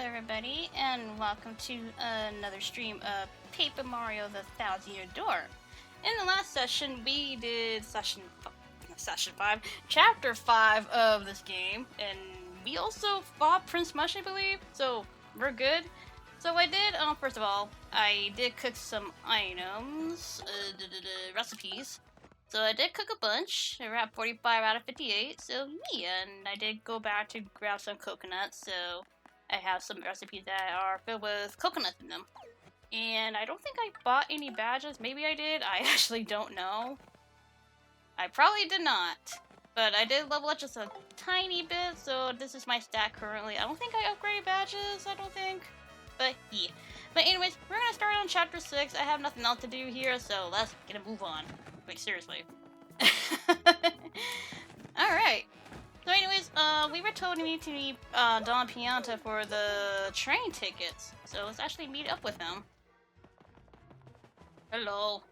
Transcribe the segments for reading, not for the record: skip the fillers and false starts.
everybody, and welcome to another stream of Paper Mario: The Thousand-Year Door. In the last session, we did session 5, chapter 5 of this game, and we also fought Prince Mush, I believe. So we're good. So I did. First of all, I did cook some items, recipes. So I did cook a bunch. We're at 45 out of 58. So yeah, and I did go back to grab some coconuts. So I have some recipes that are filled with coconuts in them. And I don't think I bought any badges. Maybe I did. I actually don't know. I probably did not. But I did level up just a tiny bit, so this is my stat currently. I don't think I upgraded badges, I don't think. But yeah. But anyways, we're gonna start on chapter 6. I have nothing else to do here, so let's get a move on. Wait, seriously. Alright. So anyways, we were told we need to meet Don Pianta for the train tickets. So let's actually meet up with him. Hello.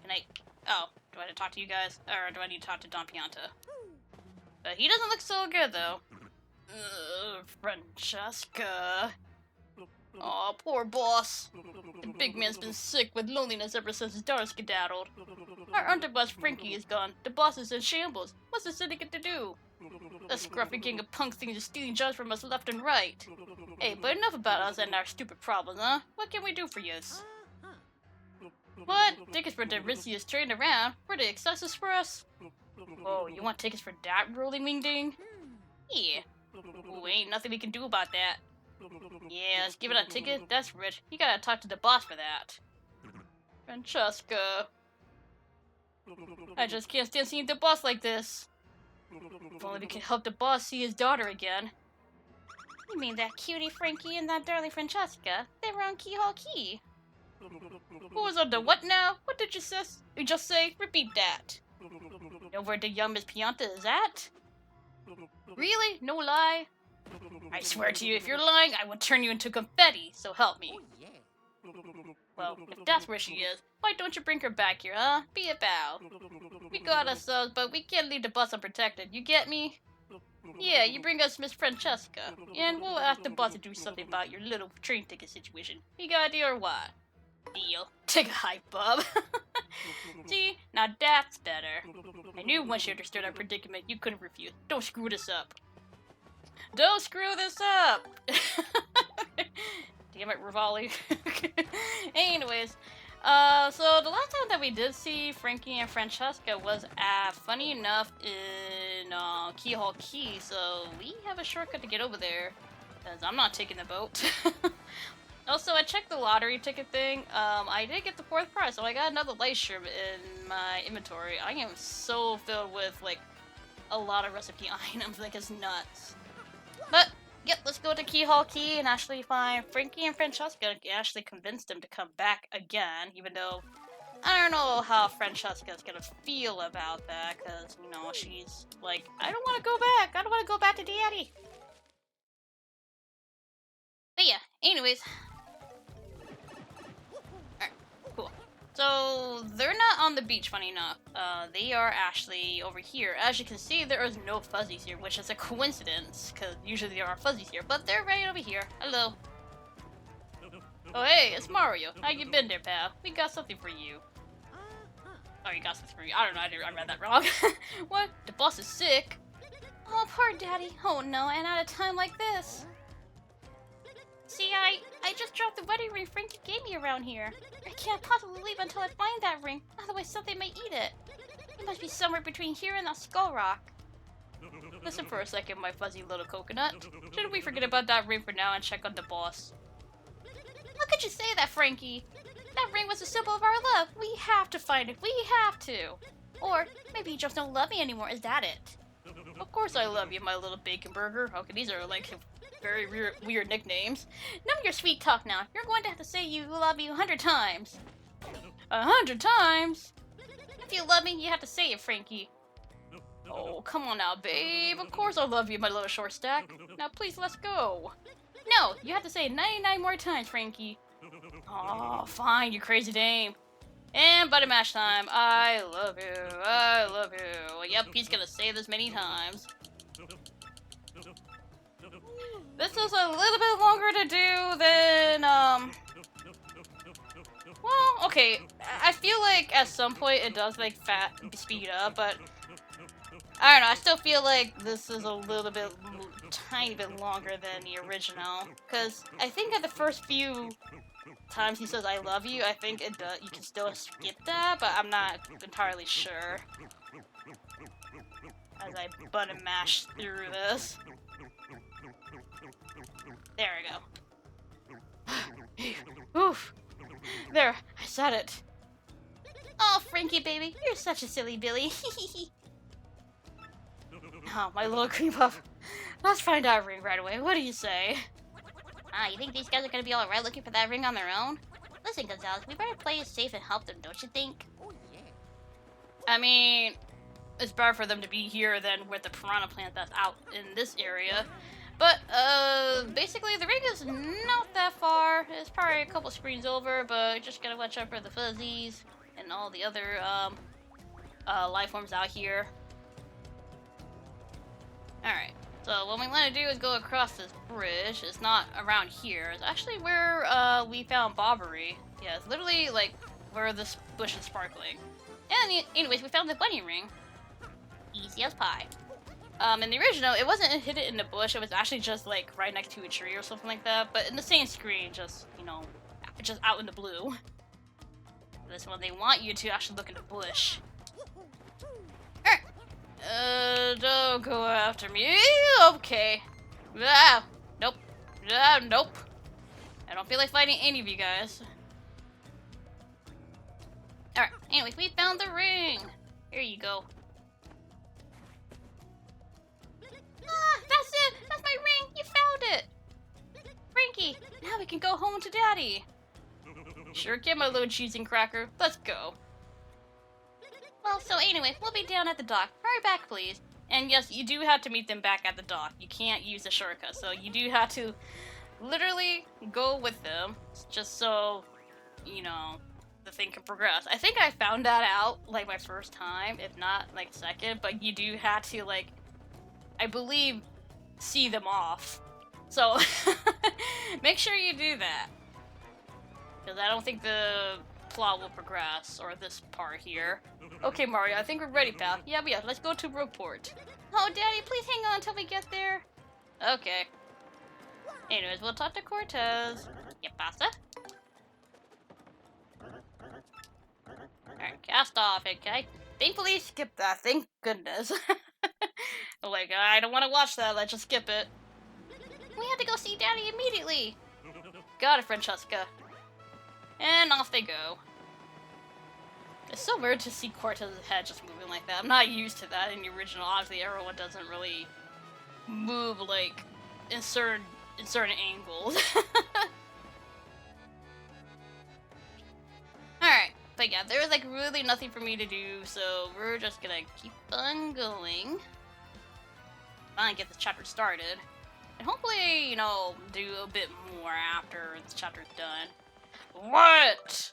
Can I... Oh, do I need to talk to you guys? Or do I need to talk to Don Pianta? He doesn't look so good, though. Francesca. Aw, poor boss. The big man's been sick with loneliness ever since his daughter skedaddled. Our underboss Frankie is gone. The boss is in shambles. What's the syndicate to do? The scruffy gang of punks thinks stealing jobs from us left and right. Hey, but enough about us and our stupid problems, huh? What can we do for yous? What? Tickets for Derisius train around? For the Excessus for us? Oh, you want tickets for that, rolling wing ding? Yeah. Ooh, ain't nothing we can do about that. Yeah, let's give it a ticket. That's rich. You gotta talk to the boss for that. Francesca. I just can't stand seeing the boss like this. If only we could help the boss see his daughter again. You mean that cutie Frankie and that darling Francesca? They were on Keyhole Key. Who was on the what now? What did you just say? Repeat that. You know where the young Miss Pianta is at? Really? No lie? I swear to you, if you're lying, I will turn you into confetti, so help me. Well, if that's where she is, why don't you bring her back here, huh? Be a pal. We got ourselves, but we can't leave the boss unprotected, you get me? Yeah, you bring us Miss Francesca, and we'll ask the boss to do something about your little train ticket situation. You got a deal or what? Deal. Take a hike, bub. See? Now that's better. I knew once you understood our predicament, you couldn't refuse. Don't screw this up. Don't screw this up! Damn it, Rivali. Anyways, so the last time that we did see Frankie and Francesca was at, funny enough, in Keyhole Key, so we have a shortcut to get over there, because I'm not taking the boat. Also, I checked the lottery ticket thing. I did get the 4th prize, so I got another light shrimp in my inventory. I am so filled with, like, a lot of recipe items, like it's nuts. But, yep, let's go to Keyhole Key and actually find Frankie and Francesca. Actually convince them to come back again, even though I don't know how Francesca's gonna feel about that, because, you know, she's like, I don't want to go back. I don't want to go back to Daddy. But yeah, anyways. Alright, cool. So, they're not on the beach, funny enough. They are actually over here. As you can see, there is no fuzzies here, which is a coincidence, because usually there are fuzzies here, but they're right over here. Hello. Oh, hey, it's Mario. How you been there, pal? We got something for you. Oh, you got something for me. I don't know, I read that wrong. What? The boss is sick? Oh, poor Daddy. Oh, no, and at a time like this. See, I just dropped the wedding ring Frankie gave me around here. I can't possibly leave until I find that ring, otherwise something may eat it. It must be somewhere between here and that skull rock. Listen for a second, my fuzzy little coconut. Shouldn't we forget about that ring for now and check on the boss? How could you say that, Frankie? That ring was a symbol of our love. We have to find it. We have to. Or maybe you just don't love me anymore. Is that it? Of course I love you, my little bacon burger. Okay, these are like very weird nicknames. None of your sweet talk now. You're going to have to say you love me 100 times. 100 times? If you love me, you have to say it, Frankie. Oh, come on now, babe. Of course I love you, my little short stack. Now please, let's go. No, you have to say it 99 more times, Frankie. Oh, fine, you crazy dame. And button mash time. I love you. I love you. Yep, he's gonna say this many times. This is a little bit longer to do than, well, okay. I feel like at some point it does, like, speed up, but I don't know, I still feel like this is a little bit, tiny bit longer than the original. Because I think at the first few times he says I love you, I think it does, you can still skip that, but I'm not entirely sure. As I button mash through this. There we go. Oof. There, I said it. Oh, Frankie baby, you're such a silly Billy. Oh, my little cream puff. Let's find that ring right away. What do you say? Ah, you think these guys are gonna be alright looking for that ring on their own? Listen, Gonzalez, we better play it safe and help them, don't you think? Oh, yeah. I mean, it's better for them to be here than with the piranha plant that's out in this area. But, basically, the ring is not that far. It's probably a couple screens over, but just gotta watch out for the fuzzies and all the other, life forms out here. Alright, so what we want to do is go across this bridge. It's not around here. It's actually where, we found Bobbery. Yeah, it's literally, like, where this bush is sparkling. And, anyways, we found the bunny ring. Easy as pie. In the original, it wasn't hidden in the bush. It was actually just, like, right next to a tree or something like that. But in the same screen, just, you know, just out in the blue. This one, they want you to actually look in the bush. Don't go after me. Okay. Ah, nope. Ah, nope. I don't feel like fighting any of you guys. Alright, anyways, we found the ring. Here you go. Ah, that's it! That's my ring! You found it! Frankie, now we can go home to Daddy. Sure can, my little cheese and cracker. Let's go. Well, so anyway, we'll be down at the dock. Hurry back, please. And yes, you do have to meet them back at the dock. You can't use the shortcut, so you do have to literally go with them, just so, you know, the thing can progress. I think I found that out, like, my first time, if not, like, second, but you do have to, like, I believe, see them off. So, make sure you do that. Because I don't think the plot will progress, or this part here. Okay, Mario, I think we're ready, pal. Yeah, let's go to Brookport. Oh, Daddy, please hang on until we get there. Okay. Anyways, we'll talk to Cortez. ¿Qué pasa? Alright, cast off, okay? Thankfully, skip that. Thank goodness. Like, I don't want to watch that. Let's just skip it. We have to go see Daddy immediately. Got it, Francesca. And off they go. It's so weird to see Cortez's head just moving like that. I'm not used to that in the original. Obviously, everyone doesn't really move, like, in certain angles. Alright, but yeah, there was, like, really nothing for me to do, so we're just gonna keep on going. Finally get this chapter started. And hopefully, you know, do a bit more after this chapter's done. What?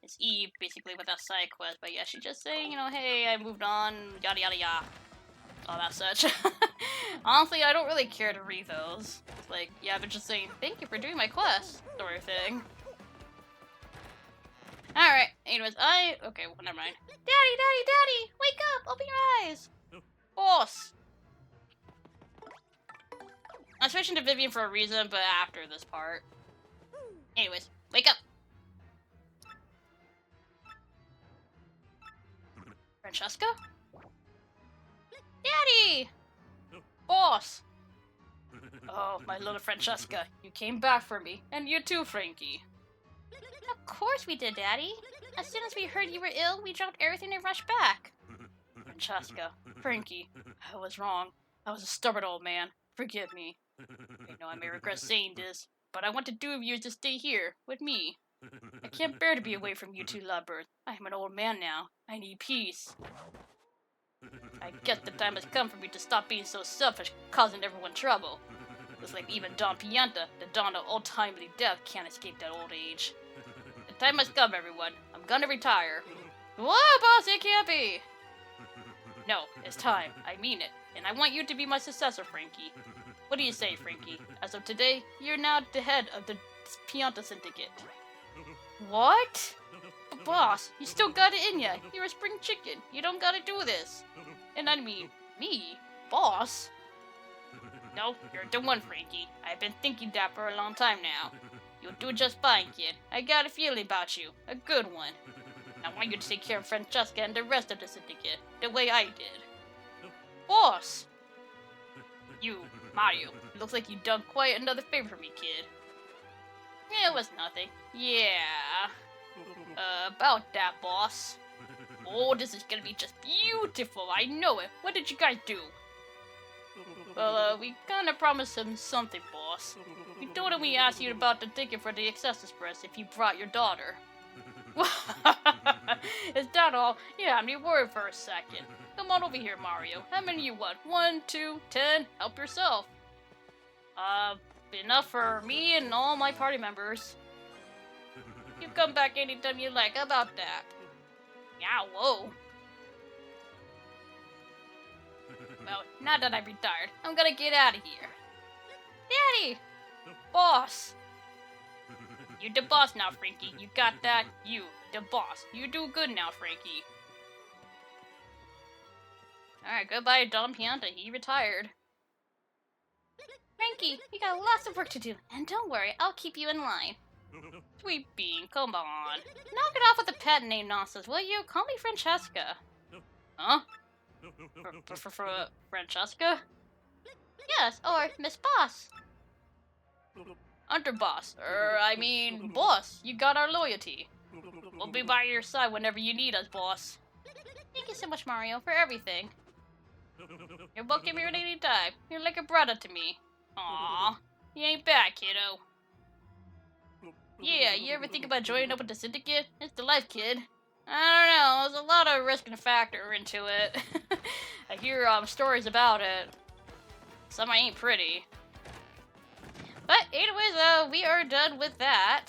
It's Eve, basically, with that side quest, but yeah, she's just saying, you know, hey, I moved on, yada yada yada. All that such. Honestly, I don't really care to read those. It's like, yeah, but just saying, thank you for doing my quest, sort of thing. Alright, anyways, okay, well, never mind. Daddy, wake up, open your eyes. Boss. I'm switching to Vivian for a reason, but after this part. Anyways, wake up. Francesca? Daddy! Boss! Oh, my little Francesca, you came back for me. And you too, Frankie. Of course we did, Daddy. As soon as we heard you were ill, we dropped everything and rushed back. Francesca, Frankie, I was wrong. I was a stubborn old man. Forgive me. I know I may regret saying this, but I want the two of you to stay here, with me. I can't bear to be away from you two lovebirds. I am an old man now. I need peace. I guess the time has come for me to stop being so selfish, causing everyone trouble. Looks like even Don Pianta, the dawn of untimely death, can't escape that old age. The time has come, everyone. I'm gonna retire. Whoa, boss, it can't be! No, it's time. I mean it. And I want you to be my successor, Frankie. What do you say, Frankie? As of today, you're now the head of the Pianta Syndicate. What? But boss, you still got it in ya. You're a spring chicken. You don't gotta do this. And I mean, me? Boss? No, you're the one, Frankie. I've been thinking that for a long time now. You'll do just fine, kid. I got a feeling about you. A good one. I want you to take care of Francesca and the rest of the syndicate, the way I did. Boss! You, Mario, looks like you done quite another favor for me, kid. It was nothing. Yeah. About that, boss. Oh, this is gonna be just beautiful. I know it. What did you guys do? Well, we kinda promised him something, boss. We told him we asked you about the ticket for the Access Express if you brought your daughter. Is that all? Yeah, I'm worried for a second. Come on over here, Mario. How many you want? 1, 2, 10? Help yourself. Enough for me and all my party members. You come back anytime you like. How about that? Yeah, whoa. Well, now that I'm retired, I'm gonna get out of here. Daddy! Boss! You the boss now, Frankie. You got that? You, the boss. You do good now, Frankie. Alright, goodbye, Don Pianta. He retired. Frankie, you got lots of work to do. And don't worry, I'll keep you in line. Sweet Bean, come on. Knock it off with the pet name nonsense, will you? Call me Francesca. Huh? For Francesca? Yes, or Miss Boss. Underboss. I mean, boss. You got our loyalty. We'll be by your side whenever you need us, boss. Thank you so much, Mario, for everything. You're welcome here at any time. You're like a brother to me. Aww. You ain't bad, kiddo. Yeah, you ever think about joining up with the syndicate? It's the life, kid. I don't know, there's a lot of risk and factor into it. I hear stories about it. Some ain't pretty. But anyways, we are done with that.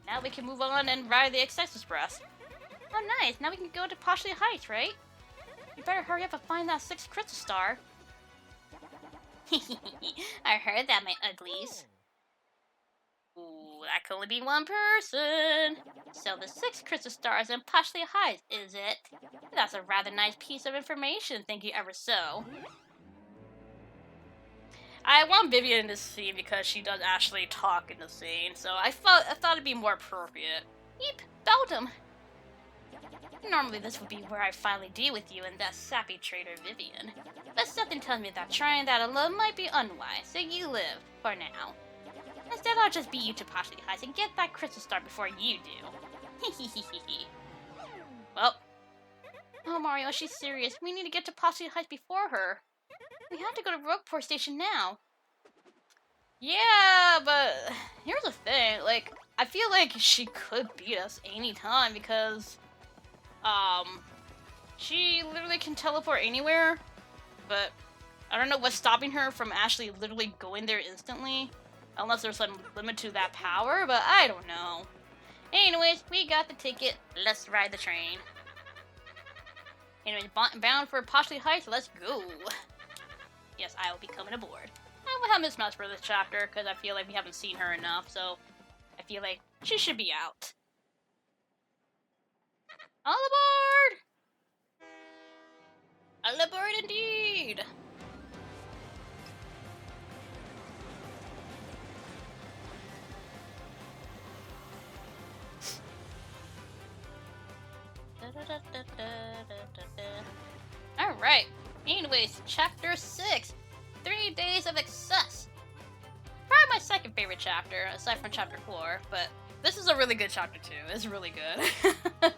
Now we can move on and ride the Access Express. Oh nice, now we can go to Poshley Heights, right? You better hurry up and find that 6th crystal star. I heard that, my uglies. Ooh, that can only be one person. So the 6 crystal stars in Poshley Heights, is it? That's a rather nice piece of information, thank you ever so. I want Vivian in this scene because she does actually talk in the scene, so I thought it'd be more appropriate. Yeep, Beldum. Normally this would be where I finally deal with you and that sappy traitor Vivian. But something tells me that trying that alone might be unwise, so you live, for now. Instead I'll just beat you to Poshley Heights and get that crystal star before you do. Hehehehe. Well. Oh Mario, she's serious. We need to get to Poshley Heights before her. We have to go to Rogueport Station now. Yeah, but here's the thing, like, I feel like she could beat us anytime because, she literally can teleport anywhere, but I don't know what's stopping her from actually literally going there instantly, unless there's some limit to that power, but I don't know. Anyways, we got the ticket, let's ride the train. Anyways, bound for Poshley Heights, let's go. Yes, I will be coming aboard. I will have Miss Mouse for this chapter, because I feel like we haven't seen her enough, so I feel like she should be out. All aboard! All aboard indeed! Alright, anyways, chapter 6, 3 Days of Excess. Probably my second favorite chapter, aside from chapter 4, but this is a really good chapter too. It's really good.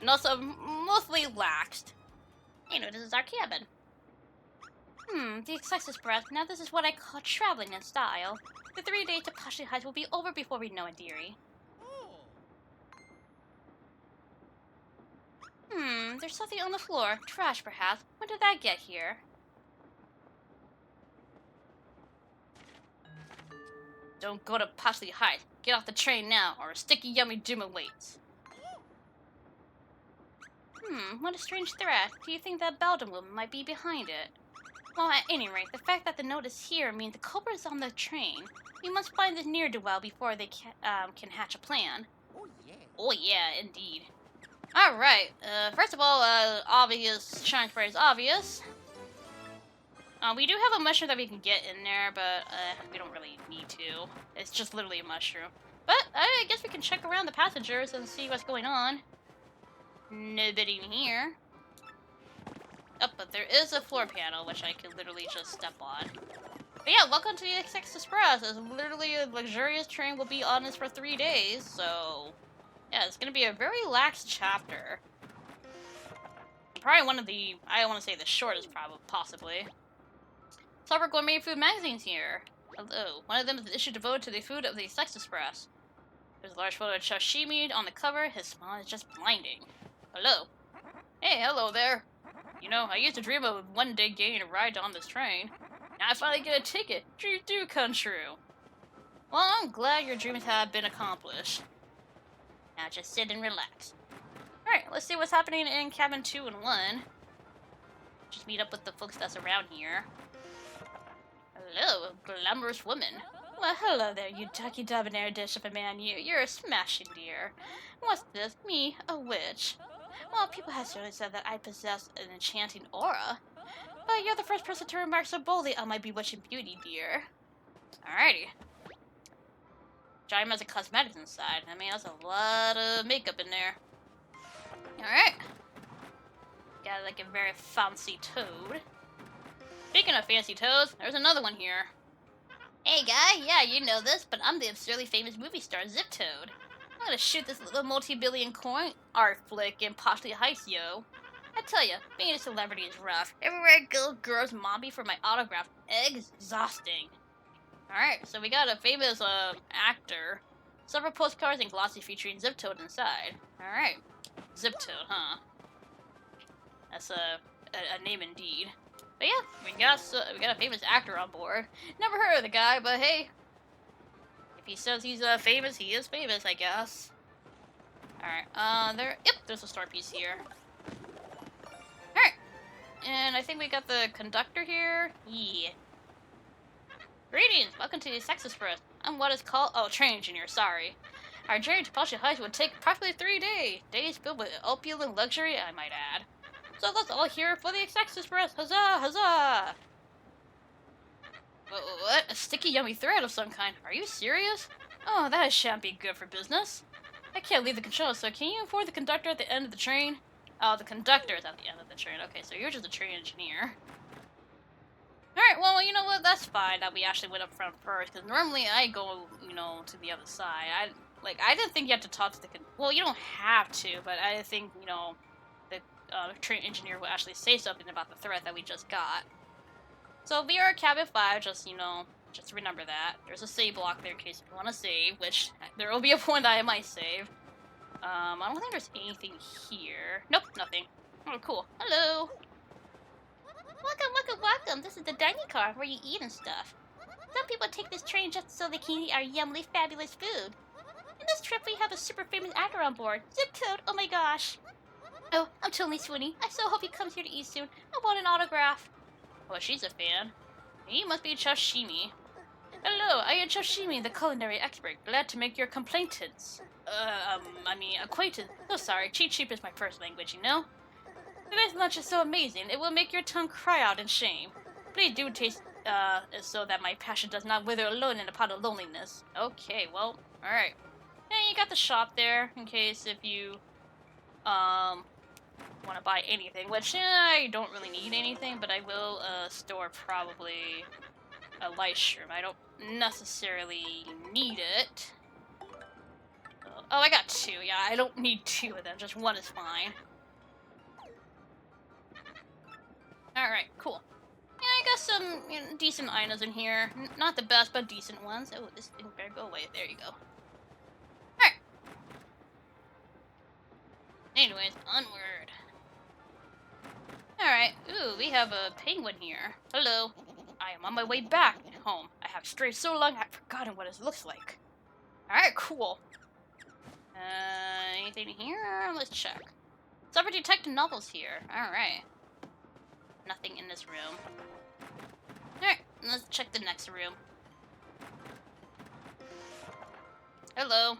And also, mostly laxed. Anyway, this is our cabin. The Access Express. Now this is what I call traveling in style. The 3 days to Poshley Heights will be over before we know it, dearie. There's something on the floor. Trash, perhaps. When did that get here? Don't go to Poshley Heights. Get off the train now, or a sticky yummy doom awaits. What a strange threat. Do you think that Beldum woman might be behind it? Well, at any rate, the fact that the note is here means the culprit is on the train. We must find this ne'er-do-well before they can hatch a plan. Oh yeah, indeed. Alright, first of all, obvious shine spray is obvious. We do have a mushroom that we can get in there, but we don't really need to. It's just literally a mushroom. But I guess we can check around the passengers and see what's going on. Nobody in here. Oh, but there is a floor panel, which I could literally just step on. But yeah, welcome to the XX Express. It's literally a luxurious train. Will be on this for 3 days, so yeah, it's gonna be a very lax chapter. Probably one of the, I don't want to say the shortest, probably, possibly. Several gourmet food magazines here. Hello. One of them is an issue devoted to the food of the Sex Express. There's a large photo of sashimi on the cover. His smile is just blinding. Hello. Hey, hello there. You know, I used to dream of one day getting a ride on this train. Now I finally get a ticket. Dreams do come true. Well, I'm glad your dreams have been accomplished. Now just sit and relax. Alright, let's see what's happening in cabin 2 and 1. Just meet up with the folks that's around here. Hello, glamorous woman. Well, hello there, you ducky debonair dish of a man. You're a smashing dear. What's this? Me, a witch? Well, people have certainly said that I possess an enchanting aura. But you're the first person to remark so boldly on my bewitching beauty, dear. Alrighty. Giant has a cosmetics inside. I mean, that's a lot of makeup in there. Alright. Got like a very fancy toad. Speaking of fancy toads, there's another one here. Hey guy, yeah, you know this, but I'm the absurdly famous movie star Zip Toad. I'm gonna shoot this little multi-billion coin art flick in Poshley Heights, yo. I tell ya, being a celebrity is rough. Everywhere I go, girls mob me for my autograph. Exhausting. Alright, so we got a famous actor. Several postcards and glossy featuring Zip Toad inside. Alright. Zip Toad, huh? That's a name indeed. But yeah, we got a famous actor on board. Never heard of the guy, but hey, if he says he's famous, he is famous, I guess. Alright, there's a star piece here. Alright, and I think we got the conductor here. Yeah. Greetings, welcome to the Sex Express. I'm what is called, train engineer, sorry. Our journey to Poshley Heights would take approximately 3 days. Days filled with opulent luxury, I might add. So let's all hear for the Sex Express. Huzzah, huzzah! What? A sticky, yummy thread of some kind. Are you serious? Oh, that shan't be good for business. I can't leave the controls, so can you inform the conductor at the end of the train? Oh, the conductor is at the end of the train. Okay, so you're just a train engineer. Alright, well, you know what? That's fine that we actually went up front first, because normally I go, to the other side. I didn't think you had to talk to the well, you don't have to, but I think, the train engineer will actually say something about the threat that we just got. So we are at cabin 5, just remember that. There's a save block there in case you want to save, which there will be a point that I might save. I don't think there's anything here. Nope, nothing. Oh, cool. Hello! Welcome, welcome, welcome! This is the dining car where you eat and stuff. Some people take this train just so they can eat our yummily fabulous food. In this trip, we have a super famous actor on board. Zip Toad, oh my gosh! Oh, I'm totally swooning. I so hope he comes here to eat soon. I want an autograph. Oh, she's a fan. He must be Choshimi. Hello, I am Choshimi, the culinary expert. Glad to make your acquaintance. Acquaintance. So sorry, Cheep is my first language, you know? Today's lunch is so amazing, it will make your tongue cry out in shame. Please do taste, so that my passion does not wither alone in a pot of loneliness. Okay, well, alright. Yeah, you got the shop there, in case if you, want to buy anything, which I don't really need anything, but I will store probably a light shroom. I don't necessarily need it. Oh, I got 2. Yeah, I don't need 2 of them. Just 1 is fine. Alright, cool. Yeah, I got some decent items in here. Not the best, but decent ones. Oh, this thing better go away. There you go. Alright. Anyways, onward. Alright, ooh, we have a penguin here. Hello. I am on my way back home. I have strayed so long I've forgotten what it looks like. Alright, cool. Anything here? Let's check. Several detective novels here. Alright. Nothing in this room. let's check the next room. Hello.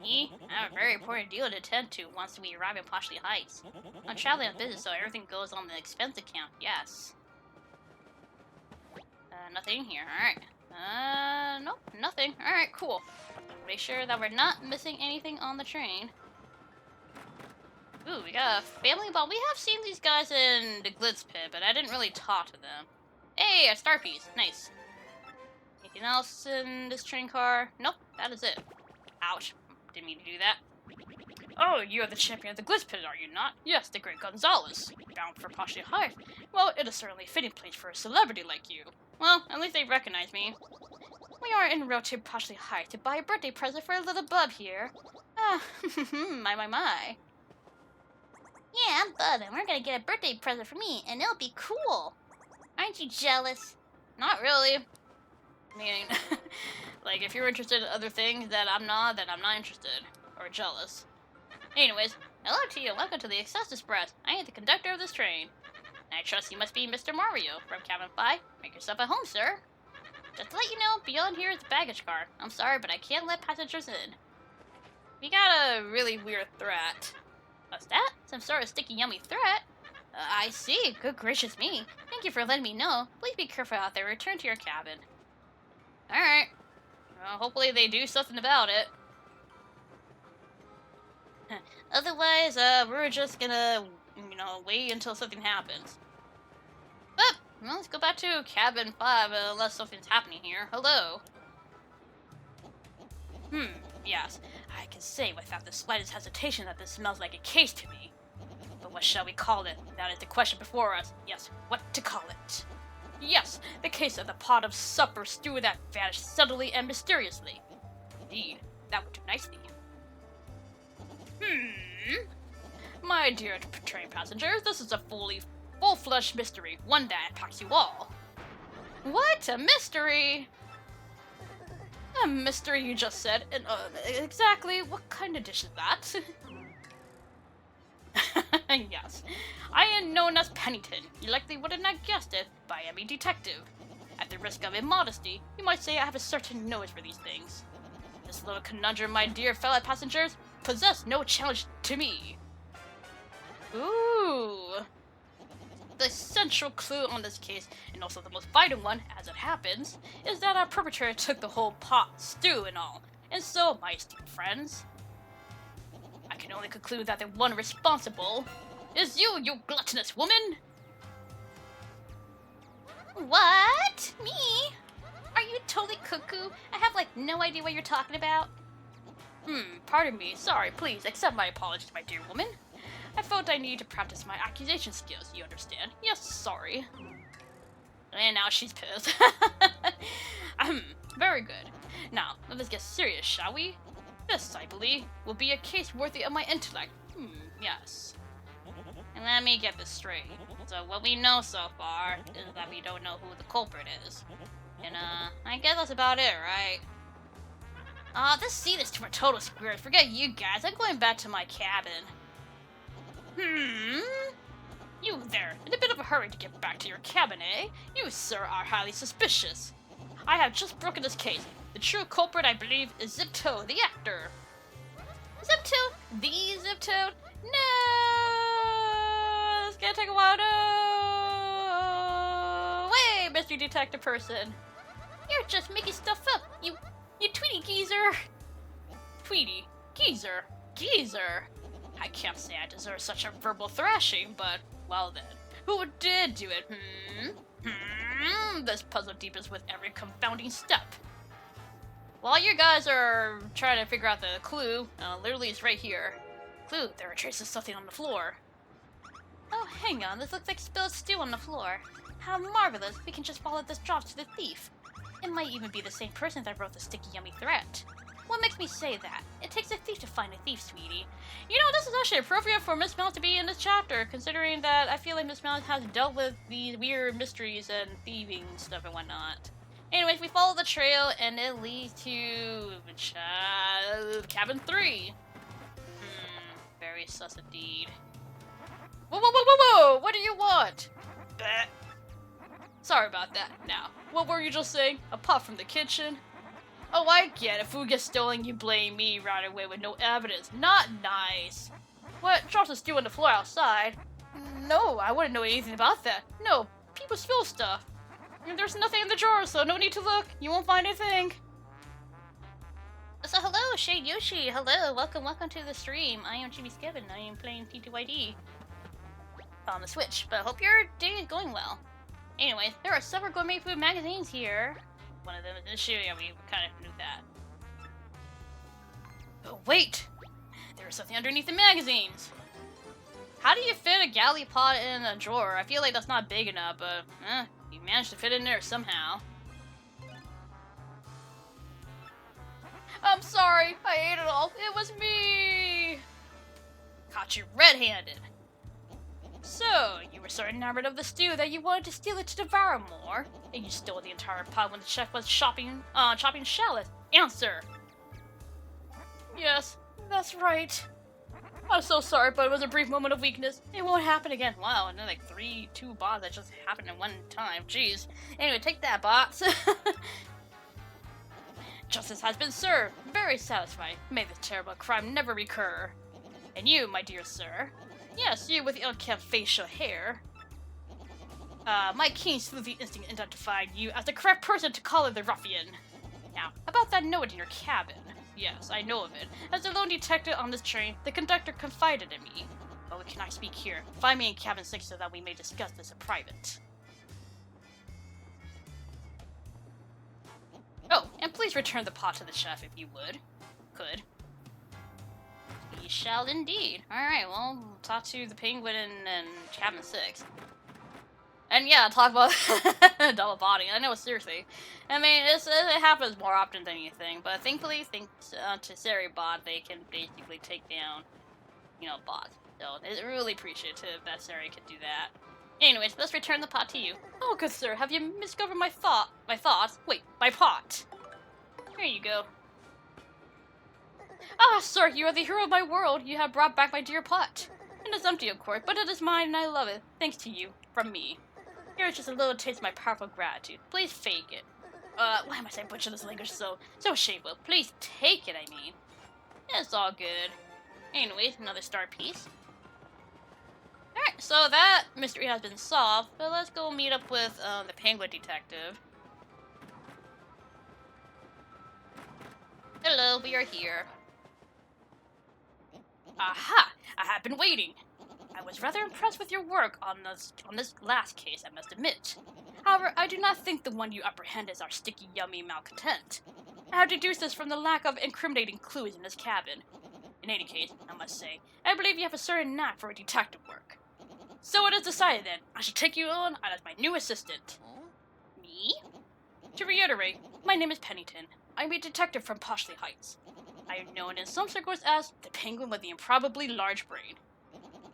Me? I have a very important deal to attend to once we arrive in Poshley Heights. I'm traveling on business, so everything goes on the expense account, yes. Nothing here, alright. Nope, nothing. Alright, cool. Make sure that we're not missing anything on the train. Ooh, we got a family ball. We have seen these guys in the Glitz Pit, but I didn't really talk to them. Hey, a star piece. Nice. Anything else in this train car? Nope, that is it. Ouch. Didn't mean to do that. Oh, you're the champion of the Glitz Pit, are you not? Yes, the great Gonzalez. Bound for Poshley Heights. Well, it is certainly a fitting place for a celebrity like you. Well, at least they recognize me. We are en route to Poshley Heights to buy a birthday present for a little bub here. Ah, my. Yeah, I'm Bub, and we're gonna get a birthday present for me, and it'll be cool. Aren't you jealous? Not really. Meaning, like, if you're interested in other things that I'm not, then I'm not interested. Or jealous. Anyways, hello to you, welcome to the Excess Express. I am the conductor of this train. I trust you must be Mr. Mario from Cabin 5. Make yourself at home, sir. Just to let you know, beyond here is the baggage car. I'm sorry, but I can't let passengers in. We got a really weird threat. What's that? Some sort of sticky yummy threat? I see. Good gracious me. Thank you for letting me know. Please be careful out there. Return to your cabin. Alright. Well, hopefully they do something about it. Otherwise, we're just gonna, wait until something happens. But, well, let's go back to cabin 5 unless something's happening here. Hello. Yes. I can say without the slightest hesitation that this smells like a case to me. But what shall we call it? That is the question before us. Yes, what to call it? Yes, the case of the pot of supper stew that vanished suddenly and mysteriously. Indeed, that would do nicely. My dear train passengers, this is a full-fledged mystery, one that impacts you all. What? A mystery? A mystery, you just said. And, exactly what kind of dish is that? Yes. I am known as Pennington. You likely would have not guessed it, but I am a detective. At the risk of immodesty, you might say I have a certain nose for these things. This little conundrum, my dear fellow passengers, possess no challenge to me. Ooh. The central clue on this case, and also the most vital one, as it happens, is that our perpetrator took the whole pot, stew, and all. And so, my esteemed friends, I can only conclude that the one responsible is you gluttonous woman! What? Me? Are you totally cuckoo? I have, no idea what you're talking about. Pardon me. Sorry, please accept my apologies, my dear woman. I felt I needed to practice my accusation skills, you understand? Yes, sorry. And now she's pissed. Very good. Now, let us get serious, shall we? This, I believe, will be a case worthy of my intellect. Yes. And let me get this straight. So what we know so far is that we don't know who the culprit is. And, I guess that's about it, right? This scene is a total square. Forget you guys. I'm going back to my cabin. You there, in a bit of a hurry to get back to your cabin, eh? You, sir, are highly suspicious. I have just broken this case. The true culprit, I believe, is Zip-Toad, the actor. Zip-Toad? The Zip-Toad? No! It's gonna take a while. No! Wait, Mr. Detective Person. You're just making stuff up. You Tweety geezer. Tweety. Geezer. I can't say I deserve such a verbal thrashing, but, well then. Who did do it, This puzzle deepens with every confounding step. While you guys are trying to figure out the clue, literally it's right here. Clue, there are traces of something on the floor. Oh, hang on, this looks like spilled stew on the floor. How marvelous, we can just follow this drop to the thief. It might even be the same person that wrote the sticky yummy threat. What makes me say that? It takes a thief to find a thief, sweetie. You know, this is actually appropriate for Miss Mount to be in this chapter, considering that I feel like Miss Mount has dealt with these weird mysteries and thieving stuff and whatnot. Anyways, we follow the trail, and it leads to cabin 3. Very sus indeed. Whoa! What do you want? Bleh. Sorry about that. Now, What were you just saying? A pot from the kitchen? Oh, I get it. Food gets stolen, you blame me right away with no evidence. Not nice. What? Drops a stew on the floor outside? No, I wouldn't know anything about that. No, people spill stuff. There's nothing in the drawer, so no need to look. You won't find anything. So hello, Shade Yoshi. Hello, welcome to the stream. I am ChibiSkeven. I am playing TTYD on the Switch, but I hope your day is going well. Anyways, there are several gourmet food magazines here. One of them is this year, yeah, we kind of knew that. Oh, wait! There is something underneath the magazines! How do you fit a galley pot in a drawer? I feel like that's not big enough, but you managed to fit it in there somehow. I'm sorry, I ate it all. It was me! Caught you red-handed. So, you were so enamored of the stew that you wanted to steal it to devour more, and you stole the entire pot when the chef was chopping shallots. Answer! Yes, that's right. I'm so sorry, but it was a brief moment of weakness. It won't happen again. Wow, and then like 2 bots that just happened at one time. Jeez. Anyway, take that, bots. Justice has been served. Very satisfying. May this terrible crime never recur. And you, my dear sir. Yes, you with the unkempt facial hair. My keen sleuthing instinct identified you as the correct person to collar the ruffian. Now, about that note in your cabin. Yes, I know of it. As the lone detective on this train, the conductor confided in me. But we cannot speak here. Find me in cabin 6 so that we may discuss this in private. Oh, and please return the pot to the chef if you would. Could. We shall indeed. Alright, well, we'll talk to the penguin and cabin 6. And yeah, talk about double body. I know, seriously. I mean, it happens more often than you think, but thankfully, thanks to Seribot, they can basically take down, you know, bots. So, it's really appreciative that Seri could do that. Anyways, let's return the pot to you. Oh, good sir, have you discovered my thoughts? Wait, my pot. Here you go. Ah, sir, you are the hero of my world. You have brought back my dear pot. It is empty, of course, but it is mine and I love it. Thanks to you. From me. Here is just a little taste of my powerful gratitude. Please fake it. Why must I butcher this language so shameful? Please take it, I mean. It's all good. Anyways, another star piece. Alright, so that mystery has been solved, but let's go meet up with the penguin detective. Hello, we are here. Aha! I have been waiting. I was rather impressed with your work on this last case, I must admit. However, I do not think the one you apprehend is our sticky, yummy malcontent. I have deduced this from the lack of incriminating clues in his cabin. In any case, I must say, I believe you have a certain knack for detective work. So it is decided then, I shall take you on as my new assistant. Me? To reiterate, my name is Pennington. I am a detective from Poshley Heights. I am known in some circles as the penguin with the improbably large brain.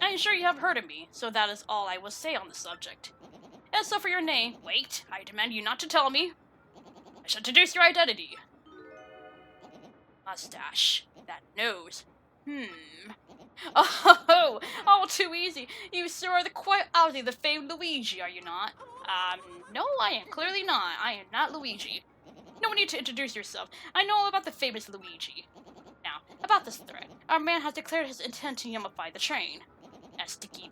I am sure you have heard of me, so that is all I will say on the subject. As so for your name, wait, I demand you not to tell me. I shall deduce your identity. Mustache. That nose. Oh, all too easy. You sir are quite obviously the famed Luigi, are you not? No, I am clearly not. I am not Luigi. No need to introduce yourself. I know all about the famous Luigi. Now, about this threat. Our man has declared his intent to yummify the train. A sticky,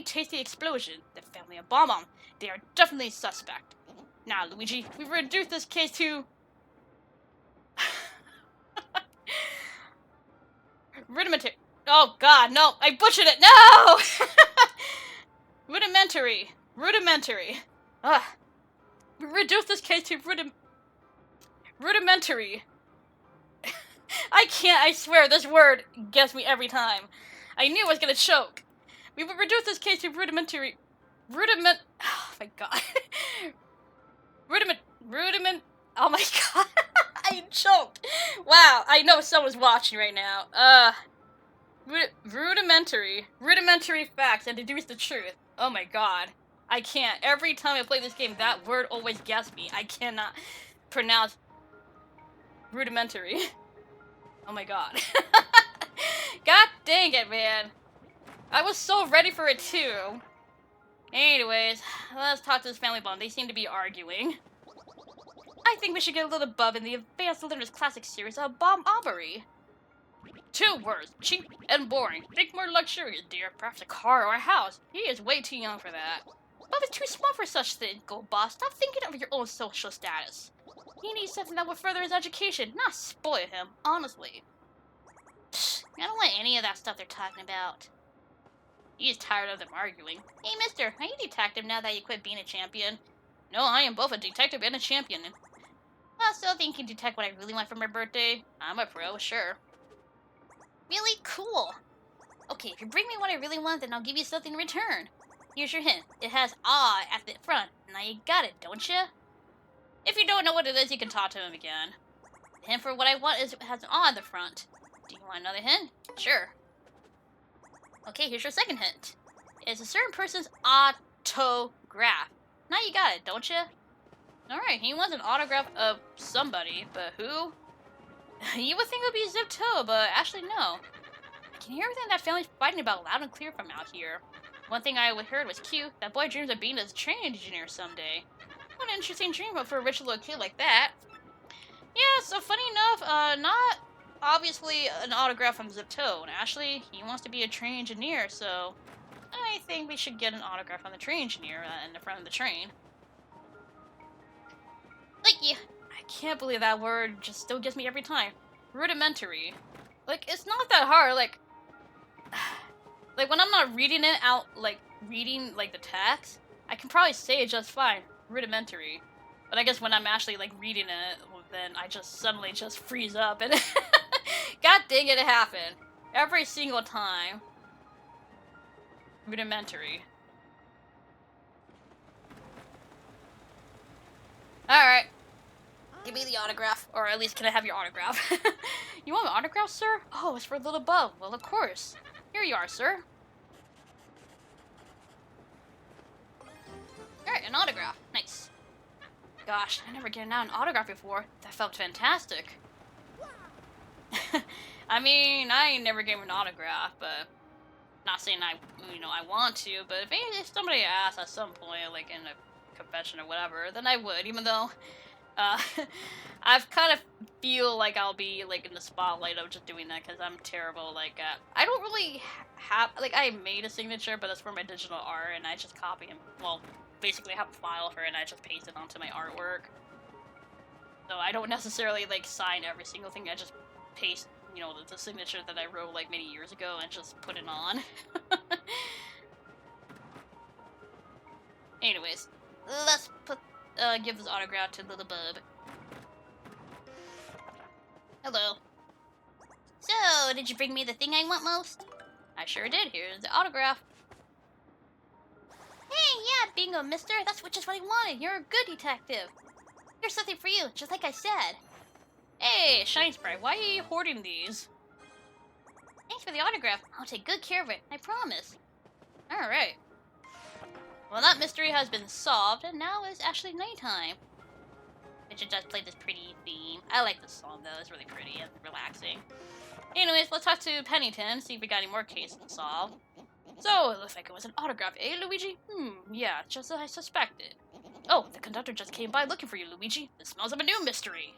tasty explosion. The family of Bomb-Bomb. They are definitely suspect. Now, Luigi, we've reduced this case to... rudimentary. Oh, God, no. I butchered it. No! Rudimentary. Ugh. We reduced this case to rudimentary. I can't, I swear, this word gets me every time. I knew I was gonna choke. We would reduce this case to rudimentary... Oh my god. Rudiment... Oh my god. I choked. Wow, I know someone's watching right now. Rudimentary facts and deduce the truth. Oh my god. I can't. Every time I play this game, that word always gets me. I cannot pronounce rudimentary. Oh my god. God dang it, man. I was so ready for it too. Anyways, let's talk to this family bond. They seem to be arguing. I think we should get a little bub in the Advanced Learners Classic series of Bomb Aubrey. 2 words, cheap and boring. Think more luxurious, dear. Perhaps a car or a house. He is way too young for that. Bob is too small for such things, Gold Boss. Stop thinking of your own social status. He needs something that will further his education, not spoil him, honestly. Psst, I don't want any of that stuff they're talking about. He is tired of them arguing. Hey, mister, are you a detective now that you quit being a champion? No, I am both a detective and a champion. I still think you can detect what I really want for my birthday. I'm a pro, sure. Really cool. Okay, if you bring me what I really want, then I'll give you something in return. Here's your hint. It has "ah" at the front. Now you got it, don't you? If you don't know what it is, you can talk to him again. The hint for what I want is it has an "ah" at the front. Do you want another hint? Sure. Okay, here's your second hint. It's a certain person's autograph. Now you got it, don't you? Alright, he wants an autograph of somebody, but who? You would think it would be Zip-Toe, but actually no. I can hear everything that family's fighting about loud and clear from out here. One thing I heard was cute. That boy dreams of being a train engineer someday. What an interesting dream for a rich little kid like that. Yeah, so funny enough, not obviously an autograph from Zip-Toe. And Ashley, he wants to be a train engineer, so I think we should get an autograph on the train engineer in the front of the train. Like, yeah, I can't believe that word just still gets me every time. Rudimentary. Like, it's not that hard, like when I'm not reading it out, reading, the text, I can probably say it just fine. Rudimentary. But I guess when I'm actually, reading it, then I just suddenly just freeze up, and god dang it happened. Every single time. Rudimentary. Alright. Give me the autograph. Or at least, can I have your autograph? You want an autograph, sir? Oh, it's for little Bub. Well, of course. Here you are, sir. Alright, an autograph. Nice. Gosh, I never given out an autograph before. That felt fantastic. I mean, I ain't never gave an autograph, but not saying I want to, but if somebody asks at some point, in a convention or whatever, then I would, even though I've kind of feel like I'll be, in the spotlight of just doing that, because I'm terrible, I don't really have, I made a signature, but that's for my digital art, and I just copy and, well, basically have a file for it, and I just paste it onto my artwork. So I don't necessarily, sign every single thing, I just paste, the signature that I wrote, many years ago, and just put it on. Anyways, let's give this autograph to little Bub. Hello. So, did you bring me the thing I want most? I sure did. Here's the autograph. Hey, yeah, bingo, mister. That's just what I wanted. You're a good detective. Here's something for you, just like I said. Hey, Shiny Sprite, why are you hoarding these? Thanks for the autograph. I'll take good care of it. I promise. Alright. Well, that mystery has been solved, and now it's actually nighttime. It should just play this pretty theme. I like this song, though. It's really pretty and relaxing. Anyways, let's talk to Pennington, see if we got any more cases to solve. So, it looks like it was an autograph, eh, Luigi? Yeah, just as I suspected. Oh, the conductor just came by looking for you, Luigi. It smells of a new mystery.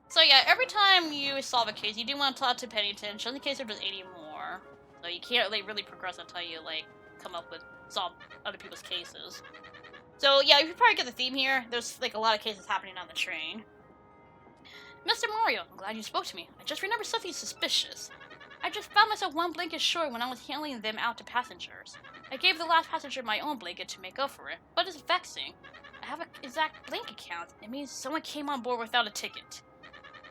So yeah, every time you solve a case, you do want to talk to Pennington, just in case there's any more. So you can't really progress until you, come up with, solve other people's cases. So yeah, you probably get the theme here. There's, a lot of cases happening on the train. Mr. Mario, I'm glad you spoke to me. I just remembered something suspicious. I just found myself one blanket short when I was handing them out to passengers. I gave the last passenger my own blanket to make up for it, but it's vexing. I have an exact blanket count. It means someone came on board without a ticket.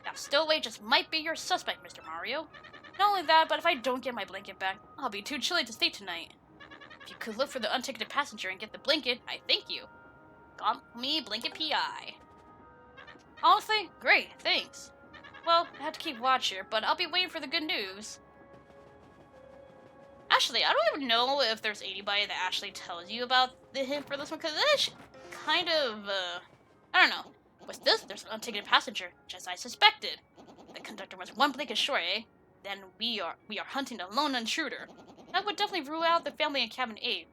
Now, Stowaway just might be your suspect, Mr. Mario. Not only that, but if I don't get my blanket back, I'll be too chilly to stay tonight. If you could look for the unticketed passenger and get the blanket, I thank you. Call me Blanket P.I. Honestly, great, thanks. Well, I have to keep watch here, but I'll be waiting for the good news. Actually, I don't even know if there's anybody that actually tells you about the hint for this one, because it's kind of, I don't know. With this, there's an unticketed passenger, just as I suspected. The conductor was one blanket short, eh? Then we are hunting a lone intruder. That would definitely rule out the family in cabin 8.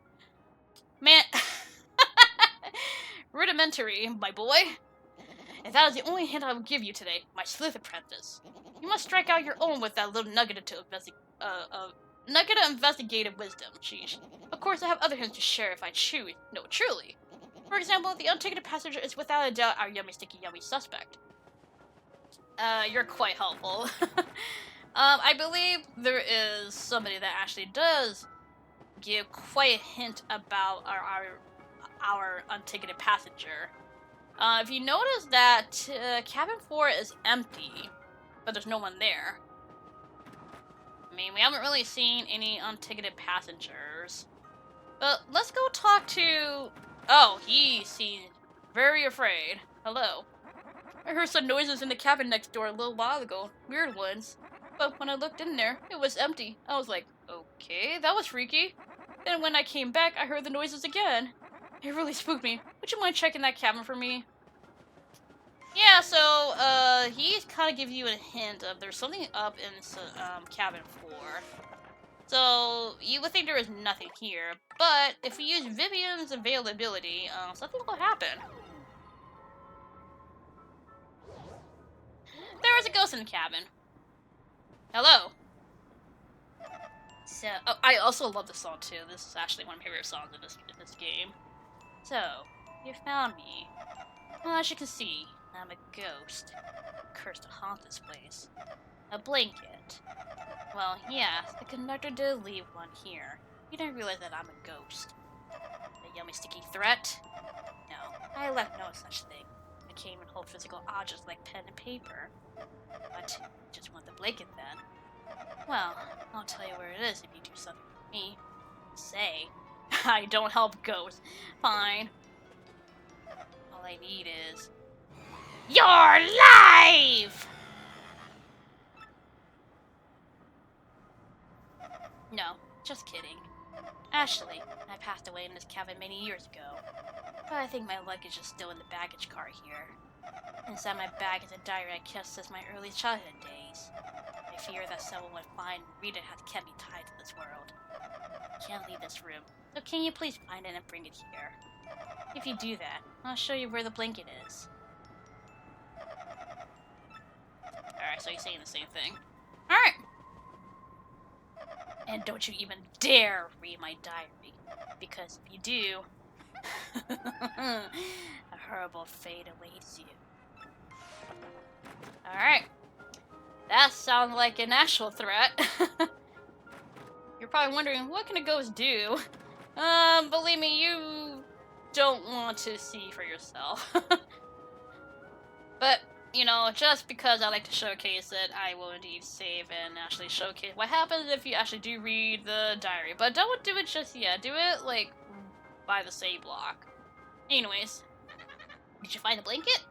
Man, rudimentary, my boy. And that is the only hint I will give you today, my sleuth apprentice. You must strike out your own with that little nugget of investigative wisdom. Sheesh. Of course, I have other hints to share if I choose. No, truly. For example, the unticketed passenger is without a doubt our yummy sticky yummy suspect. You're quite helpful. I believe there is somebody that actually does give quite a hint about our unticketed passenger. If you notice that cabin 4 is empty, but there's no one there. I mean, we haven't really seen any unticketed passengers. But let's go talk to... Oh, he seems very afraid. Hello. I heard some noises in the cabin next door a little while ago. Weird ones. But when I looked in there, it was empty. I was like, okay, that was freaky. Then when I came back, I heard the noises again. It really spooked me. Would you mind checking that cabin for me? Yeah, so, he's kind of give you a hint of there's something up in, cabin 4. So, you would think there is nothing here, but if we use Vivian's availability, something will happen. There is a ghost in the cabin. Hello. So, oh, I also love this song too. This is actually one of my favorite songs in this game. So, you found me. Well, as you can see, I'm a ghost. Cursed to haunt this place. A blanket. Well, yeah, the conductor did leave one here. You didn't realize that I'm a ghost. A yummy sticky threat? No, I left no such thing. I can't even hold physical objects like pen and paper. But, just want the blanket then. Well, I'll tell you where it is if you do something for me. Say, I don't help ghosts. Fine. All I need is... your life! No, just kidding. Actually, I passed away in this cabin many years ago. But I think my luggage is still in the baggage car here. Inside my bag is a diary I kept since my early childhood days. I fear that someone would find and read it has kept me tied to this world. I can't leave this room, so can you please find it and bring it here? If you do that, I'll show you where the blanket is. Alright, so he's saying the same thing. Alright! And don't you even dare read my diary, because if you do, a horrible fate awaits you. Alright. That sounds like an actual threat. You're probably wondering, what can a ghost do? Believe me, you don't want to see for yourself. But, you know, just because I like to showcase it, I will indeed save and actually showcase what happens if you actually do read the diary. But don't do it just yet. Do it, like, by the save block. Anyways. Did you find a blanket?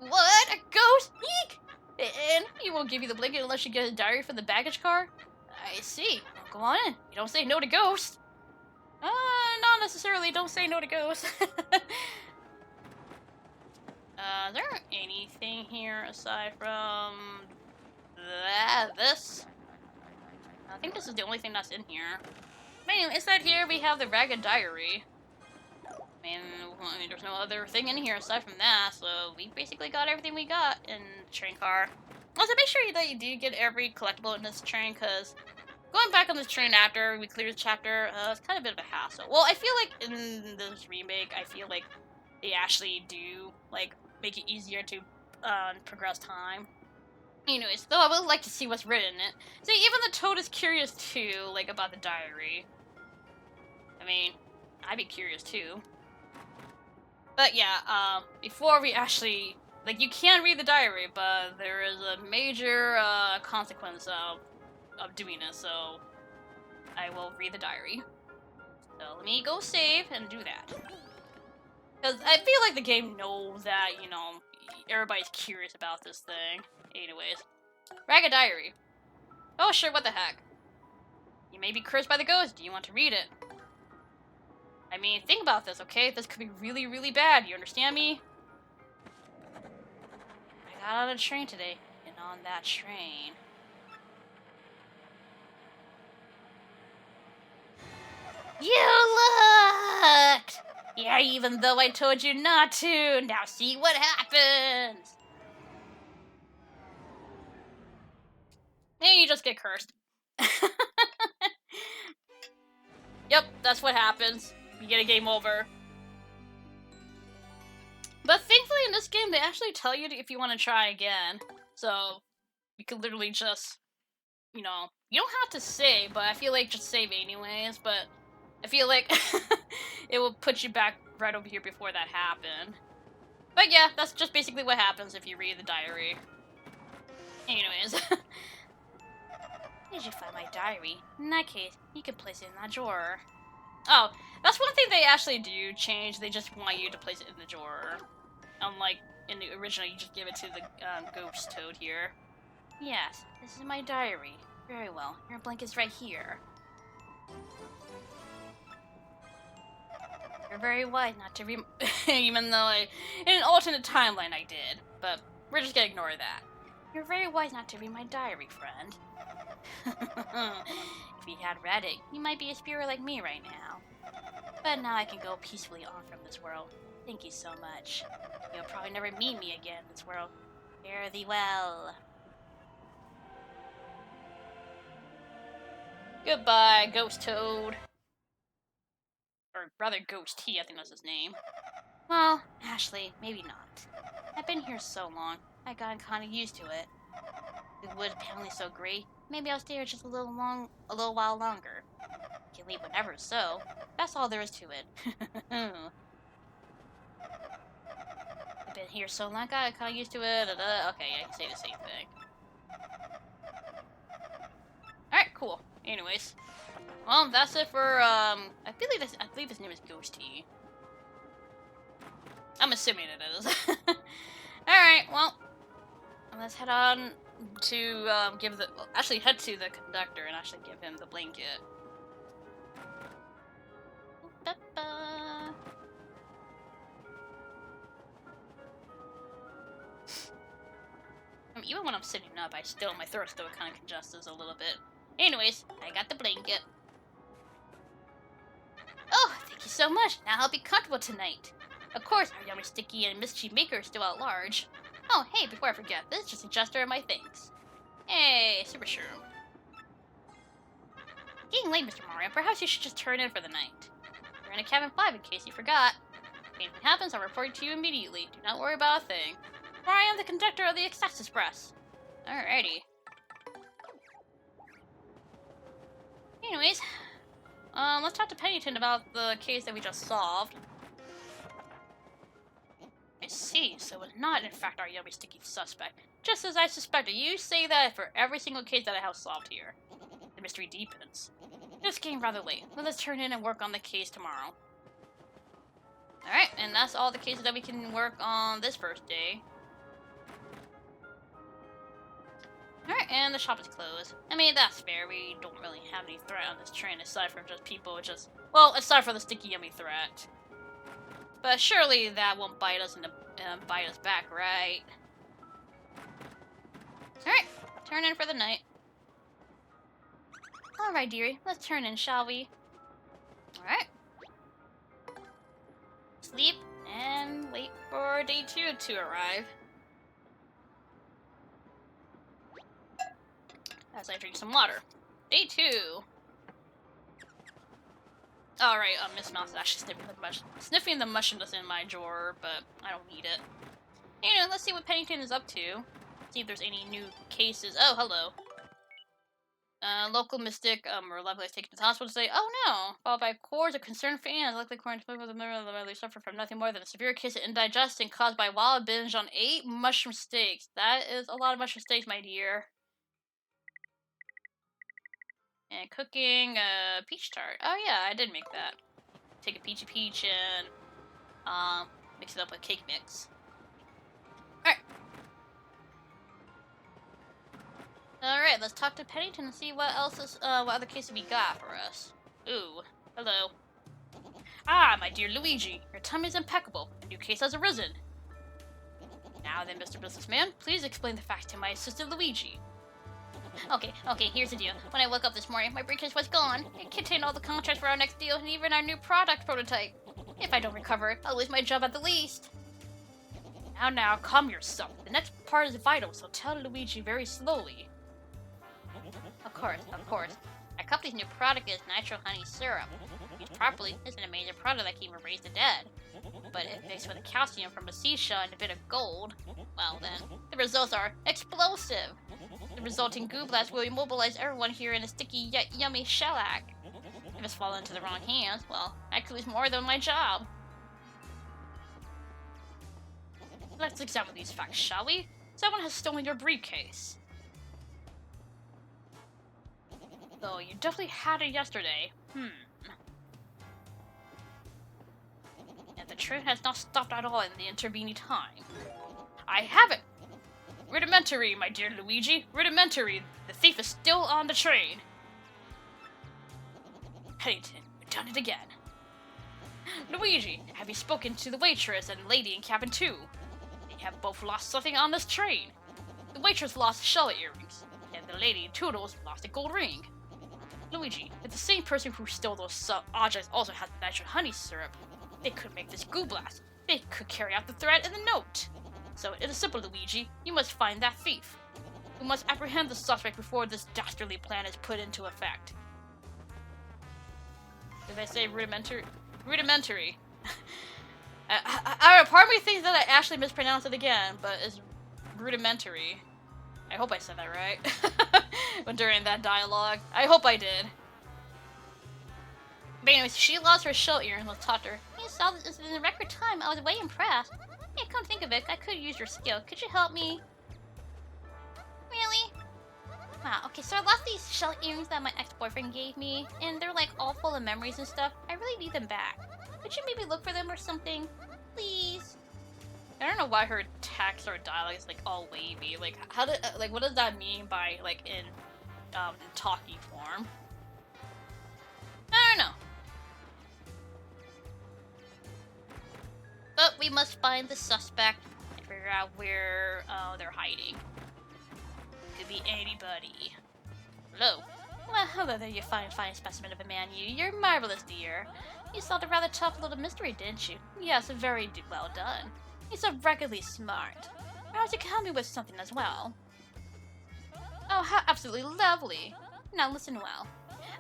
What? A ghost? Eek! And he won't give you the blanket unless you get a diary from the baggage car? I see. Well, go on in. You don't say no to ghosts. Not necessarily. Don't say no to ghosts. Is there anything here aside from this? I think this is the only thing that's in here. But anyway, inside here we have the ragged diary. I mean, there's no other thing in here aside from that, so we basically got everything we got in the train car. Also, make sure that you do get every collectible in this train, because going back on this train after we clear the chapter, it's kind of a bit of a hassle. Well, I feel like in this remake, I feel like they actually do, like, make it easier to progress time. Anyways, though I would like to see what's written in it. See, even the Toad is curious too, like, about the diary. I mean, I'd be curious too. But yeah, before we actually, like, you can read the diary, but there is a major consequence of doing it, so I will read the diary. So let me go save and do that. Because I feel like the game knows that, you know, everybody's curious about this thing. Anyways. Ragged diary. Oh, sure, what the heck. You may be cursed by the ghost. Do you want to read it? I mean, think about this, okay? This could be really, really bad. You understand me? I got on a train today, and on that train... You sucked! Yeah, even though I told you not to. Now see what happens! And you just get cursed. Yep, that's what happens. You get a game over. But thankfully in this game, they actually tell you if you want to try again. So, you could literally just, you know, you don't have to save, but I feel like just save anyways, but I feel like it will put you back right over here before that happened. But yeah, that's just basically what happens if you read the diary. Anyways. Did you find my diary? In that case, you can place it in that drawer. Oh, that's one thing they actually do change. They just want you to place it in the drawer. Unlike in the original, you just give it to the ghost toad here. Yes, this is my diary. Very well. Your blanket's right here. You're very wise not to even though in an alternate timeline I did. But we're just gonna ignore that. You're very wise not to read my diary, friend. If you had read it, you might be a spirit like me right now. But now I can go peacefully on from this world. Thank you so much. You'll probably never meet me again in this world. Fare thee well. Goodbye, Ghost Toad. Or rather, Ghost T, I think that's his name. Well, Ashley, maybe not. I've been here so long, I gotten kinda used to it. The wood apparently so great, maybe I'll stay here just a little while longer. Can leave whenever, so that's all there is to it. I've been here so long, I got kinda used to it. Okay, yeah, I can say the same thing. Alright, cool. Anyways. Well, that's it for, I believe his name is Ghosty. I'm assuming it is. Alright, well, let's head on to, head to the conductor and actually give him the blanket. Even when I'm sitting up, my throat still kind of congests a little bit. Anyways, I got the blanket. Oh, thank you so much. Now I'll be comfortable tonight. Of course, our yummy sticky and mischief maker is still at large. Oh, hey, before I forget, this is just a gesture of my thanks. Hey, super sure. Getting late, Mr. Mario. Perhaps you should just turn in for the night. We're in a cabin 5 in case you forgot. If anything happens, I'll report to you immediately. Do not worry about a thing. For I am the conductor of the Express Express. Alrighty. Anyways, let's talk to Pennington about the case that we just solved. I see, so it's not in fact our yummy sticky suspect. Just as I suspected, you say that for every single case that I have solved here. The mystery deepens. It's getting rather late. Let's turn in and work on the case tomorrow. Alright, and that's all the cases that we can work on this first day. Alright, and the shop is closed. I mean, that's fair. We don't really have any threat on this train aside from just people well, aside from the sticky yummy threat. But surely that won't bite us bite us back, right? Alright, turn in for the night. Alright, dearie, let's turn in, shall we? Alright. Sleep and wait for day 2 to arrive. As I drink some water. Day 2. Alright, Miss Mouse is actually sniffing the mushrooms in my drawer, but I don't need it. Anyway, let's see what Pennington is up to. See if there's any new cases. Oh, hello. Local mystic, or lovely is taken to the hospital today. Oh no! Followed by cores of concerned fans. Likely according to the member of the mother suffer from nothing more than a severe case of indigestion caused by wild binge on 8 mushroom steaks. That is a lot of mushroom steaks, my dear. And cooking peach tart. Oh yeah, I did make that. Take a peachy peach and mix it up with cake mix. Alright. Alright, let's talk to Pennington and see what other cases we got for us. Ooh, hello. Ah, my dear Luigi, your tummy is impeccable. A new case has arisen. Now then, Mr. Businessman, please explain the facts to my assistant Luigi. Okay, here's the deal. When I woke up this morning, my briefcase was gone. It contained all the contracts for our next deal and even our new product prototype. If I don't recover it, I'll lose my job at the least. Now, calm yourself. The next part is vital, so tell Luigi very slowly. Of course. Our company's new product is nitro honey syrup. Used properly, it's an amazing product that can even raise the dead. But if mixed with calcium from a seashell and a bit of gold, well then, the results are explosive. The resulting goo blast will immobilize everyone here in a sticky yet yummy shellac. If it's fallen into the wrong hands, well, I could lose more than my job. Let's examine these facts, shall we? Someone has stolen your briefcase. Though you definitely had it yesterday. And the train has not stopped at all in the intervening time. I have it! Rudimentary, my dear Luigi. Rudimentary. The thief is still on the train. Pennington, we've done it again. Luigi, have you spoken to the waitress and lady in cabin 2? They have both lost something on this train. The waitress lost shell earrings, and the lady in Toodles lost a gold ring. Luigi, if the same person who stole those objects also had the nitro honey syrup, they could make this goo blast. They could carry out the threat in the note. So it is simple, Luigi. You must find that thief. We must apprehend the suspect before this dastardly plan is put into effect. Did I say rudimentary? Rudimentary. Part of me thinks that I actually mispronounced it again, but it's rudimentary. I hope I said that right. During that dialogue. I hope I did. But anyways, she lost her shell earring. Let's talk to her. You saw this in record time. I was way impressed. Hey, come think of it, I could use your skill. Could you help me? Really? Wow, okay, so I lost these shell earrings that my ex-boyfriend gave me, and they're like all full of memories and stuff. I really need them back. Could you maybe look for them or something? Please? I don't know why her text or dialogue is like all wavy. Like, what does that mean by like in talkie form? I don't know. But we must find the suspect and figure out where they're hiding. Could be anybody. Hello. Well, hello there, you fine specimen of a man, you. You're marvelous, dear. You solved a rather tough little mystery, didn't you? Yes, very well done. You're so ruggedly smart. Perhaps you can help me with something as well. Oh, how absolutely lovely. Now listen well.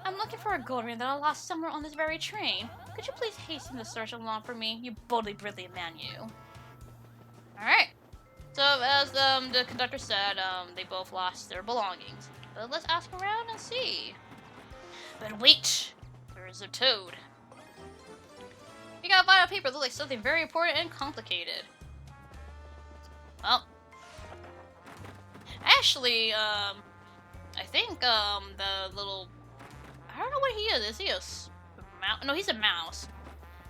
I'm looking for a gold ring that I lost somewhere on this very train. Could you please hasten the search along for me, you boldly brilliant man, you? Alright. So, as the conductor said, they both lost their belongings. But let's ask around and see. But wait! There is a toad. You got a vial of paper that looks like something very important and complicated. Well. Actually, I think, the little... I don't know what he is. Is he a mouse? No, he's a mouse.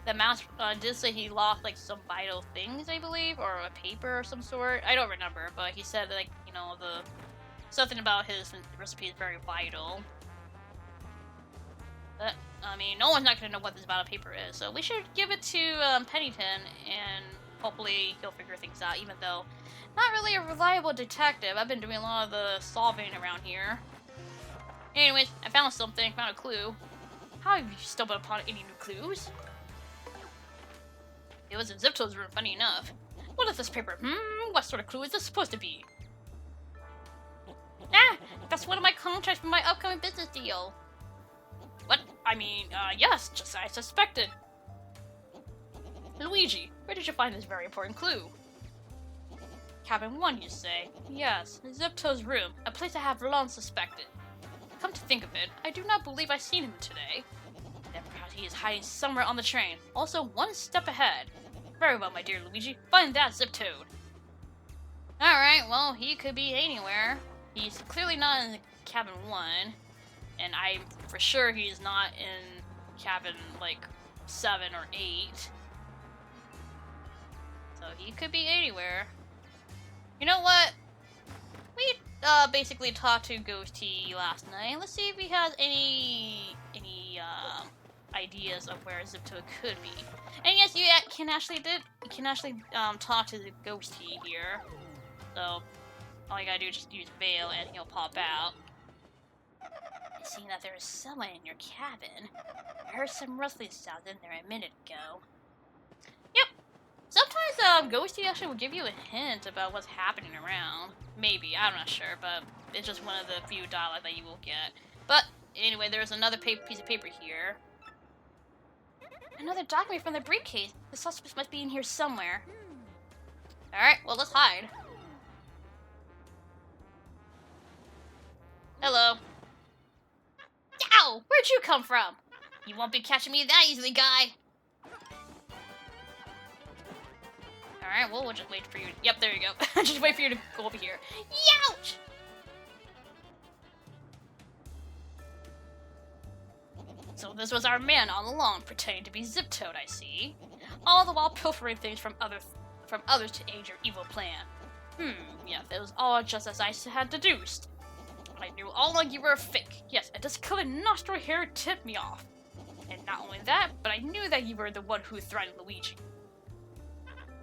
The mouse did say he lost like some vital things, I believe, or a paper or some sort. I don't remember, but he said like, you know, something about his recipe is very vital. But I mean, no one's not gonna know what this vital paper is, so we should give it to Pennington, and hopefully he'll figure things out. Even though not really a reliable detective, I've been doing a lot of the solving around here. Anyways, I found something, found a clue. How have you stumbled upon any new clues? It was in Zipto's room, funny enough. What is this paper? What sort of clue is this supposed to be? Ah! That's one of my contracts for my upcoming business deal. What? I mean, yes, just as I suspected. Luigi, where did you find this very important clue? Cabin 1, you say? Yes, Zipto's room, a place I have long suspected. Come to think of it, I do not believe I've seen him today. Then perhaps he is hiding somewhere on the train, also one step ahead. Very well, my dear Luigi, find that Ziptoad. Alright, well, he could be anywhere. He's clearly not in cabin 1, and I'm for sure he's not in cabin, like, 7 or 8. So he could be anywhere. You know what? We basically talked to Ghosty last night. Let's see if he has any ideas of where Zipto could be. And yes, you can actually talk to the Ghosty here. So all you gotta do is just use Veil and he'll pop out. I see that there is someone in your cabin. I heard some rustling sounds in there a minute ago. Yep. Sometimes, Ghosty actually will give you a hint about what's happening around. Maybe, I'm not sure, but it's just one of the few dialogue that you will get. But, anyway, there's another piece of paper here. Another document from the briefcase. The suspect must be in here somewhere. Alright, well, let's hide. Hello. Ow! Where'd you come from? You won't be catching me that easily, guy. Alright, well, we'll just wait for you. Yep, there you go. Just wait for you to go over here. Youch! So this was our man all along, pretending to be Zip-Toad, I see. All the while pilfering things from others to aid your evil plan. Yeah, that was all just as I had deduced. I knew all along you were a fake. Yes, a discolored nostril hair tipped me off. And not only that, but I knew that you were the one who threatened Luigi.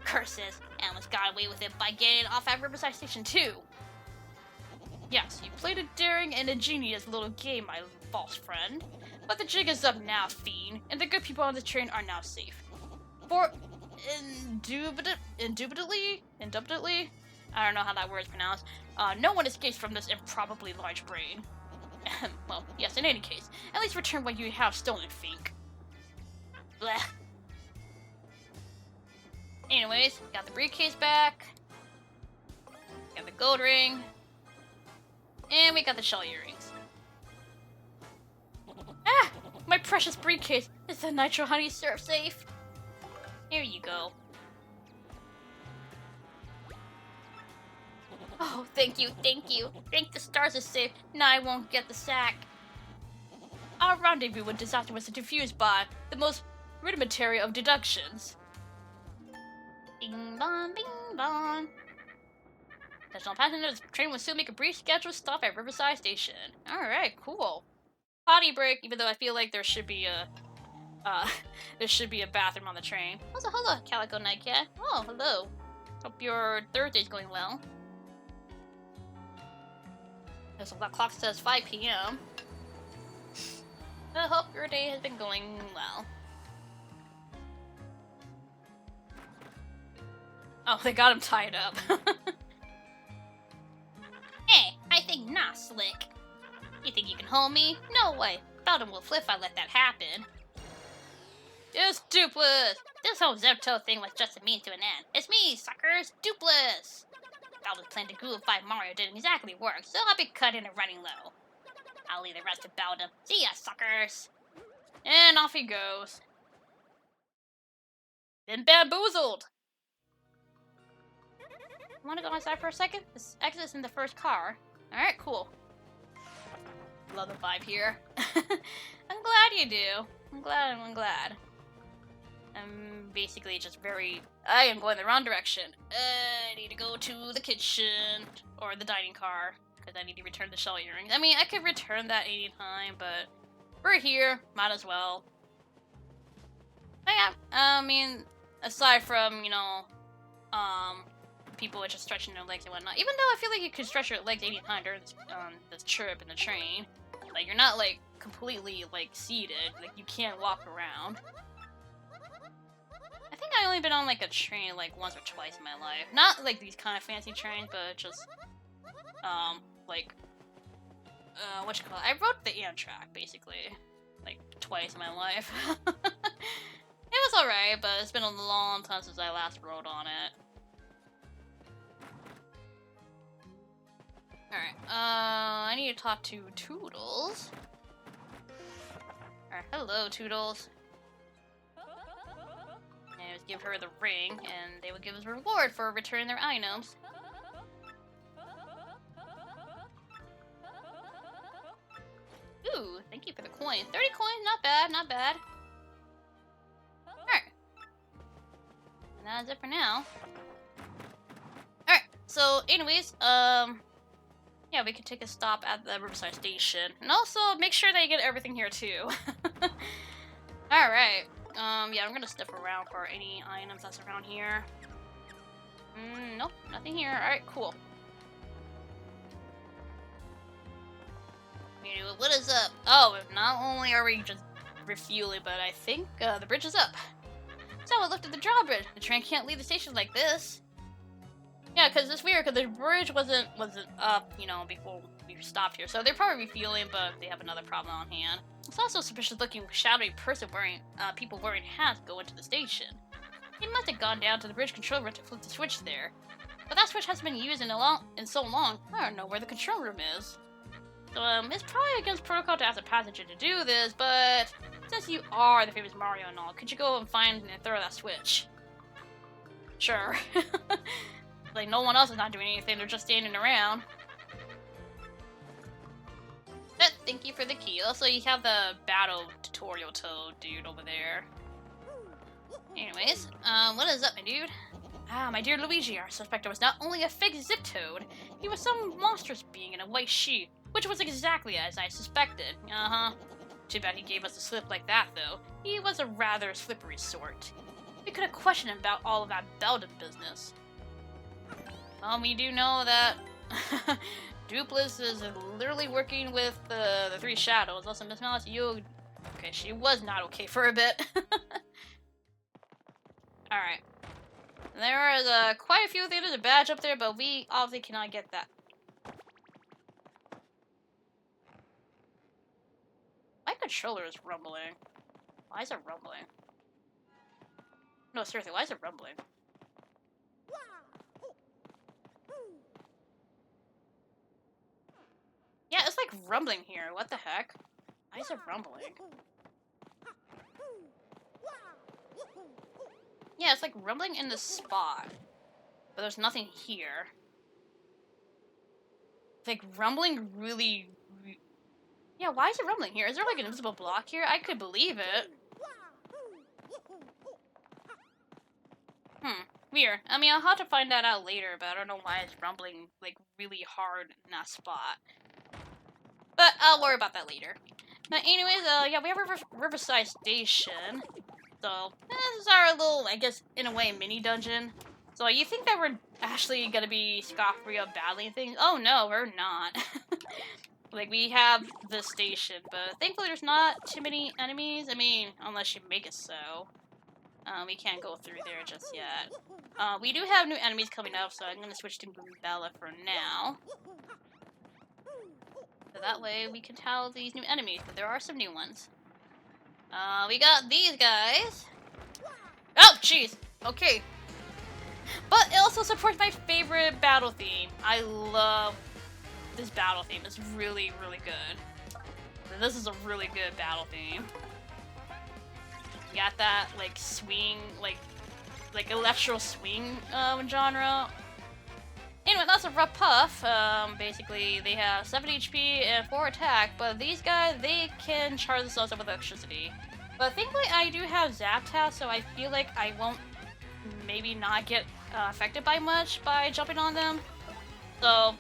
Curses, I almost got away with it by getting off at Riverside Station too. Yes, you played a daring and ingenious little game, my false friend. But the jig is up now, fiend, and the good people on the train are now safe. For indubitably, I don't know how that word is pronounced, no one escapes from this improbably large brain. Well, yes, in any case, at least return what you have stolen, Fink. Blech. Anyways, got the briefcase back, got the gold ring, and we got the shell earrings. Ah! My precious briefcase! Is the nitro honey syrup safe? Here you go. Oh, thank you, thank you. Thank the stars is safe. Now I won't get the sack. Our rendezvous with disaster was diffused by the most rudimentary of deductions. Bing bong, bing bong. Additional passengers, the train will soon make a brief scheduled stop at Riverside Station. Alright, cool. Potty break, even though I feel like there should be a bathroom on the train. Also, hello, Calico Nightcat. Oh, hello. Hope your Thursday's going well. So the clock says 5 p.m. I hope your day has been going well. Oh, they got him tied up. Hey, I think not, Slick. You think you can hold me? No way. Belden will flip if I let that happen. It's Dupless! This whole Zepto thing was just a mean to an end. It's me, suckers! Dupless! Belden's plan to Groovify Mario didn't exactly work, so I'll be cutting and running low. I'll leave the rest to Belden. See ya, suckers! And off he goes. Been bamboozled! Want to go inside for a second? This exit's in the first car. Alright, cool. Love the vibe here. I'm glad you do. I'm glad. I'm basically just I am going the wrong direction. I need to go to the kitchen. Or the dining car. Because I need to return the shell earrings. I mean, I could return that anytime, but we're here. Might as well. But yeah, I mean, aside from, people just stretching their legs and whatnot. Even though I feel like you could stretch your legs anytime during this trip in the train. Like, you're not, completely, seated. Like, you can't walk around. I think I only been on, a train, once or twice in my life. Not, these kind of fancy trains, but just, whatchamacallit? I rode the Amtrak, basically. Twice in my life. It was alright, but it's been a long time since I last rode on it. Alright, I need to talk to Toodles. Alright, hello, Toodles. And I would give her the ring, and they would give us a reward for returning their items. Ooh, thank you for the coin. 30 coins, not bad, not bad. Alright. And that's it for now. Alright, so anyways, yeah, we could take a stop at the Riverside Station. And also, make sure that you get everything here, too. Alright. Yeah, I'm gonna sniff around for any items that's around here. Nope, nothing here. Alright, cool. We Anyway, what is up? Oh, not only are we just refueling, but I think the bridge is up. So I looked at the drawbridge. The train can't leave the station like this. Yeah, because it's weird, because the bridge wasn't up, you know, before we stopped here. So they're probably refueling, but they have another problem on hand. It's also suspicious-looking shadowy person wearing, people wearing hats go into the station. He must have gone down to the bridge control room to flip the switch there. But that switch hasn't been used in so long, I don't know where the control room is. So, it's probably against protocol to ask a passenger to do this, but since you are the famous Mario and all, could you go and find and throw that switch? Sure. Like, no one else is not doing anything, they're just standing around. But thank you for the key. Also, you have the battle tutorial toad dude over there. Anyways, what is up, my dude? Ah, my dear Luigi, our suspect was not only a fake zip toad, he was some monstrous being in a white sheet, which was exactly as I suspected. Uh-huh. Too bad he gave us a slip like that, though. He was a rather slippery sort. We could have questioned him about all of that Belden business. We do know that Dupless is literally working with the three shadows. Also, Miss Malice, okay, she was not okay for a bit. Alright. There is quite a few things to badge up there, but we obviously cannot get that. My controller is rumbling. Why is it rumbling? No, seriously, why is it rumbling? Yeah, it's like rumbling here. What the heck? Why is it rumbling? Yeah, it's like rumbling in the spot. But there's nothing here. It's like rumbling really... Yeah, why is it rumbling here? Is there like an invisible block here? I could believe it. Weird. I mean, I'll have to find that out later, but I don't know why it's rumbling like really hard in that spot. But I'll worry about that later. But anyways, yeah, we have Riverside Station. So, this is our little, I guess, in a way, mini dungeon. So, you think that we're actually gonna be scot-free of battling things? Oh no, we're not. Like, we have the station, but thankfully there's not too many enemies. I mean, unless you make it so. We can't go through there just yet. We do have new enemies coming up, so I'm gonna switch to Bella for now. So that way we can tell these new enemies, but there are some new ones. We got these guys. Oh, jeez. Okay. But it also supports my favorite battle theme. I love this battle theme. It's really, really good. This is a really good battle theme. You got that, like, swing, like electro swing, genre. Anyway, that's a rough puff. Basically, they have 7 HP and 4 attack, but these guys, they can charge themselves up with electricity. But thankfully, I do have Zap Tap, so I feel like I won't maybe not get affected by much by jumping on them. So,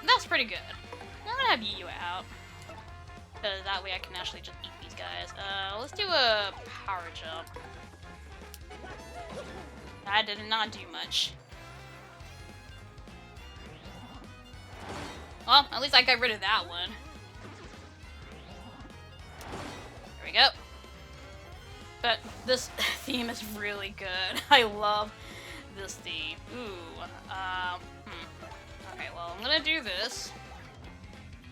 that's pretty good. I'm gonna have Yu out, because that way I can actually just eat these guys. Let's do a power jump. That did not do much. Well, at least I got rid of that one. There we go. But this theme is really good. I love this theme. Ooh. Okay, well, I'm gonna do this.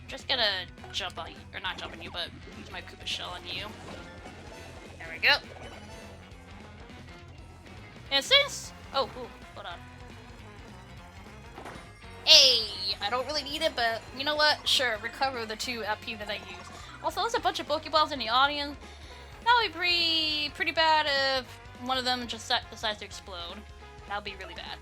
I'm just gonna jump on you, or not jump on you, but use my Koopa Shell on you. There we go. And since... Oh, ooh, hold on. Hey, I don't really need it, but you know what? Sure, recover the 2 FP that I use. Also, there's a bunch of Pokeballs in the audience. That would be pretty bad if one of them just decides to explode. That would be really bad.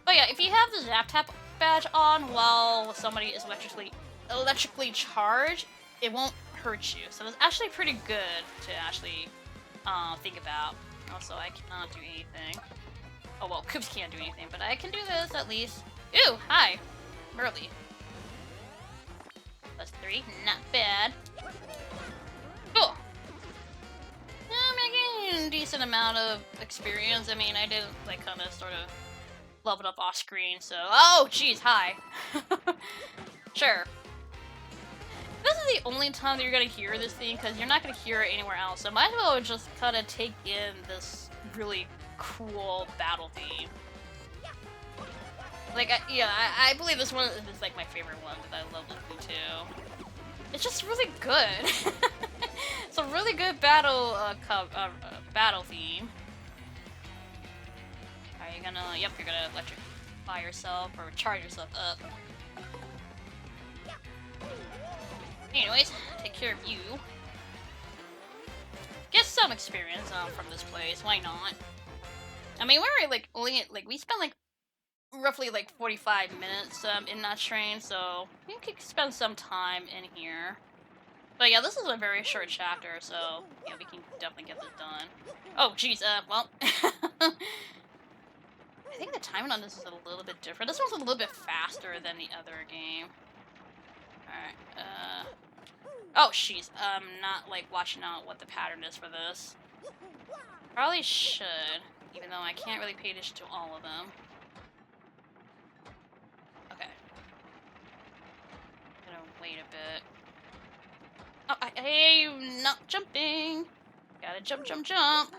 But yeah, if you have the Zap Tap badge on while somebody is electrically charged, it won't hurt you. So it's actually pretty good to actually think about. Also, I cannot do anything. Oh well, Koops can't do anything, but I can do this at least. Ooh, hi. Early. +3, not bad. Cool. I'm making a decent amount of experience. I mean, I did, like, kind of sort of level up off screen, so... Oh, jeez, hi. Sure. This is the only time that you're gonna hear this theme, because you're not gonna hear it anywhere else. So might as well just kind of take in this really cool battle theme. Like, I believe this one is like my favorite one, because I love listening to. It's just really good. It's a really good battle battle theme. Are you gonna? Yep, you're gonna electrify yourself or charge yourself up. Anyways, take care of you. Get some experience from this place. Why not? I mean, we were like we spent like roughly like 45 minutes in that train, so we could spend some time in here. But yeah, this is a very short chapter, so yeah, we can definitely get this done. Oh, jeez, well, I think the timing on this is a little bit different. This one's a little bit faster than the other game. Alright, oh, jeez, I'm not, like, watching out what the pattern is for this. Probably should, even though I can't really pay attention to all of them. Okay. Gonna wait a bit. Oh, I'm not jumping! Gotta jump, jump, jump!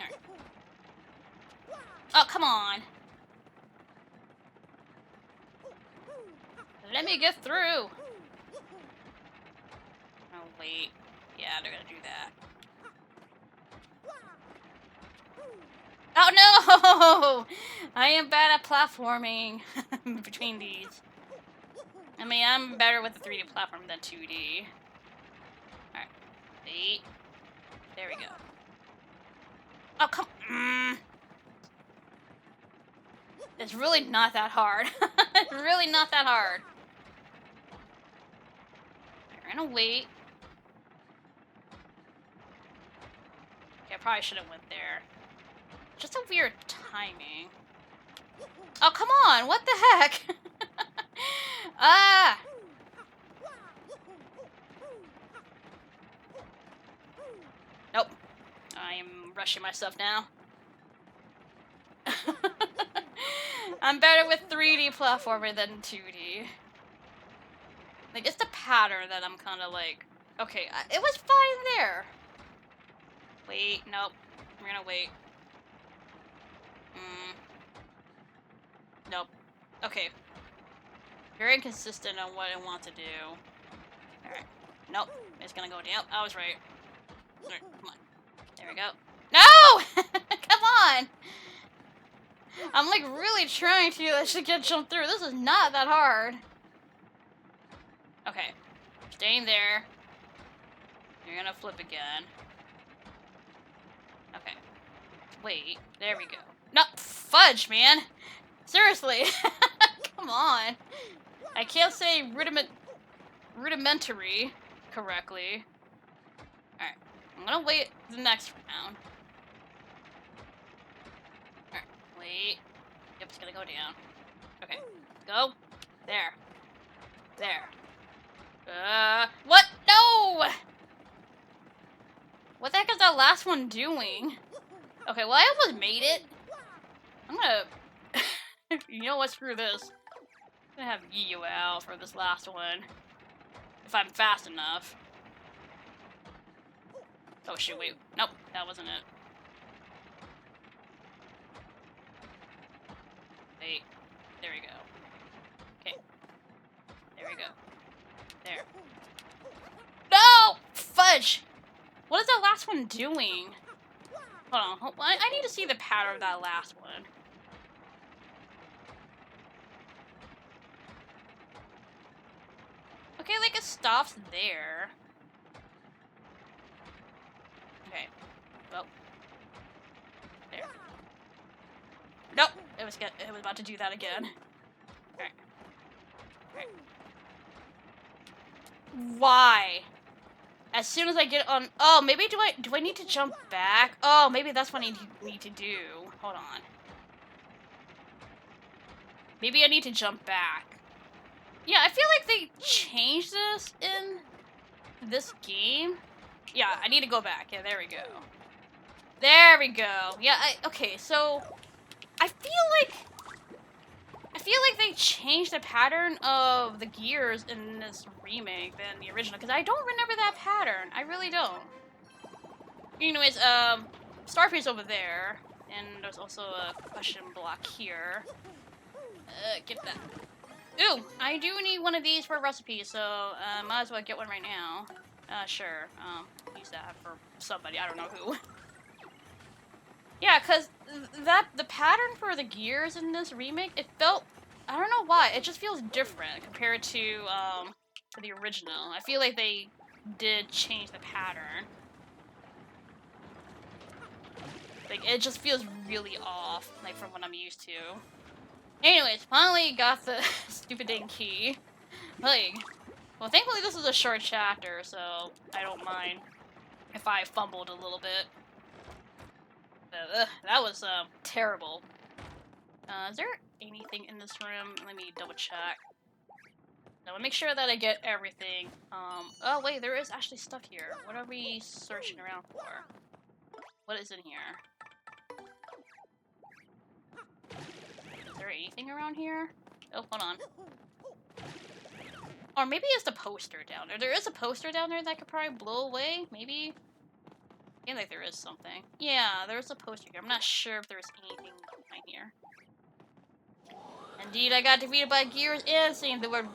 Alright. Oh, come on! Let me get through! Oh, wait. Yeah, they're gonna do that. Oh no! I am bad at platforming between these. I mean, I'm better with the 3D platform than 2D. Alright. Wait. There we go. Oh, come on! It's really not that hard. It's really not that hard. We're gonna wait. Okay, I probably should have went there. Just a weird timing. Oh, come on! What the heck? Ah! Nope. I am rushing myself now. I'm better with 3D platformer than 2D. Like, it's the pattern that I'm kind of like... Okay, it was fine there. Wait, nope. We're gonna wait. Nope. Okay. Very inconsistent on what I want to do. Alright. Nope. It's gonna go down. I was right. Alright, come on. There we go. No! Come on! I'm like really trying to actually get jumped through. This is not that hard. Okay. Staying there. You're gonna flip again. Okay. Wait. There we go. No! Fudge, man! Seriously! Come on! I can't say rudimentary correctly. Alright. I'm gonna wait the next round. Alright. Wait. Yep, it's gonna go down. Okay. Go. There. There. What? No! What the heck is that last one doing? Okay, well, I almost made it. I'm gonna... You know what? Screw this. I'm gonna have Yi out for this last one. If I'm fast enough. Oh, shit, wait. Nope, that wasn't it. Wait. There we go. Okay. There we go. There. No! Fudge! What is that last one doing? Hold on. I need to see the pattern of that last one. Okay, like it stops there. Okay. Well. There. Nope. It was about to do that again. Alright. Alright. Why? As soon as I get on... Oh, maybe do I need to jump back? Oh, maybe that's what I need to do. Hold on. Maybe I need to jump back. Yeah, I feel like they changed this in this game. Yeah, I need to go back. Yeah, there we go. There we go. Yeah, okay, so... I feel feel like they changed the pattern of the gears in this remake than the original, because I don't remember that pattern. I really don't. Anyways, Starfield's over there, and there's also a question block here. Get that. Ooh, I do need one of these for a recipe, so might as well get one right now. Sure. Use that for somebody. I don't know who. Yeah, cause the pattern for the gears in this remake, it felt, I don't know why, it just feels different compared to the original. I feel like they did change the pattern. Like, it just feels really off, like, from what I'm used to. Anyways, finally got the stupid dang key. Like, well, thankfully this is a short chapter, so I don't mind if I fumbled a little bit. That was, terrible. Is there anything in this room? Let me double check. No, I'll make sure that I get everything. Oh wait, there is actually stuff here. What are we searching around for? What is in here? Is there anything around here? Oh, hold on. Or maybe it's the poster down there. There is a poster down there that could probably blow away, maybe? I feel like there is something. Yeah, there's a poster here. I'm not sure if there's anything behind here. Indeed, I got defeated by gears and seeing the word,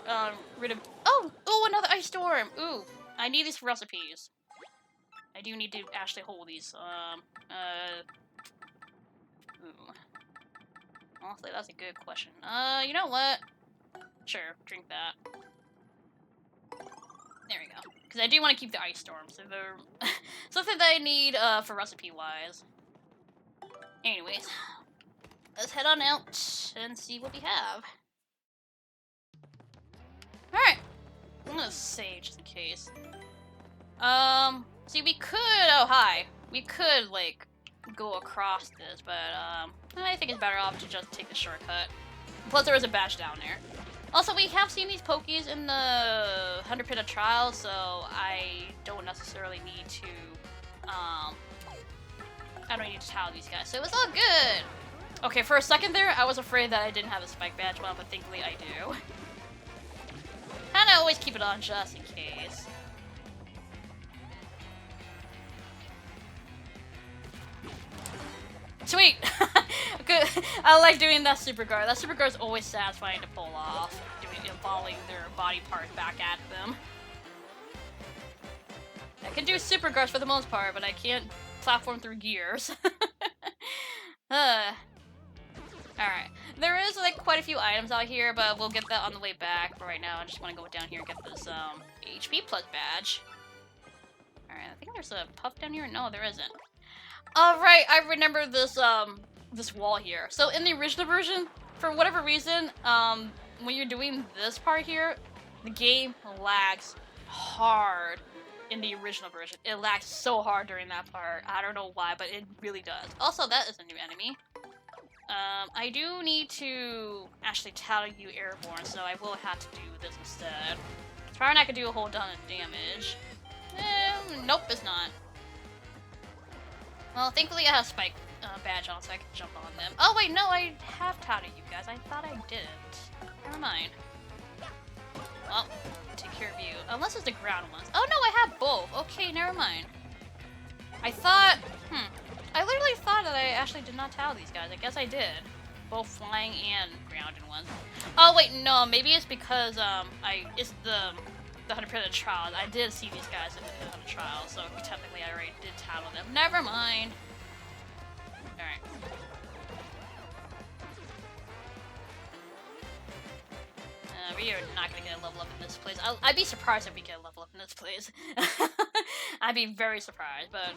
rid of— Oh! Ooh, another ice storm! Ooh, I need these for recipes. I do need to actually hold these. Ooh. Honestly, that's a good question. You know what? Sure, drink that. There we go. Because I do want to keep the ice storm, so they're something that I need for recipe-wise. Anyways, let's head on out and see what we have. Alright. I'm gonna save just in case. See, we could— oh, hi. We could, like, go across this, but, I think it's better off to just take the shortcut. Plus, there is a badge down there. Also, we have seen these Pokies in the 100 Pit of Trials, so I don't necessarily need to, I don't need to towel these guys, so it was all good! Okay, for a second there, I was afraid that I didn't have a spike badge one, but thankfully I do. Kinda always keep it on just in case. Sweet! Good. I like doing that super guard. That super guard is always satisfying to pull off, following their body parts back at them. I can do super guards for the most part, but I can't platform through gears. Alright. There is, like, quite a few items out here, but we'll get that on the way back. But right now, I just want to go down here and get this, HP plus badge. Alright, I think there's a puff down here. No, there isn't. Alright, I remember this, this wall here. So, in the original version, for whatever reason, when you're doing this part here, the game lags hard in the original version. It lags so hard during that part. I don't know why, but it really does. Also, that is a new enemy. I do need to actually tell you airborne, so I will have to do this instead. It's probably not gonna do a whole ton of damage. Nope, it's not. Well, thankfully I have spike badge on, so I can jump on them. Oh wait, no, I have touted you guys. I thought I didn't. Never mind. Well, take care of you. Unless it's the ground ones. Oh no, I have both. Okay, never mind. I thought, I literally thought that I actually did not towel these guys. I guess I did. Both flying and grounded ones. Oh wait, no, maybe it's because, it's the 100% trials. I did see these guys in the 100 trials, so technically I already did tattle them. Never mind. Alright. We are not gonna get a level up in this place. I'd be surprised if we get a level up in this place. I'd be very surprised, but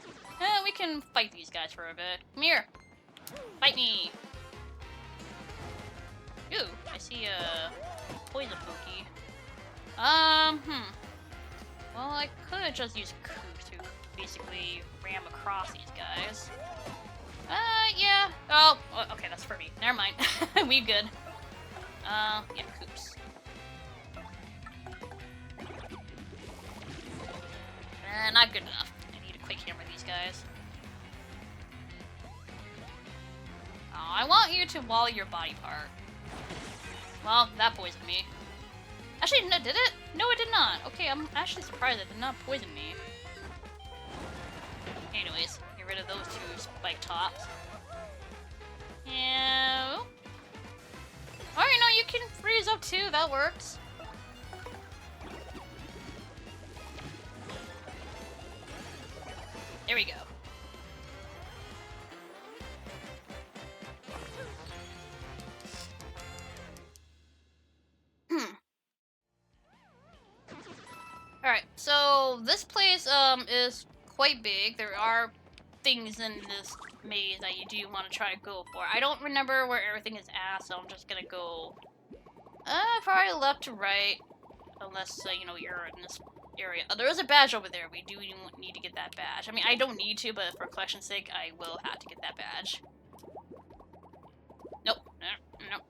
we can fight these guys for a bit. Come here. Fight me. Ooh, I see a poison Pokey. Well, I could just use Coop to basically ram across these guys. Yeah. Oh, okay, that's for me. Never mind. We good. Yeah, Coops. Not good enough. I need to quick hammer these guys. Oh, I want you to wall your body part. Well, that poisoned me. Actually, no, did it? No, it did not. Okay, I'm actually surprised it did not poison me. Anyways, get rid of those two spike tops. Yeah. Alright, no, you can freeze up too. That works. There we go. Alright, so this place is quite big. There are things in this maze that you do want to try to go for. I don't remember where everything is at, so I'm just gonna go probably left to right, unless you know, you're in this area. Oh, there is a badge over there. We do need to get that badge. I mean, I don't need to, but for collection's sake, I will have to get that badge. Nope. Nope.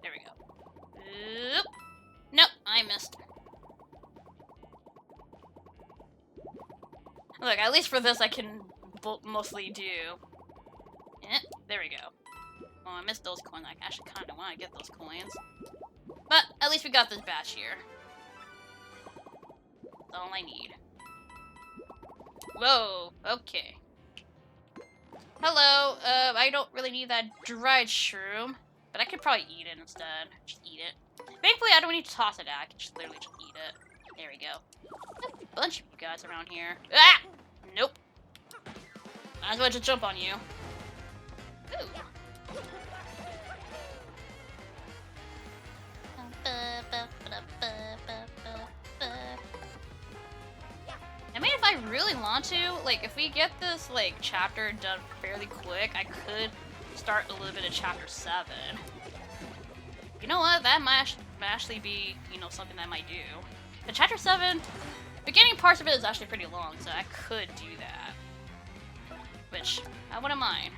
There we go. Oop. Nope, I missed. Look, at least for this I can mostly do. There we go. Oh, I missed those coins. I actually kind of want to get those coins. But at least we got this badge here. That's all I need. Whoa, okay. Hello, I don't really need that dried shroom, but I could probably eat it instead. Just eat it. Thankfully, I don't need to toss it out. I can just literally just eat it. There we go. There's a bunch of you guys around here. Ah! Nope. Might as well just jump on you. Ooh. I mean, if I really want to, like, if we get this, like, chapter done fairly quick, I could start a little bit of chapter 7. You know what? That might actually be, you know, something that I might do. The chapter 7, beginning parts of it is actually pretty long, so I could do that. Which, I wouldn't mind.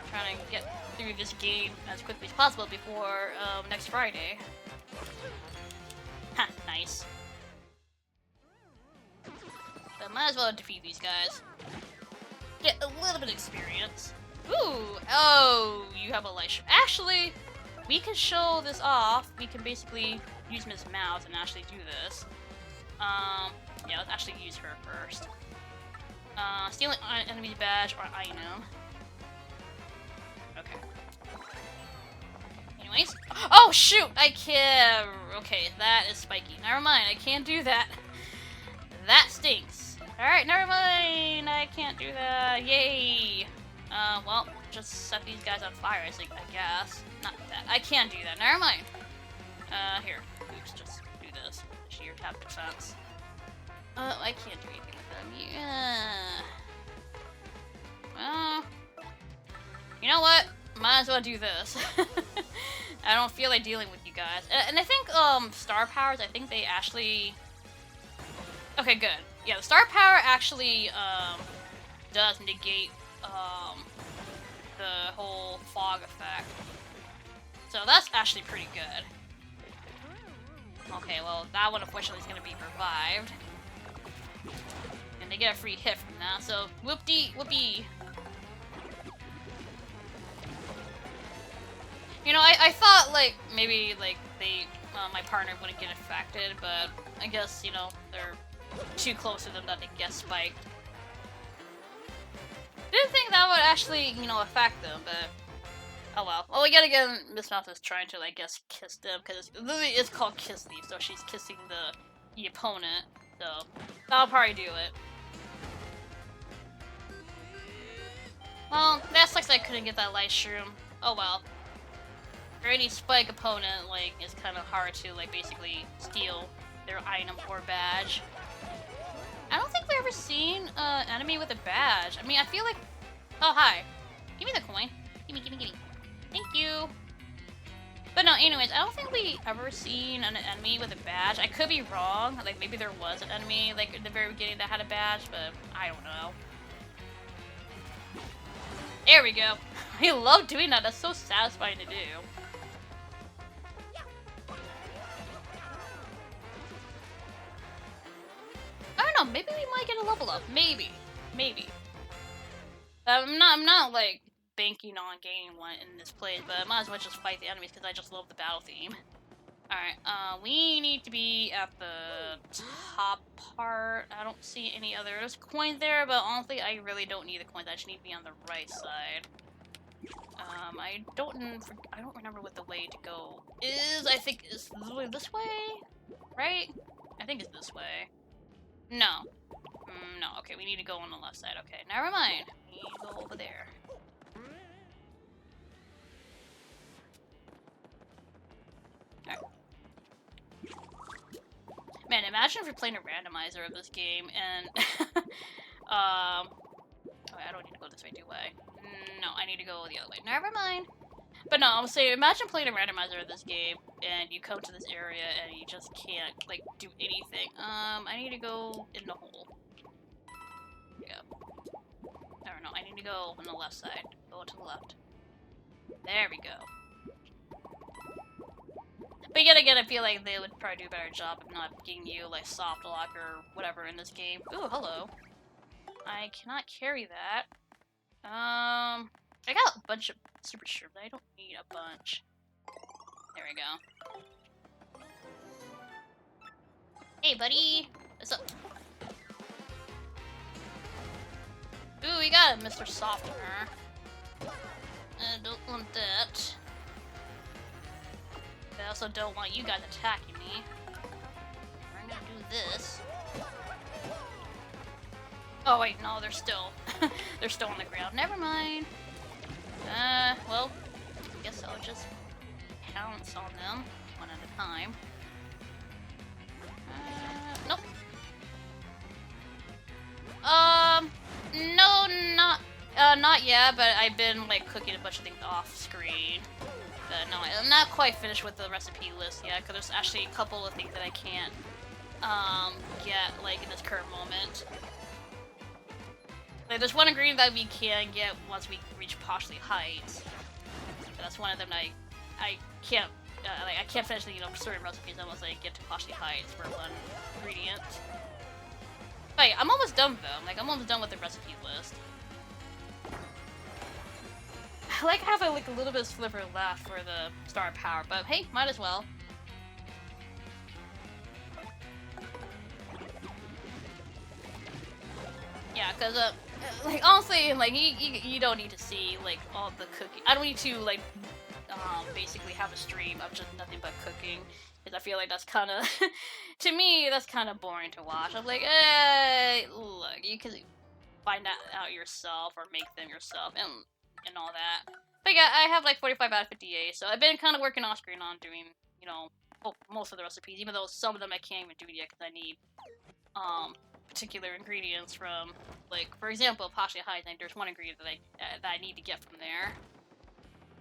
Trying to get through this game as quickly as possible before next Friday. Ha, nice. But might as well defeat these guys. Get a little bit of experience. Ooh, oh, you have a light. Actually, we can show this off. We can basically use Miss Mouse and actually do this. Yeah, let's actually use her first. Stealing an enemy's badge or item. Okay. Anyways. Oh, shoot! I can't. Okay, that is spiky. Never mind, I can't do that. That stinks. Alright, never mind. I can't do that. Yay. Well, just set these guys on fire, I guess. Not that. I can't do that. Never mind. Here. Oops, just do this. Sheer tap defense. I can't do anything with them. Yeah. Well, you know what? Might as well do this. I don't feel like dealing with you guys. And I think, star powers, I think they actually... Okay, good. Yeah, the star power actually, does negate, the whole fog effect. So that's actually pretty good. Okay, well, that one unfortunately is gonna be revived. And they get a free hit from that, so whoopie. You know, I thought, like, maybe, like, they, my partner wouldn't get affected, but I guess, you know, they're too close to them that they get spiked. Didn't think that would actually, you know, affect them, but oh well. Well, we gotta get Miss Mouth is trying to, I guess, kiss them, because literally it's called Kiss Thief, so she's kissing the opponent, so that'll probably do it. Well, that sucks I couldn't get that light shroom. Oh well. For any spike opponent, like, it's kind of hard to, like, basically steal their item or badge. I don't think we've ever seen an enemy with a badge. I mean, I feel like... Oh, hi. Give me the coin. Gimme. Thank you. But no, anyways, I don't think we ever seen an enemy with a badge. I could be wrong. Like, maybe there was an enemy, like, in the very beginning that had a badge, but I don't know. There we go. I love doing that. That's so satisfying to do. I don't know, maybe we might get a level up. Maybe. I'm not like banking on gaining one in this place, but I might as well just fight the enemies because I just love the battle theme. Alright, we need to be at the top part. I don't see any other. There's coins there, but honestly, I really don't need the coins. I just need to be on the right side. I don't remember what the way to go is. I think it's literally this way, right? I think it's this way. No. No, okay, we need to go on the left side. Okay, never mind. We need to go over there. Alright. Man, imagine if you're playing a randomizer of this game and oh, I don't need to go this way, do I? No, I need to go the other way. Never mind. But no, I'm saying, imagine playing a randomizer of this game and you come to this area and you just can't like do anything. I need to go in the hole. Yeah. I don't know. I need to go on the left side. Go to the left. There we go. But yet again, I feel like they would probably do a better job of not giving you like soft lock or whatever in this game. Ooh, hello. I cannot carry that. I got a bunch of super sure, but I don't need a bunch. There we go. Hey, buddy. What's up? Ooh, we got it, Mr. Softener. I don't want that. I also don't want you guys attacking me. We're gonna do this. Oh wait, no, they're still they're still on the ground. Never mind. Well, I guess I'll just pounce on them one at a time. Nope. No, not yet, but I've been like cooking a bunch of things off screen. No, I'm not quite finished with the recipe list yet, because there's actually a couple of things that I can't get like in this current moment. Like, there's one ingredient that we can get once we reach Poshley Heights. But that's one of them that I can't like I can't finish the certain recipes unless I get to Poshley Heights for one ingredient. But yeah, I'm almost done though. Like I'm almost done with the recipe list. I like having like a little bit of sliver left for the star power, but hey, might as well. Yeah, cause like honestly, like you don't need to see like all the cooking. I don't need to like basically have a stream of just nothing but cooking, because I feel like that's kind of to me that's kind of boring to watch. I'm like, look, you can find that out yourself or make them yourself and all that. But yeah, I have like 45 out of 58, so I've been kind of working off screen on doing most of the recipes, even though some of them I can't even do yet because I need particular ingredients from, like, for example, Poshley Heights. Like, there's one ingredient that I need to get from there.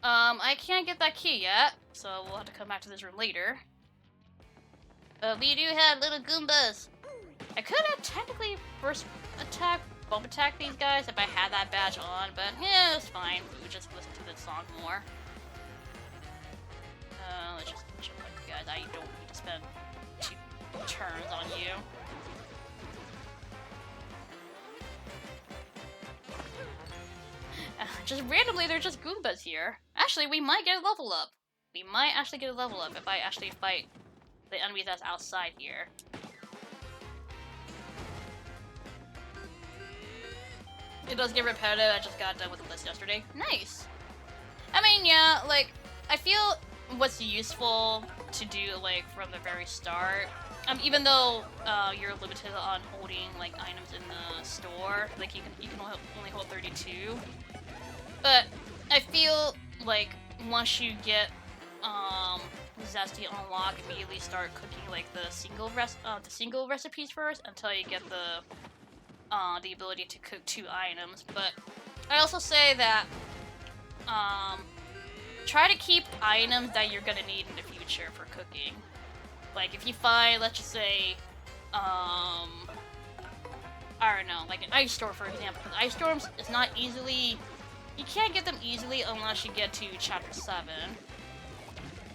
I can't get that key yet, so we'll have to come back to this room later. But we do have little Goombas. I could have technically bump attack these guys if I had that badge on, but yeah, it's fine. We would just listen to the song more. Let's just chill with you guys. I don't need to spend 2 turns on you. Just randomly, they're just Goombas here. Actually, we might get a level up. We might actually get a level up if I actually fight the enemies that's outside here. It does get repetitive. I just got done with the list yesterday. Nice. I mean, yeah, like, I feel what's useful to do, like, from the very start. Even though you're limited on holding, like, items in the store, like, you can only hold 32. But I feel like once you get Zesty unlocked, immediately start cooking like the single recipes first until you get the ability to cook 2 items. But I also say that try to keep items that you're gonna need in the future for cooking. Like if you find, let's just say, I don't know, like an ice storm for example. Because ice storms is not easily. You can't get them easily unless you get to chapter 7.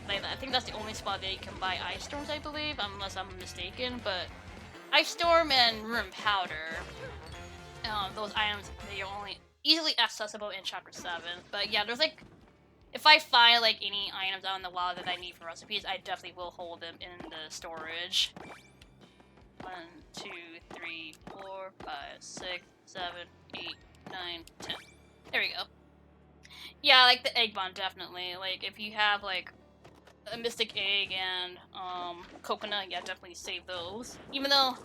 Like, I think that's the only spot that you can buy ice storms, I believe, unless I'm mistaken. But ice storm and room powder, those items easily accessible in Chapter 7. But yeah, there's like, if I find like any items out in the wild that I need for recipes, I definitely will hold them in the storage. 1, 2, 3, 4, 5, 6, 7, 8, 9, 10. There we go. Yeah, like the egg bomb, definitely. Like, if you have like a mystic egg and coconut, yeah, definitely save those. Even though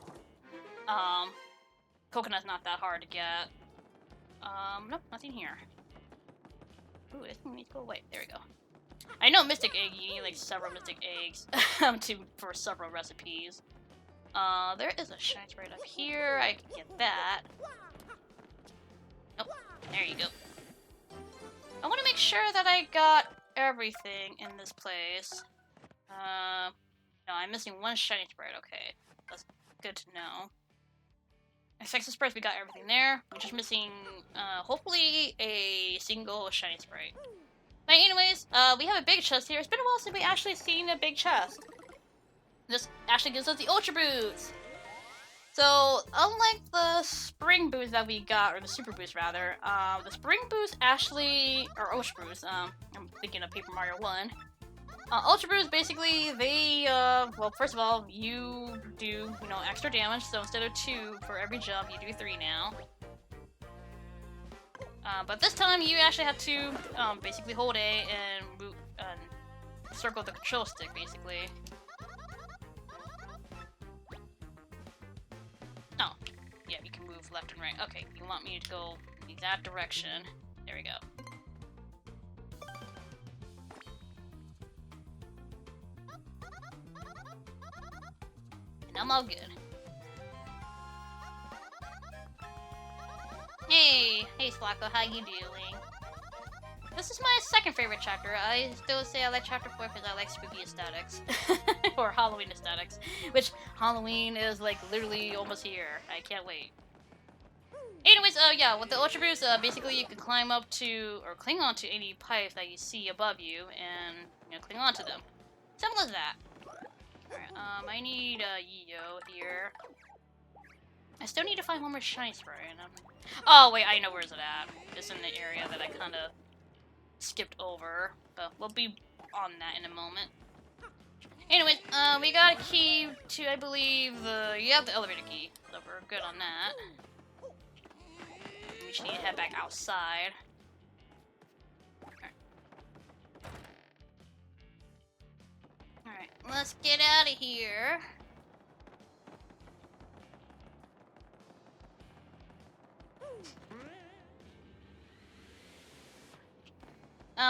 coconut's not that hard to get. Nope, nothing here. Ooh, this thing needs to go away. There we go. I know mystic egg, you need like several mystic eggs for several recipes. There is a shine right up here. I can get that. Oh, there you go. I want to make sure that I got everything in this place. No, I'm missing one shiny sprite. Okay, that's good to know. Effects sprites, we got everything there. We're just missing, hopefully a single shiny sprite. But anyways, we have a big chest here. It's been a while since we actually seen a big chest. This actually gives us the Ultra Boots! So, unlike the Spring Boost that we got, or the Super Boost rather, the Spring Boost actually, or Ultra Boost, I'm thinking of Paper Mario 1. Ultra Boost, basically, they, well, first of all, you do, you know, extra damage, so instead of 2 for every jump, you do 3 now. But this time, you actually have to, basically hold A and move, circle the control stick, basically. Oh, yeah, you can move left and right. Okay, you want me to go in that direction. There we go. And I'm all good. Hey Slacko, how you doing? This is my second favorite chapter. I still say I like chapter 4 because I like spooky aesthetics. Or Halloween aesthetics. Which, Halloween is like literally almost here. I can't wait. Anyways, yeah, with the Ultra Boost, basically you can climb up to, or cling on to any pipes that you see above you, and, you know, cling on to them. Simple as that. Alright, I need, Yo here. I still need to find one more shiny sprite, and oh, wait, I know where's it at. It's in the area that I kinda skipped over, but we'll be on that in a moment. Anyways, we got a key to, I believe, the elevator key, so we're good on that. We just need to head back outside. Alright, let's get out of here.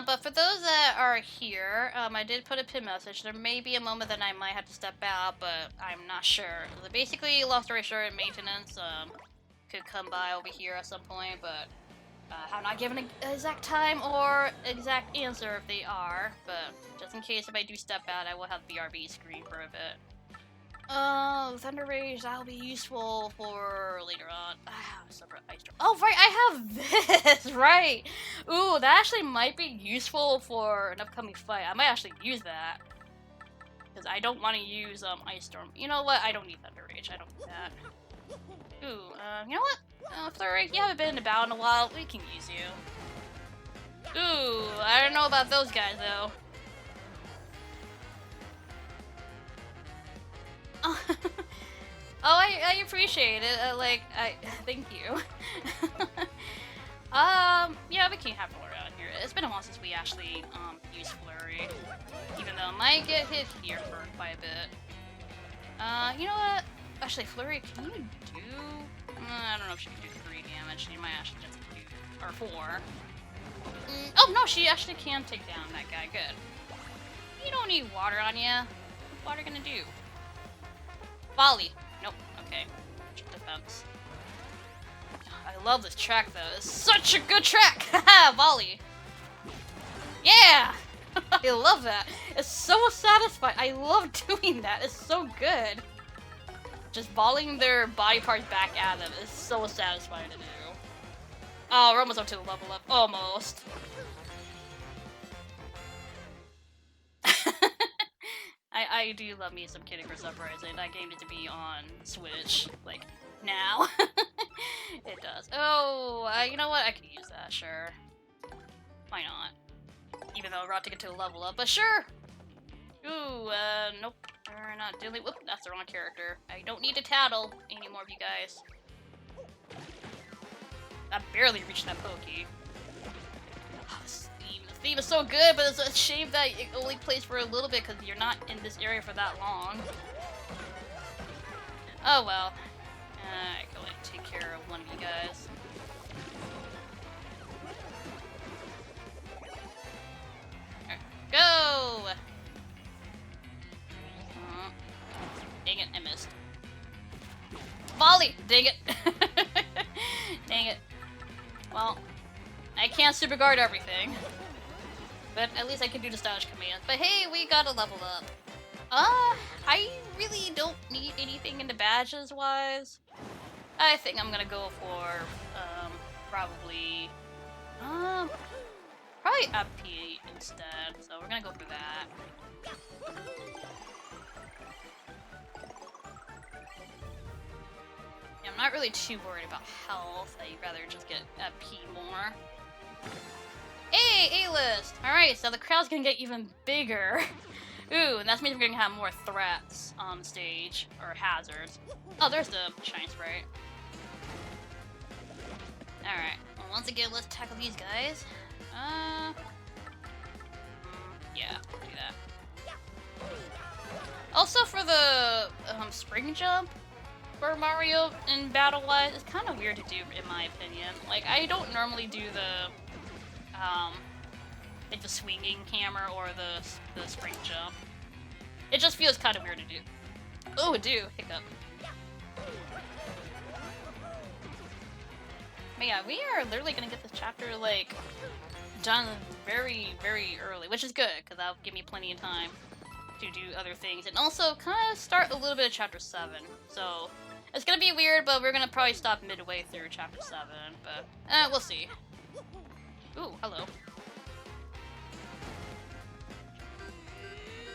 But for those that are here, I did put a pin message. There may be a moment that I might have to step out, but I'm not sure. So basically, long story short, maintenance could come by over here at some point, but I'm not given an exact time or exact answer if they are. But just in case if I do step out, I will have the BRB screen for a bit. Thunder Rage, that'll be useful for later on. Separate ice drop. Oh, right, I have this, right. Ooh, that actually might be useful for an upcoming fight. I might actually use that. Because I don't want to use, Ice Storm. You know what? I don't need Thunder Rage. I don't need that. Ooh, you know what? Flurry, you haven't been in a battle in a while. We can use you. Ooh, I don't know about those guys, though. Oh, I appreciate it. Thank you. Yeah, we can't have Flurry out here. It's been a while since we actually, used Flurry. Even though I might get hit here for quite a bit. You know what? Actually, Flurry, can you do... I don't know if she can do 3 damage. She might actually just do... or 4. Oh, no, she actually can take down that guy. Good. You don't need water on you. What's water gonna do? Volley. Nope. Okay. Defense. I love this track though. It's such a good track. Haha. Volley. Yeah. I love that. It's so satisfying. I love doing that. It's so good. Just volleying their body parts back at them is so satisfying to do. Oh, we're almost up to the level up. Almost. I do love me some Kid Icarus Uprising. That game needs to be on Switch, like, now. It does. Oh, you know what? I could use that, sure. Why not? Even though we're about to get to a level up, but sure! Ooh, nope. We're not dealing with- that's the wrong character. I don't need to tattle anymore of you guys. I barely reached that pokey. Oh, this theme. The theme is so good, but it's a shame that it only plays for a little bit because you're not in this area for that long. Oh well. I can only take care of one of you guys. Alright, go! Dang it, I missed. Volley! Dang it! Dang it. Well, I can't super guard everything. But at least I can do the stylish commands. But hey, we got a level up. I really don't need anything in the badges wise. I think I'm gonna go for, probably, probably up-P instead. So we're gonna go for that. Yeah, I'm not really too worried about health. I'd rather just get up-P more. Hey, A-list! Alright, so the crowd's gonna get even bigger. Ooh, and that means we're gonna have more threats on stage, or hazards. Oh, there's the shine sprite. Alright, well, once again, let's tackle these guys. Yeah, do that. Also, for the spring jump for Mario in battle-wise, it's kind of weird to do, in my opinion. Like, I don't normally do the, like the swinging hammer or the spring jump. It just feels kind of weird to do. Oh, it do. Hiccup. But yeah, we are literally gonna get this chapter, like, done very, very early, which is good, because that'll give me plenty of time to do other things, and also kind of start a little bit of Chapter 7. So, it's gonna be weird, but we're gonna probably stop midway through Chapter 7, but, we'll see. Ooh, hello.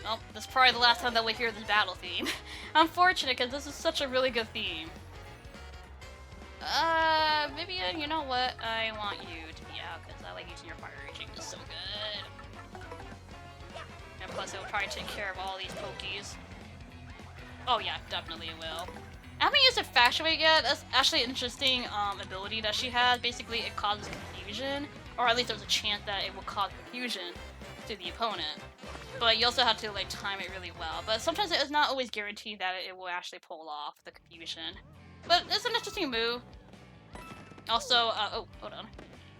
Well, this is probably the last time that we hear this battle theme. Unfortunate, because this is such a really good theme. Vivian, you know what? I want you to be out, because I like using your fire raging. It's so good. And plus, it will probably take care of all these pokies. Oh yeah, definitely it will. I haven't used Infatuate yet. That's actually an interesting ability that she has. Basically, it causes confusion, or at least there's a chance that it will cause confusion to the opponent. But you also have to like time it really well. But sometimes it is not always guaranteed that it will actually pull off the confusion. But it's an interesting move. Also, oh, hold on.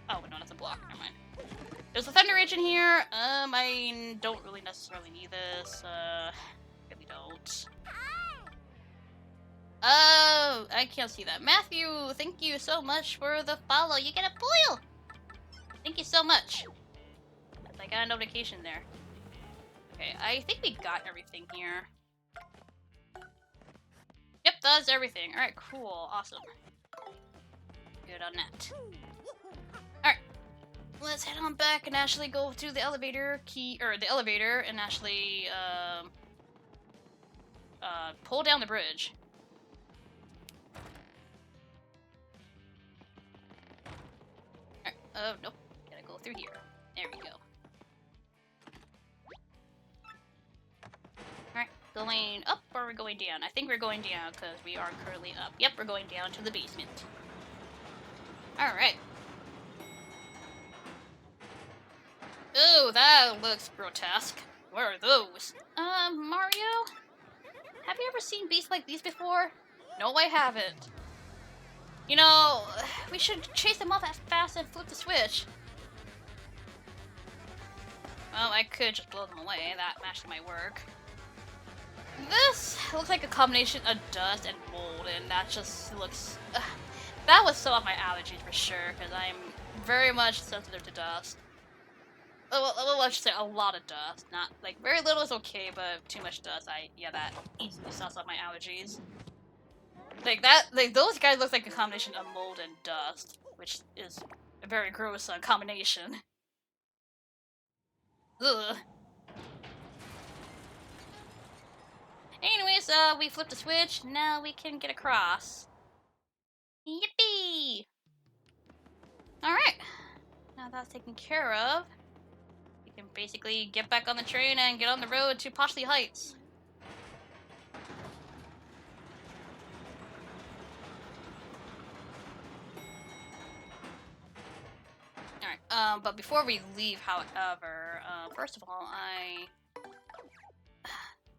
Oh, no, that's a block. Never mind. There's a Thunder Rage in here. I don't really necessarily need this. Really don't. Oh, I can't see that. Matthew, thank you so much for the follow. You get a boil! Thank you so much. I got a notification there. Okay, I think we got everything here. Yep, that's everything. Alright, cool. Awesome. Good on that. Alright. Let's head on back and actually go to the elevator key, or the elevator, and actually, pull down the bridge. Alright, oh, nope. Gotta go through here. There we go. Alright, going up or we're going down? I think we're going down because we are currently up. Yep, we're going down to the basement. Alright. Oh, that looks grotesque. What are those? Mario? Have you ever seen beasts like these before? No, I haven't. You know, we should chase them off fast and flip the switch. Well, I could just blow them away. That actually might work. This looks like a combination of dust and mold, and that just looks... that would set off my allergies for sure, because I'm very much sensitive to dust. Well, let's just say a lot of dust. Not, like, very little is okay, but too much dust, yeah, that easily sets off my allergies. Like, those guys look like a combination of mold and dust, which is a very gross combination. Ugh. Anyways, we flipped the switch, now we can get across. Yippee! Alright. Now that's taken care of, we can basically get back on the train and get on the road to Poshley Heights. Alright, but before we leave, however, first of all,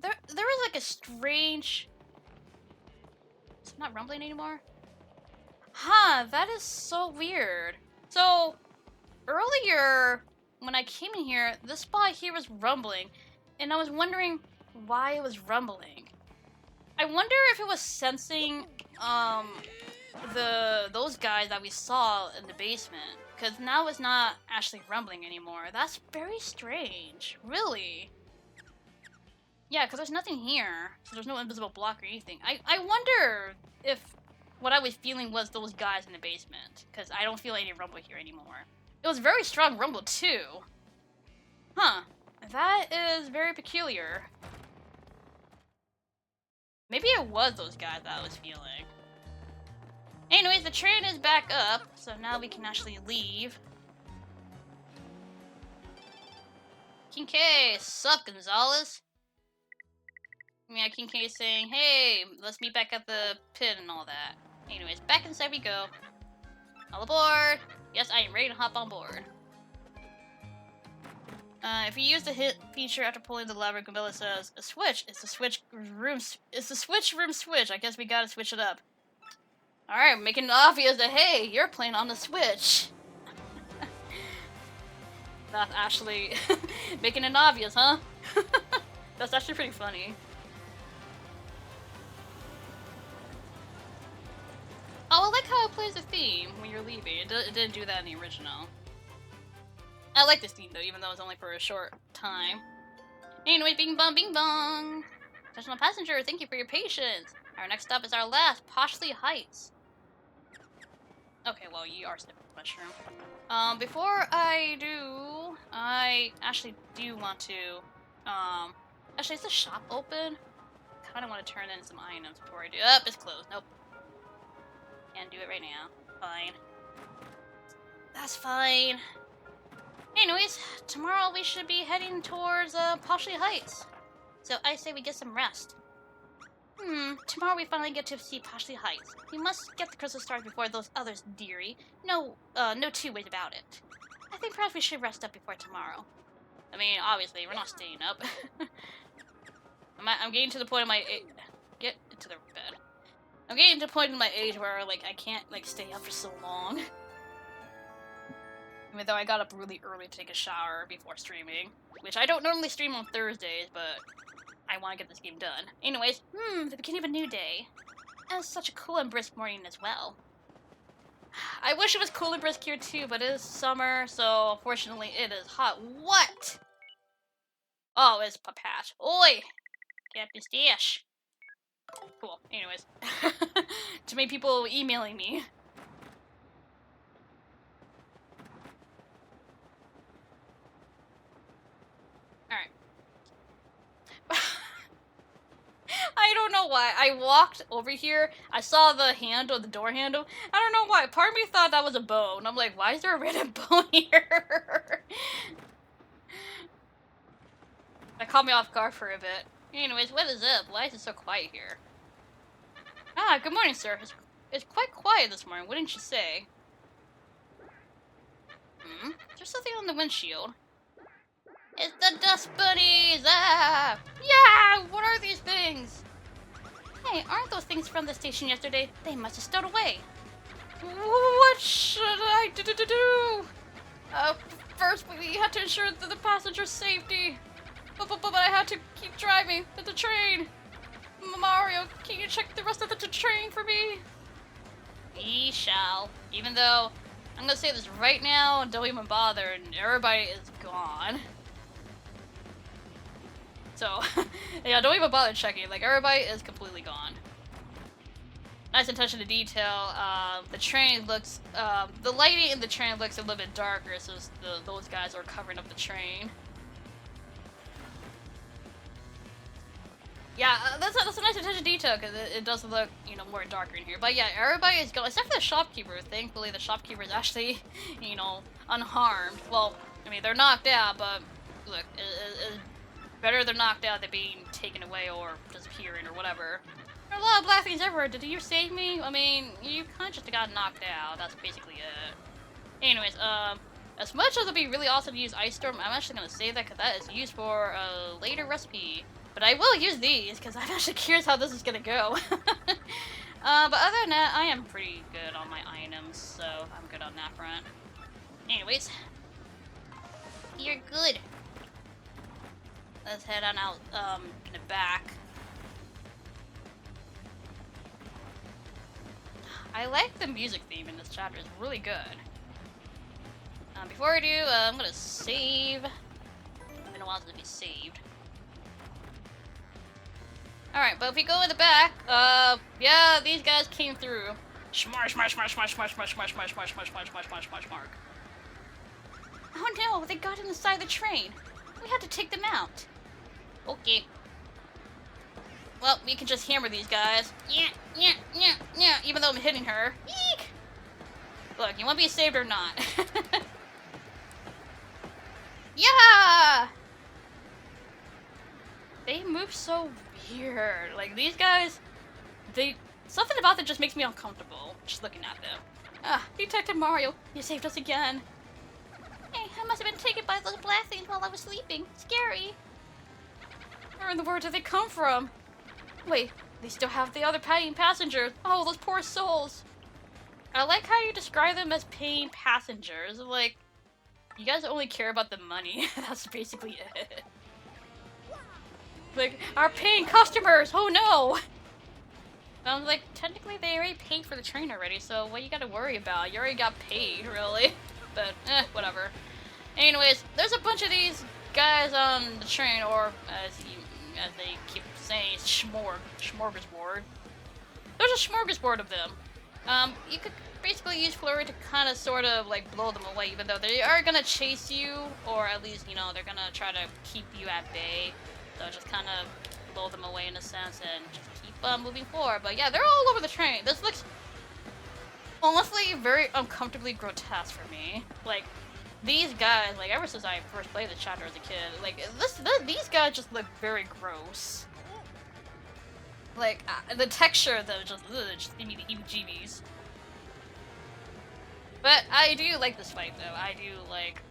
there is like a strange... It's not rumbling anymore? Huh, that is so weird. So, earlier, when I came in here, this spot here was rumbling, and I was wondering why it was rumbling. I wonder if it was sensing, those guys that we saw in the basement, because now it's not actually rumbling anymore. That's very strange, really. Yeah, because there's nothing here, so there's no invisible block or anything. I wonder if what I was feeling was those guys in the basement, because I don't feel any rumble here anymore. It was very strong rumble, too. Huh. That is very peculiar. Maybe it was those guys that I was feeling. Anyways, the train is back up, so now we can actually leave. King K, sup, Gonzalez? Yeah, King K is saying, hey, let's meet back at the pit and all that. Anyways, back inside we go. All aboard! Yes, I am ready to hop on board. If you use the hit feature after pulling the lever, Gambella says, a switch. It's the switch room switch. I guess we gotta switch it up. Alright, making it obvious that, hey, you're playing on the Switch. That's actually making it obvious, huh? That's actually pretty funny. Oh, I like how it plays the theme when you're leaving. It didn't do that in the original. I like this theme though, even though it's only for a short time. Anyway, bing bong bing bong! Attention passenger, thank you for your patience. Our next stop is our last, Poshley Heights. Okay, well, you are sniffing mushroom. Before I do, I actually do want to, actually, is the shop open? I kinda want to turn in some items before I do. It's closed. Nope. Can't do it right now. Fine. That's fine. Anyways, tomorrow we should be heading towards, Poshley Heights. So I say we get some rest. Tomorrow we finally get to see Poshley Heights. We must get the crystal stars before those others, dearie. No two ways about it. I think perhaps we should rest up before tomorrow. I mean, obviously, we're not staying up. I'm getting to the point of my age. Get into the bed. I'm getting to the point in my age where, like, I can't, like, stay up for so long. Even though I got up really early to take a shower before streaming. Which I don't normally stream on Thursdays, but I want to get this game done. Anyways, the beginning of a new day. And it's such a cool and brisk morning as well. I wish it was cool and brisk here too, but it is summer, so unfortunately it is hot. What? Oh, it's Papat. Oi! Get this dish. Cool. Anyways. Too many people emailing me. Alright. I don't know why. I walked over here, I saw the handle, the door handle. I don't know why. Part of me thought that was a bone. I'm like, why is there a random bone here? That caught me off guard for a bit. Anyways, what is up? Why is it so quiet here? Ah, good morning, sir. It's quite quiet this morning, wouldn't you say? There's something on the windshield. It's the dust bunnies! Ah! Yeah! What are these things? Hey, aren't those things from the station yesterday? They must have stowed away. What should I do? First we had to ensure the passenger's safety. But I had to keep driving the train. Mario, can you check the rest of the train for me? We shall. Even though, I'm gonna say this right now, don't even bother, and everybody is gone. So, yeah, don't even bother checking. Like, everybody is completely gone. Nice attention to detail. The train looks, the lighting in the train looks a little bit darker, so those guys are covering up the train. Yeah, that's a nice attention to detail because it does look, you know, more darker in here. But yeah, everybody is going, except for the shopkeeper. Thankfully, the shopkeeper is actually, you know, unharmed. Well, I mean, they're knocked out, but look, it's better they're knocked out than being taken away or disappearing or whatever. There are a lot of black things everywhere. Did you save me? I mean, you kind of just got knocked out. That's basically it. Anyways, as much as it'd be really awesome to use Ice Storm, I'm actually gonna save that because that is used for a later recipe. But I will use these because I'm actually curious how this is gonna go. But other than that, I am pretty good on my items, so I'm good on that front. Anyways, you're good. Let's head on out in the back. I like the music theme in this chapter. It's really good. Before I do, I'm gonna save. It's been a while since to be saved. Alright, but if we go in the back, yeah, these guys came through. Schmarsh, marsh, marsh, marsh, marsh, marsh, marsh, marsh, marsh, marsh, marsh, marsh, marsh, marsh, marsh. Oh no, they got inside the train. We had to take them out. Okay. Well, we can just hammer these guys. Yeah, yeah, yeah, yeah, even though I'm hitting her. Eek! Look, you want to be saved or not? Yeah! They move so weird. Like, these guys, something about them just makes me uncomfortable, just looking at them. Ah, Detective Mario, you saved us again. Hey, I must have been taken by those black things while I was sleeping. Scary. Where in the world did they come from? Wait, they still have the other paying passengers. Oh, those poor souls. I like how you describe them as paying passengers. Like, you guys only care about the money. That's basically it. Like, our paying customers! Oh no! I was like, technically they already paid for the train already, so what you gotta worry about? You already got paid, really. But, whatever. Anyways, there's a bunch of these guys on the train, or as they keep saying, smorgasbord. There's a smorgasbord of them. You could basically use Flurry to kind of, sort of, like, blow them away, even though they are gonna chase you, or at least, you know, they're gonna try to keep you at bay. So just kind of blow them away in a sense and just keep moving forward. But yeah, they're all over the train. This looks honestly very uncomfortably grotesque for me. Like, these guys, like, ever since I first played this chapter as a kid, like, these guys just look very gross. Like, the texture of them just give me the heebie-jeebies. But I do like this fight, though. I do like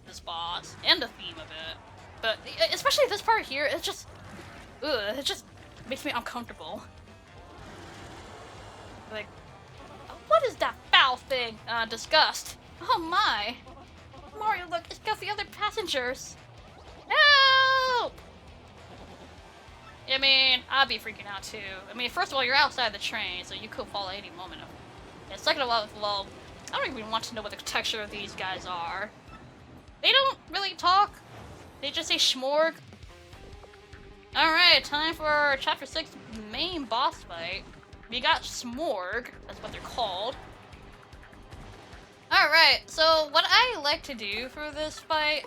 this boss and the theme of it. But especially this part here, it just makes me uncomfortable. Like, what is that foul thing? Disgust. Oh my! Mario, look, it's got the other passengers. Help! I mean, I'd be freaking out too. I mean, first of all, you're outside the train, so you could fall at any moment. And second of all, well, I don't even want to know what the texture of these guys are. They don't really talk. They just say schmorg. Alright, time for Chapter 6 main boss fight. We got Smorg, that's what they're called. Alright, so what I like to do for this fight,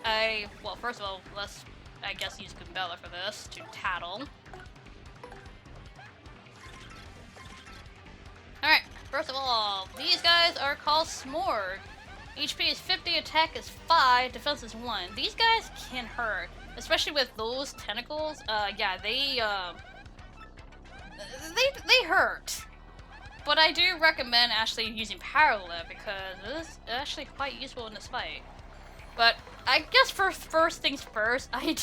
well, first of all, let's, I guess, use Goombella for this, to tattle. Alright, first of all, these guys are called Smorg. HP is 50, attack is 5, defense is 1. These guys can hurt, especially with those tentacles. Yeah, they hurt. But I do recommend actually using Power Lift because it is actually quite useful in this fight. But I guess for first things first, I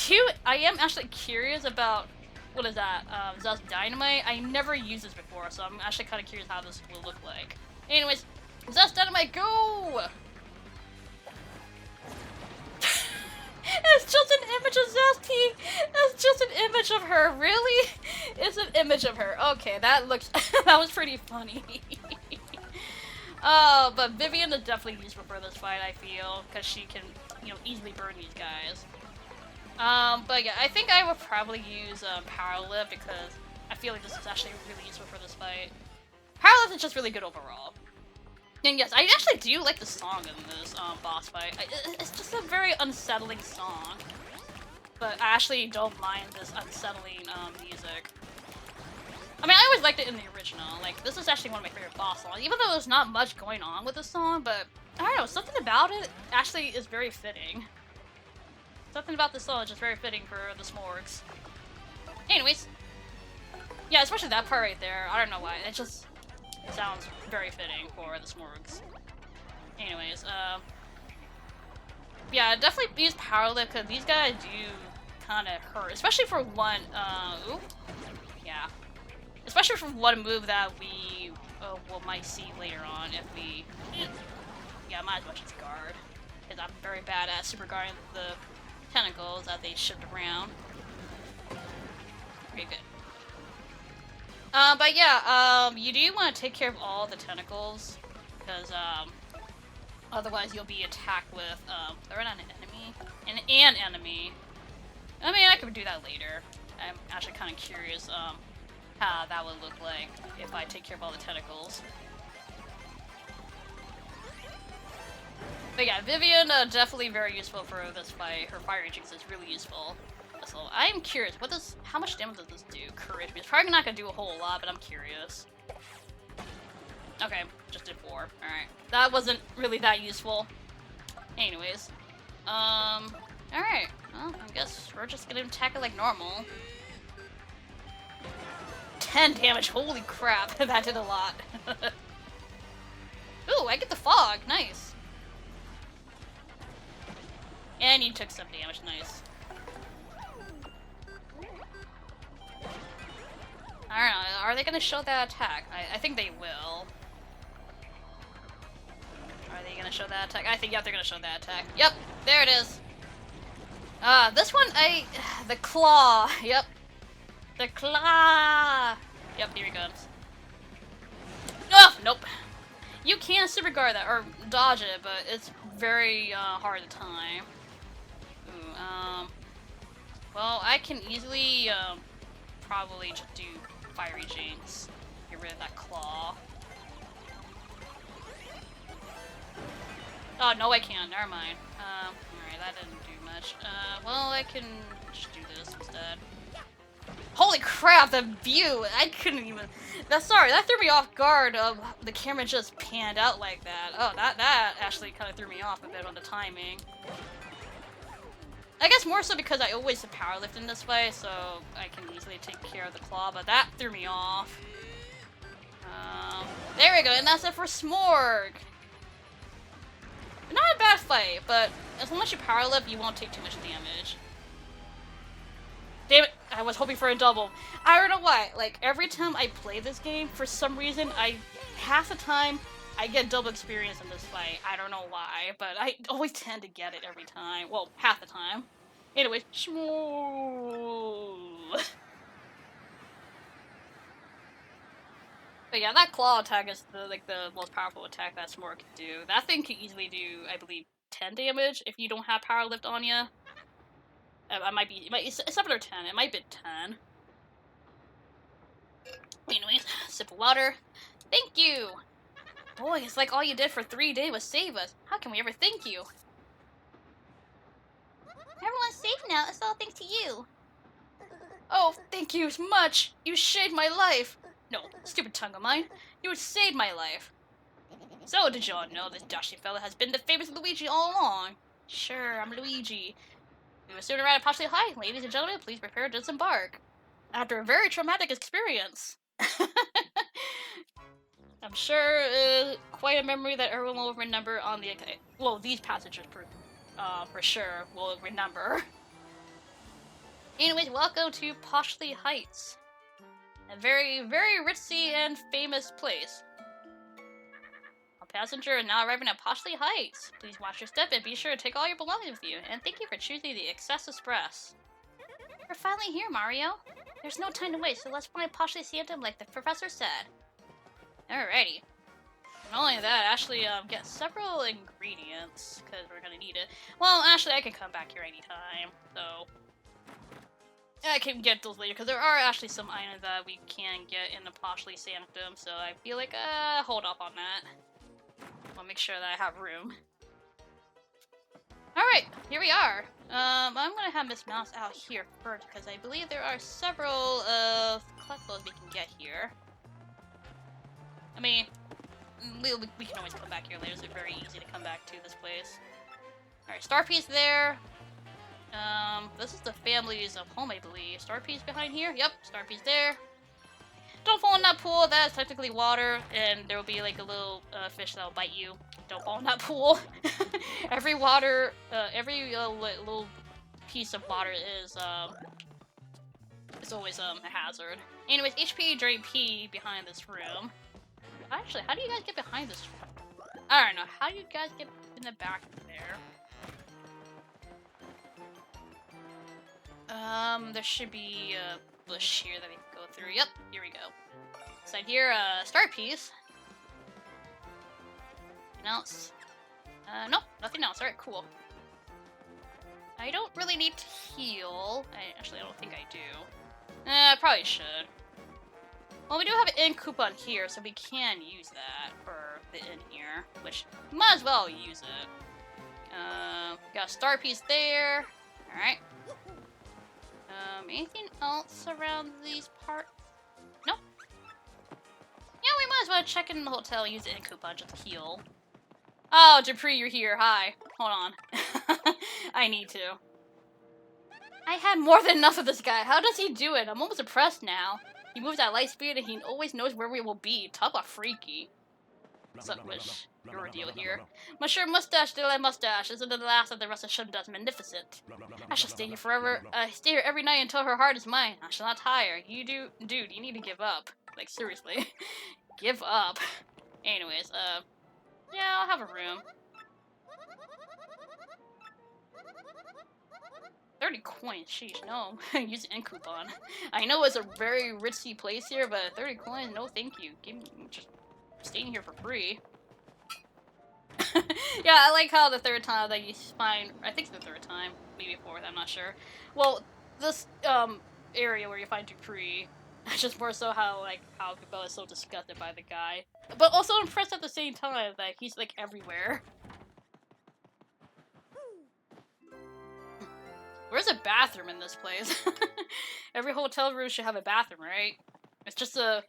am actually curious about, what is that, Zest Dynamite. I never used this before, so I'm actually kind of curious how this will look like. Anyways, Zest Dynamite, go! It's just an image of Zesty! That's just an image of her, really? It's an image of her. Okay, that looks, that was pretty funny. But Vivian is definitely useful for this fight, I feel, because she can, you know, easily burn these guys. But yeah, I think I would probably use, Power Lift because I feel like this is actually really useful for this fight. Power Lift is just really good overall. And yes, I actually do like the song in this boss fight. It's just a very unsettling song. but I actually don't mind this unsettling music. I mean, I always liked it in the original. Like, this is actually one of my favorite boss songs, even though there's not much going on with the song, but I don't know, something about it actually is very fitting. Something about this song is just very fitting for the Smorgs. Anyways, yeah, especially that part right there. I don't know why. It just sounds very fitting for the Smorgs. Anyways, yeah, definitely use Power Lift because these guys do kind of hurt, especially for one, ooh, yeah. Especially for one move that we might see later on if we... Yeah, might as well just guard. Because I'm very bad at super guarding the tentacles that they shift around. Pretty good. But yeah, you do want to take care of all the tentacles. Because, otherwise you'll be attacked with, they're not an enemy? An enemy. I mean, I could do that later. I'm actually kind of curious, how that would look like if I take care of all the tentacles. But yeah, Vivian, definitely very useful for this fight. Her fire jinx is really useful. So I am curious, how much damage does this do? Courage. It's probably not gonna do a whole lot, but I'm curious. Okay, just did 4. Alright. That wasn't really that useful. Anyways. Alright. Well, I guess we're just gonna attack it like normal. 10 damage, holy crap, that did a lot. Ooh, I get the fog, nice. And you took some damage, nice. I don't know, are they gonna show that attack? I think they will. Are they gonna show that attack? I think, yeah, they're gonna show that attack. Yep, there it is. This one, the claw, yep. The claw! Yep, here he comes. Oh, nope. You can super guard that, or dodge it, but it's very hard to time. Ooh, well, I can easily probably just do Fiery Jinx. Get rid of that claw. Oh, no I can't, never mind. Alright, that didn't do much. Well, I can just do this instead. Holy crap, the view! I couldn't even... Sorry, that threw me off guard. The camera just panned out like that. Oh, that actually kind of threw me off a bit on the timing. I guess more so because I always power lift in this way, so I can easily take care of the claw, but that threw me off. There we go, and that's it for Smorg! Not a bad fight, but as long as you power lift, you won't take too much damage. Damn it, I was hoping for a double. I don't know why, like, every time I play this game, for some reason, half the time, I get double experience in this fight. I don't know why, but I always tend to get it every time. Well, half the time. Anyway, but yeah, that claw attack is the most powerful attack that Smorg can do. That thing can easily do, I believe, 10 damage if you don't have power lift on you. It's 7 or 10. It might be 10. Anyways, sip of water. Thank you! Boy, it's like all you did for 3 days was save us. How can we ever thank you? Everyone's safe now. It's all thanks to you. Oh, thank you so much. You saved my life. No, stupid tongue of mine. You saved my life. So, did you all know this dashing fella has been the famous Luigi all along? Sure, I'm Luigi. We will soon arrive at Postly High. Ladies and gentlemen, please prepare to disembark. After a very traumatic experience. I'm sure quite a memory that everyone will remember on the... Well, these passengers for sure will remember. Anyways, welcome to Poshley Heights. A very, very ritzy and famous place. A passenger is now arriving at Poshley Heights. Please watch your step and be sure to take all your belongings with you. And thank you for choosing the Express Express. We're finally here, Mario. There's no time to waste, so let's find Poshley Santum like the professor said. Alrighty. Not only that, actually get several ingredients, because we're gonna need it. Well, actually, I can come back here anytime, so... I can get those later, because there are actually some items that we can get in the Poshley Sanctum, so I feel like, hold off on that. I'll make sure that I have room. Alright, here we are. I'm gonna have Miss Mouse out here first because I believe there are several collectibles we can get here. I mean, we can always come back here later. It's very easy to come back to this place. Alright, Star Piece there. This is the family's home, I believe. Star Piece behind here? Yep, Star Piece there. Don't fall in that pool. That is technically water, and there will be like a little fish that will bite you. Don't fall in that pool. Every water, every little piece of water is always a hazard. Anyways, HP drain P behind this room. Actually, how do you guys get behind this? I don't know. How do you guys get in the back there? There should be a bush here that we can go through. Yep, here we go. Inside here, Star Piece. Anything else? Nope, nothing else. Alright, cool. I don't really need to heal. Actually, I don't think I do. I probably should. Well, we do have an inn coupon here, so we can use that for the inn here, which might as well use it. Got a Star Piece there. Alright. Anything else around these parts? Nope. Yeah, we might as well check in the hotel and use the inn coupon just to heal. Oh, Dupree, you're here. Hi. Hold on. I need to. I had more than enough of this guy. How does he do it? I'm almost impressed now. He moves at light speed and he always knows where we will be. Talk about freaky. Such wish your deal here. Monsieur Mustache de la Mustache isn't the last of the rest of Shunda's magnificent. I shall stay here forever. Stay here every night until her heart is mine. I shall not tire. Dude, you need to give up. Like, seriously. Give up. Anyways, yeah, I'll have a room. 30 coins, sheesh, no. Use an inn coupon. I know it's a very ritzy place here, but 30 coins, no thank you. Give me, just staying here for free. Yeah, I like how the third time that you find, I think it's the third time, maybe fourth, I'm not sure. Well, this, area where you find Dupree, it's just more so how Belle is so disgusted by the guy. But also impressed at the same time that he's, like, everywhere. Where's a bathroom in this place? Every hotel room should have a bathroom, right? It's just a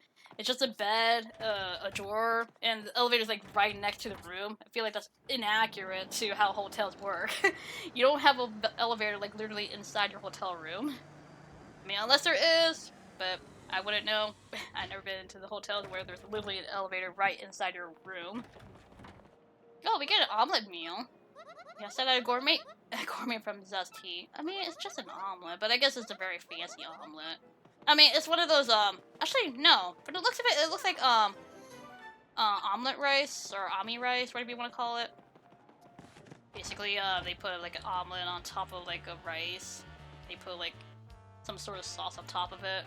bed, a drawer, and the elevator's like right next to the room. I feel like that's inaccurate to how hotels work. You don't have an elevator like literally inside your hotel room. I mean, unless there is, but I wouldn't know. I've never been into the hotels where there's literally an elevator right inside your room. Oh, we get an omelet meal. Yeah, said a gourmet from Zesty. I mean, it's just an omelet, but I guess it's a very fancy omelet. I mean, it's one of those, actually, no. But it looks it looks like, omelet rice, or ami rice, whatever you want to call it. Basically, they put, like, an omelet on top of, like, a rice. They put, like, some sort of sauce on top of it.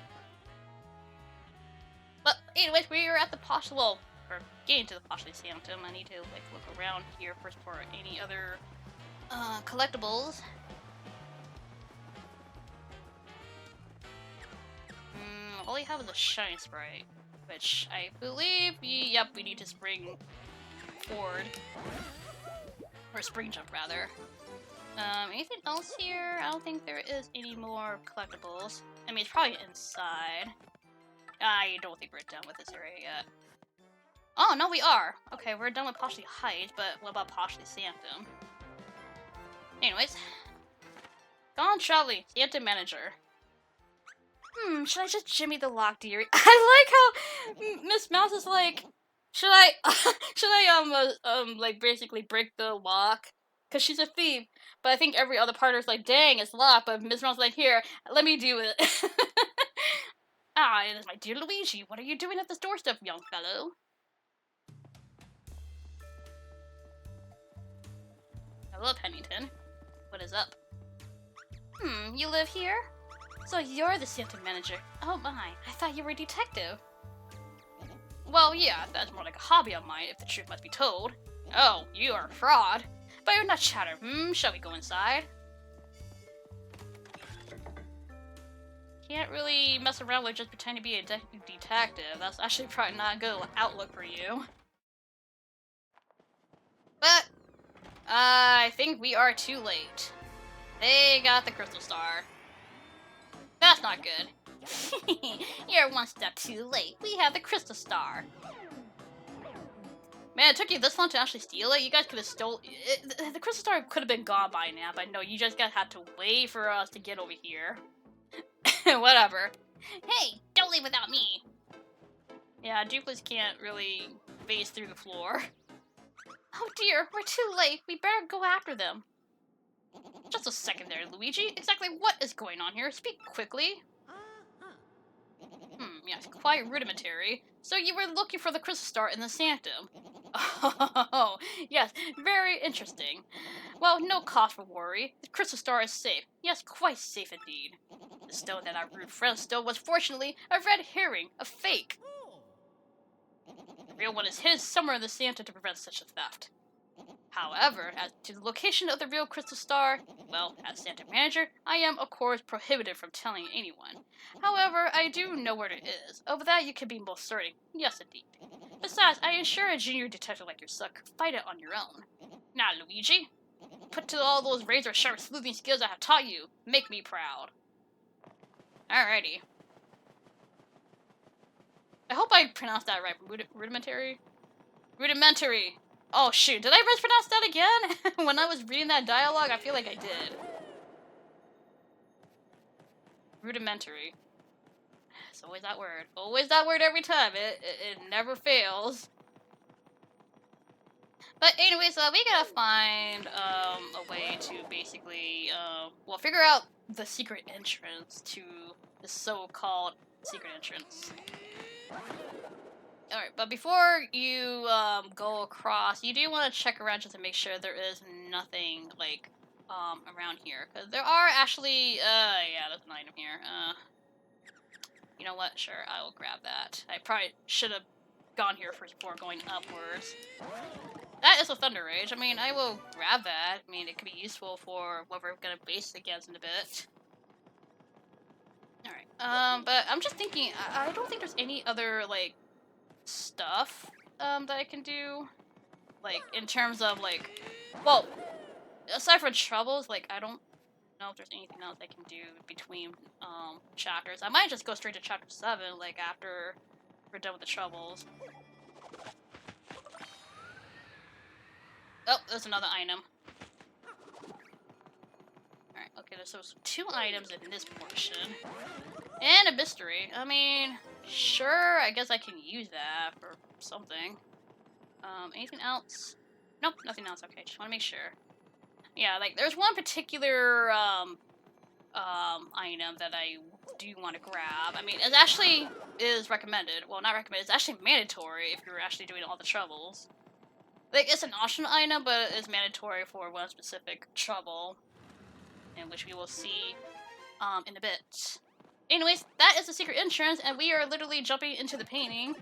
But, anyways, we are at the Posh, well, or getting to the Poshly Sanctum. I need to, like, look around here first for any other, collectibles. All we have is a Shine Sprite, which I believe, yep, we need to spring forward. Or spring jump, rather. Anything else here? I don't think there is any more collectibles. I mean, it's probably inside. I don't think we're done with this area yet. Oh, no, we are! Okay, we're done with Poshly Heights, but what about Poshly Sanctum? Anyways. Gone Traveling, Sanctum Manager. Should I just jimmy the lock, dearie? I like how Miss Mouse is like, should I, like, basically break the lock? Because she's a thief, but I think every other partner's like, dang, it's locked, but Miss Mouse is like, here, let me do it. Ah, it is my dear Luigi. What are you doing at this doorstep, young fellow? Hello, Pennington. What is up? You live here? So you're the Sanctum Manager. Oh my, I thought you were a detective. Well, yeah, that's more like a hobby of mine, if the truth must be told. Oh, you are a fraud. But you're not chatter. Shall we go inside? Can't really mess around with just pretending to be a detective. That's actually probably not a good outlook for you. But, I think we are too late. They got the crystal star. That's not good. You're one step too late. We have the crystal star. Man, it took you this long to actually steal it. You guys could have stole it. The crystal star could have been gone by now, but no, you just guys had to wait for us to get over here. Whatever. Hey, don't leave without me. Yeah, duplicates can't really phase through the floor. Oh dear, we're too late. We better go after them. Just a second there, Luigi. Exactly what is going on here? Speak quickly. Yes, quite rudimentary. So you were looking for the crystal star in the sanctum. Oh, yes, very interesting. Well, no cause for worry. The crystal star is safe. Yes, quite safe indeed. The stone that our rude friend stole was fortunately a red herring, a fake. The real one is hidden somewhere in the sanctum to prevent such a theft. However, as to the location of the real crystal star, well, as Santa Manager, I am, of course, prohibited from telling anyone. However, I do know where it is. Of that you can be most certain. Yes, indeed. Besides, I ensure a junior detective like yourself could fight it on your own. Now, Luigi, put to all those razor-sharp sleuthing skills I have taught you. Make me proud. Alrighty. I hope I pronounced that right. Rudimentary? Rudimentary. Oh shoot, did I mispronounce that again? When I was reading that dialogue, I feel like I did. Rudimentary. It's always that word. Always that word every time. It never fails. But anyways, we gotta find a way to basically well, figure out the secret entrance to the so-called secret entrance. Alright, but before you go across, you do want to check around just to make sure there is nothing, like, around here. Because there are actually, yeah, there's an item here. You know what? Sure, I will grab that. I probably should have gone here first before going upwards. That is a Thunder Rage. I mean, I will grab that. I mean, it could be useful for what we're gonna base against in a bit. Alright, but I'm just thinking, I don't think there's any other, like, stuff that I can do, like, in terms of, like, well, aside from troubles, like, I don't know if there's anything else I can do between chapters. I might just go straight to chapter 7, like, after we're done with the troubles. Oh, there's another item. Alright, okay, there's 2 items in this portion. And a mystery. I mean, sure, I guess I can use that for something. Anything else? Nope, nothing else. Okay, just want to make sure. Yeah, like, there's one particular, item that I do want to grab. I mean, it actually is recommended. Well, not recommended. It's actually mandatory if you're actually doing all the troubles. Like, it's an optional item, but it's mandatory for one specific trouble, in which we will see, in a bit. Anyways, that is the secret entrance, and we are literally jumping into the painting.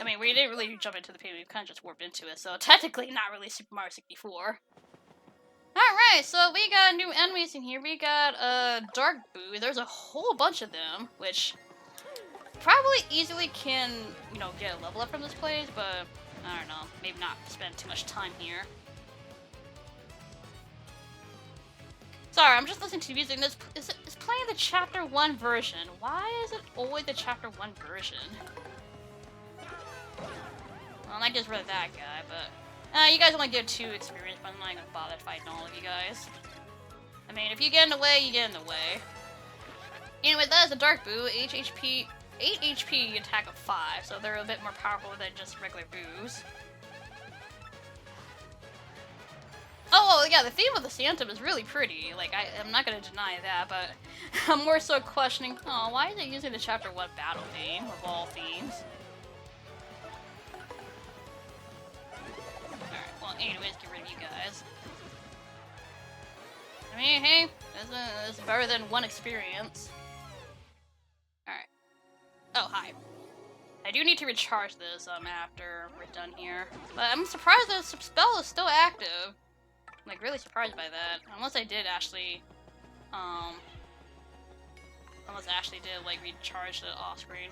I mean, we didn't really jump into the painting, we kind of just warped into it, so technically not really Super Mario 64. Alright, so we got new enemies in here. We got Dark Boo. There's a whole bunch of them, which probably easily can, you know, get a level up from this place, but I don't know, maybe not spend too much time here. Sorry, I'm just listening to music, and it's playing the Chapter 1 version. Why is it always the Chapter 1 version? Well, not just rid of that guy, but... you guys only get 2 experience, but I'm not gonna bother fighting all of you guys. I mean, if you get in the way, you get in the way. Anyway, that is a Dark Boo, 8 HP attack of 5, so they're a bit more powerful than just regular boos. Oh, yeah, the theme of the Sanctum is really pretty. Like, I'm not gonna deny that, but I'm more so questioning, oh, why is it using the Chapter 1 battle theme, of all themes? Alright, well, anyways, get rid of you guys. I mean, hey, it's better than 1 experience. Alright. Oh, hi. I do need to recharge this, after we're done here. But I'm surprised the spell is still active. I'm, like, really surprised by that. Unless I did actually, like, recharge the off-screen.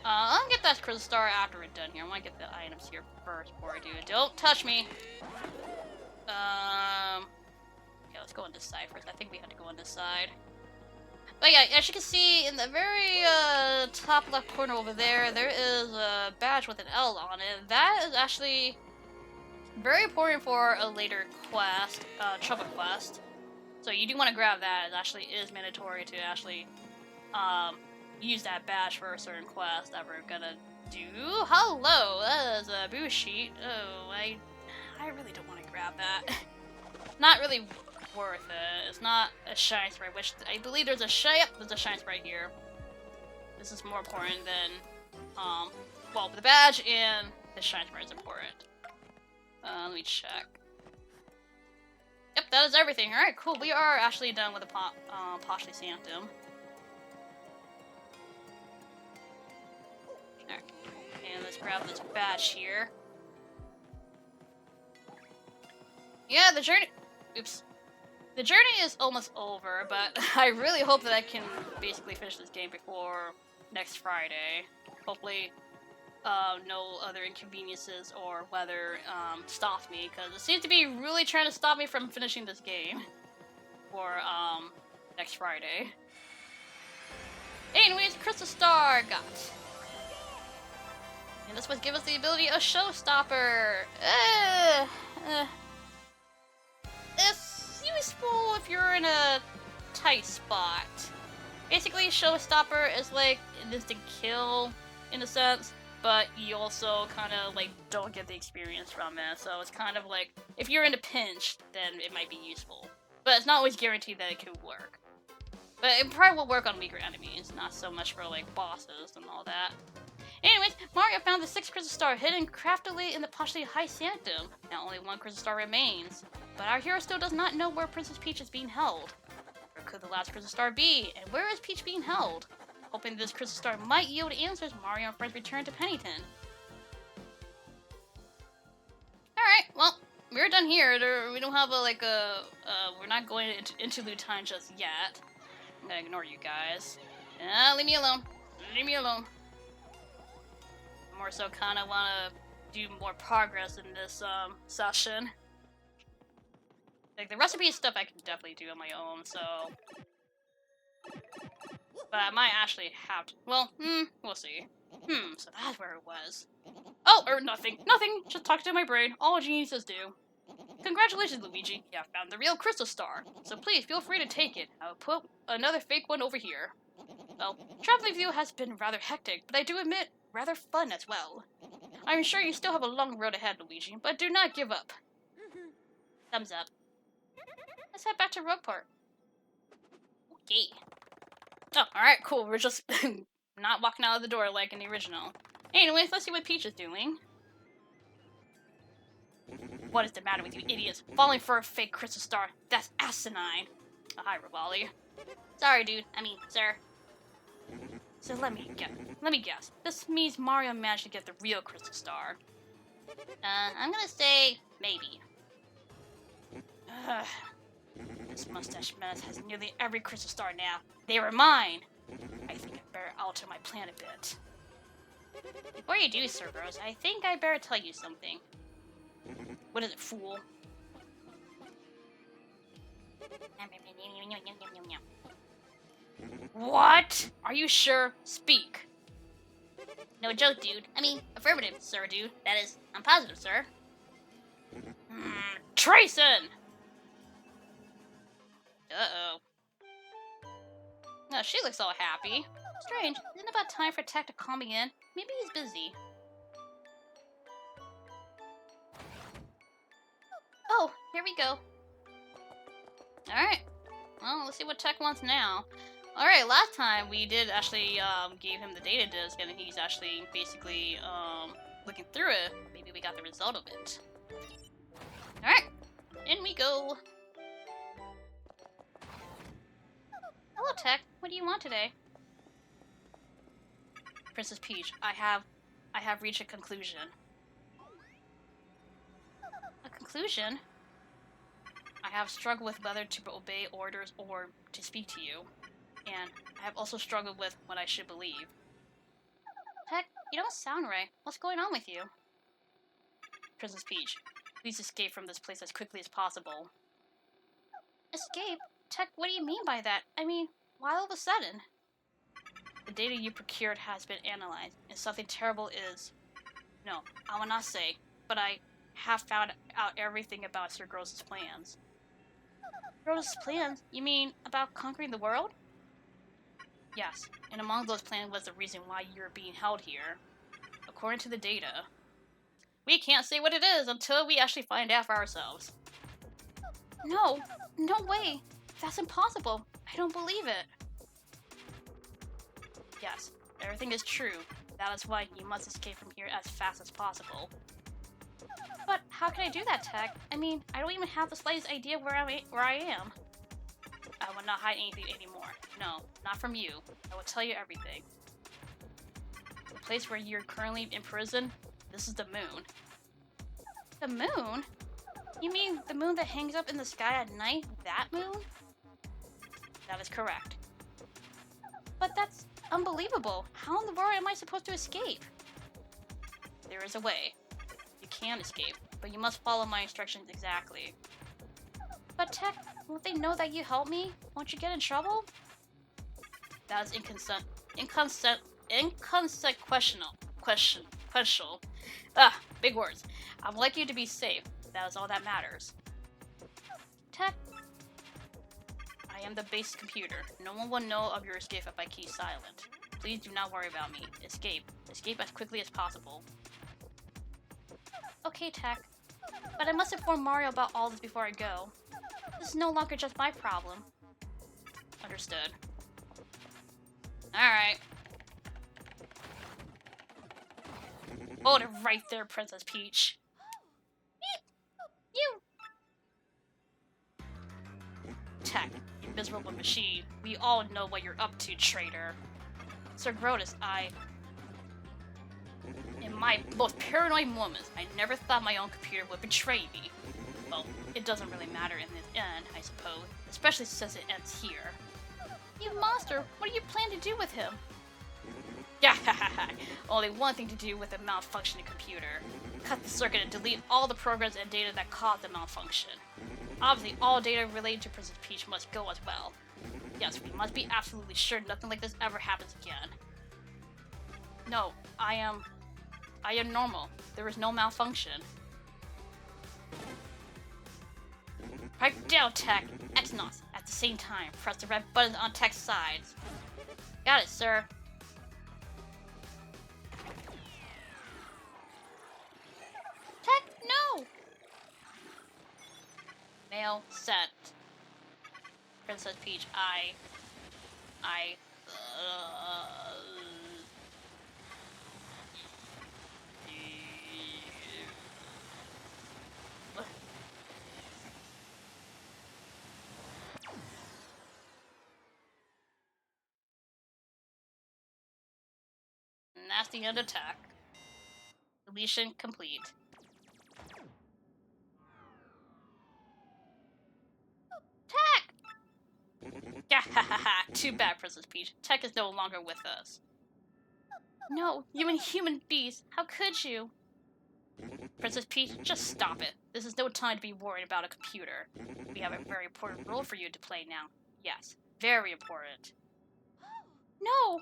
I'll get that crystal star after we're done here. I want to get the items here first before I do it. Don't touch me! Okay, let's go on this side first. I think we had to go on this side. But yeah, as you can see in the very top left corner over there, there is a badge with an L on it. That is actually very important for a later quest, trouble quest. So you do want to grab that. It actually is mandatory to actually use that badge for a certain quest that we're gonna do. Hello, that is a boost sheet. Oh, I really don't want to grab that. Not really worth it. It's not a shine sprite, which I believe there's a shine. Yep, there's a shine sprite here. This is more important than well, the badge and the shine sprite is important. Let me check. Yep, that is everything. All right, cool. We are actually done with the Poshly Sanctum. Alright, and let's grab this badge here. Yeah, the journey. Oops. The journey is almost over, but I really hope that I can basically finish this game before next Friday. Hopefully, no other inconveniences or weather stops me, because it seems to be really trying to stop me from finishing this game for next Friday. Anyways, Crystal Star got. And this would give us the ability of Showstopper. It's useful if you're in a tight spot. Basically, Showstopper is like an instant kill in a sense, but you also kind of like don't get the experience from it. So it's kind of like if you're in a pinch, then it might be useful, but it's not always guaranteed that it could work. But it probably will work on weaker enemies, not so much for like bosses and all that. Anyways, Mario found the 6th Crystal Star hidden craftily in the Poshly High Sanctum. Now only 1 Crystal Star remains, but our hero still does not know where Princess Peach is being held. Where could the last Crystal Star be, and where is Peach being held? Hoping this Crystal Star might yield answers, Mario and friends return to Pennington. Alright, well, we're done here. We don't have we're not going into interlude time just yet. I'm gonna ignore you guys. Leave me alone. Leave me alone. More so kind of want to do more progress in this session. Like the recipe stuff I can definitely do on my own, so. But I might actually have to. Well, we'll see. So that's where it was. Oh, or nothing. Nothing. Just talk to my brain. All geniuses do. Congratulations, Luigi. You have found the real Crystal Star. So please feel free to take it. I'll put another fake one over here. Well, traveling with you has been rather hectic, but I do admit, rather fun as well. I'm sure you still have a long road ahead, Luigi, but do not give up. Thumbs up. Let's head back to Rogueport. Okay. Oh, alright, cool. We're just not walking out of the door like in the original. Anyways, let's see what Peach is doing. What is the matter with you idiots? Falling for a fake Crystal Star. That's asinine. Oh, hi, Rivali. Sorry, dude. I mean, sir. So let me guess. This means Mario managed to get the real Crystal Star. I'm gonna say maybe. This mustache menace has nearly every Crystal Star now. They were mine! I think I better alter my plan a bit. Before you do, Sir Rose, I think I better tell you something. What is it, fool? What? Are you sure? Speak. No joke, dude. I mean, affirmative, sir, dude. That is, I'm positive, sir. Trayson! Uh-oh. No, she looks all happy. Strange. Isn't it about time for Tech to call me in? Maybe he's busy. Oh, here we go. Alright. Well, let's see what Tech wants now. Alright, last time we did actually gave him the data disk, and he's actually basically looking through it. Maybe we got the result of it. Alright, in we go. Hello, Tech. What do you want today? Princess Peach, I have reached a conclusion. A conclusion? I have struggled with whether to obey orders or to speak to you. And I have also struggled with what I should believe. Heck, you don't sound right. What's going on with you? Princess Peach, please escape from this place as quickly as possible. Escape? Tech, what do you mean by that? I mean, why all of a sudden? The data you procured has been analyzed, and something terrible is... No, I will not say, but I have found out everything about Sir Gross's plans. Gross's plans? You mean about conquering the world? Yes, and among those plans was the reason why you're being held here. According to the data, we can't say what it is until we actually find out for ourselves. No, no way. That's impossible. I don't believe it. Yes, everything is true. That is why you must escape from here as fast as possible. But how can I do that, Tech? I mean, I don't even have the slightest idea where I am. I will not hide anything anymore. No, not from you. I will tell you everything. The place where you're currently in prison, this is the moon. The moon? You mean the moon that hangs up in the sky at night? That moon? That is correct. But that's unbelievable. How in the world am I supposed to escape? There is a way. You can escape, but you must follow my instructions exactly. But Tech, won't they know that you helped me? Won't you get in trouble? That is inconsequential. Big words. I would like you to be safe. That is all that matters. Tech, I am the base computer. No one will know of your escape if I keep silent. Please do not worry about me. Escape. Escape as quickly as possible. Okay, Tech. But I must inform Mario about all this before I go. This is no longer just my problem. Understood. Alright. Hold it right there, Princess Peach. You! Tech, you miserable machine. We all know what you're up to, traitor. Sir Grotus, in my most paranoid moments, I never thought my own computer would betray me. Well, it doesn't really matter in the end, I suppose. Especially since it ends here. You monster! What do you plan to do with him? Yeah, only one thing to do with a malfunctioning computer. Cut the circuit and delete all the programs and data that caused the malfunction. Obviously, all data related to Princess Peach must go as well. Yes, we must be absolutely sure nothing like this ever happens again. No, I am normal. There is no malfunction. Pipe down, Tech. Exynos. At the same time, press the red buttons on Tech's sides. Got it, sir. Tech, no! Mail sent. Princess Peach, And that's the end of Tech. Deletion complete. Tech! Too bad, Princess Peach. Tech is no longer with us. No, you inhuman beast! How could you? Princess Peach, just stop it. This is no time to be worried about a computer. We have a very important role for you to play now. Yes, very important. No!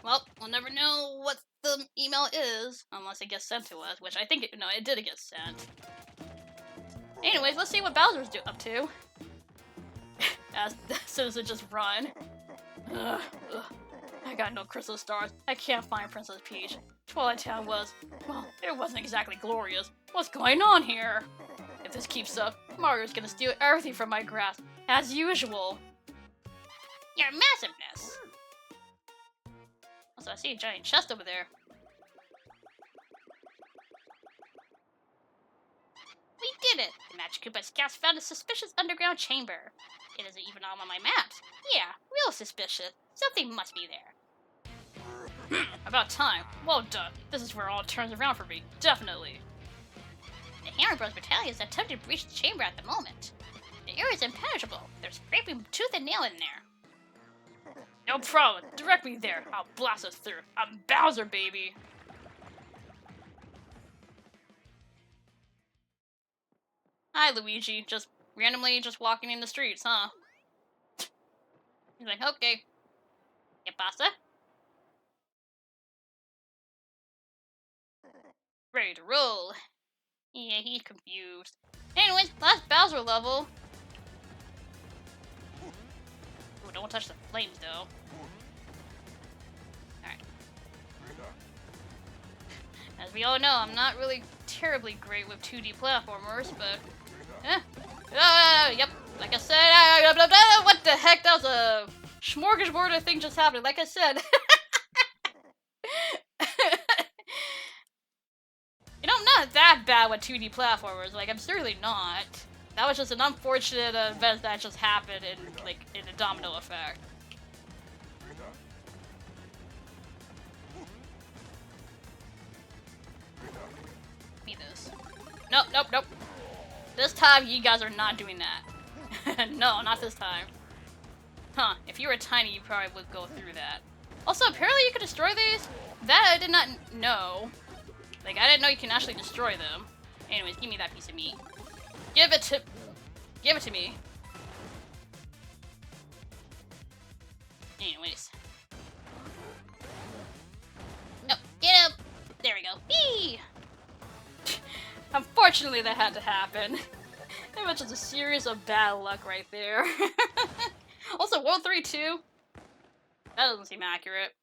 Well, we'll never know what the email is unless it gets sent to us, which I think it did get sent. Anyways, let's see what Bowser's up to. As soon as it just run. Ugh. I got no crystal stars. I can't find Princess Peach. Twilight Town was, well, it wasn't exactly glorious. What's going on here? If this keeps up, Mario's gonna steal everything from my grasp, as usual. Your massiveness! Also, I see a giant chest over there. We did it! The Magic Koopa scouts found a suspicious underground chamber. It isn't even on my maps. Yeah, real suspicious. Something must be there. About time. Well done. This is where all turns around for me. Definitely. The Hammer Bros Battalion is attempting to breach the chamber at the moment. The area is impenetrable. They're scraping tooth and nail in there. No problem. Direct me there. I'll blast us through. I'm Bowser, baby. Hi, Luigi. Just randomly just walking in the streets, huh? He's like, okay. ¿Qué pasa? Ready to roll. Yeah, he's confused. Anyways, last Bowser level. Ooh, don't touch the flames, though. Alright. As we all know, I'm not really terribly great with 2D platformers, but... yep. Like I said, what the heck? That was a smorgasbord of things just happened. Like I said. You know, I'm not that bad with 2D platformers. Like, I'm certainly not. That was just an unfortunate event that just happened in a domino effect. Me this. Nope, nope, nope. This time, you guys are not doing that. No, not this time. Huh, if you were tiny, you probably would go through that. Also, apparently you could destroy these? That I did not know. Like, I didn't know you can actually destroy them. Anyways, give me that piece of meat. Give it to me. Anyways. No, get up! There we go. Whee! Unfortunately, that had to happen. That was just a series of bad luck right there. Also, World 3 2? That doesn't seem accurate.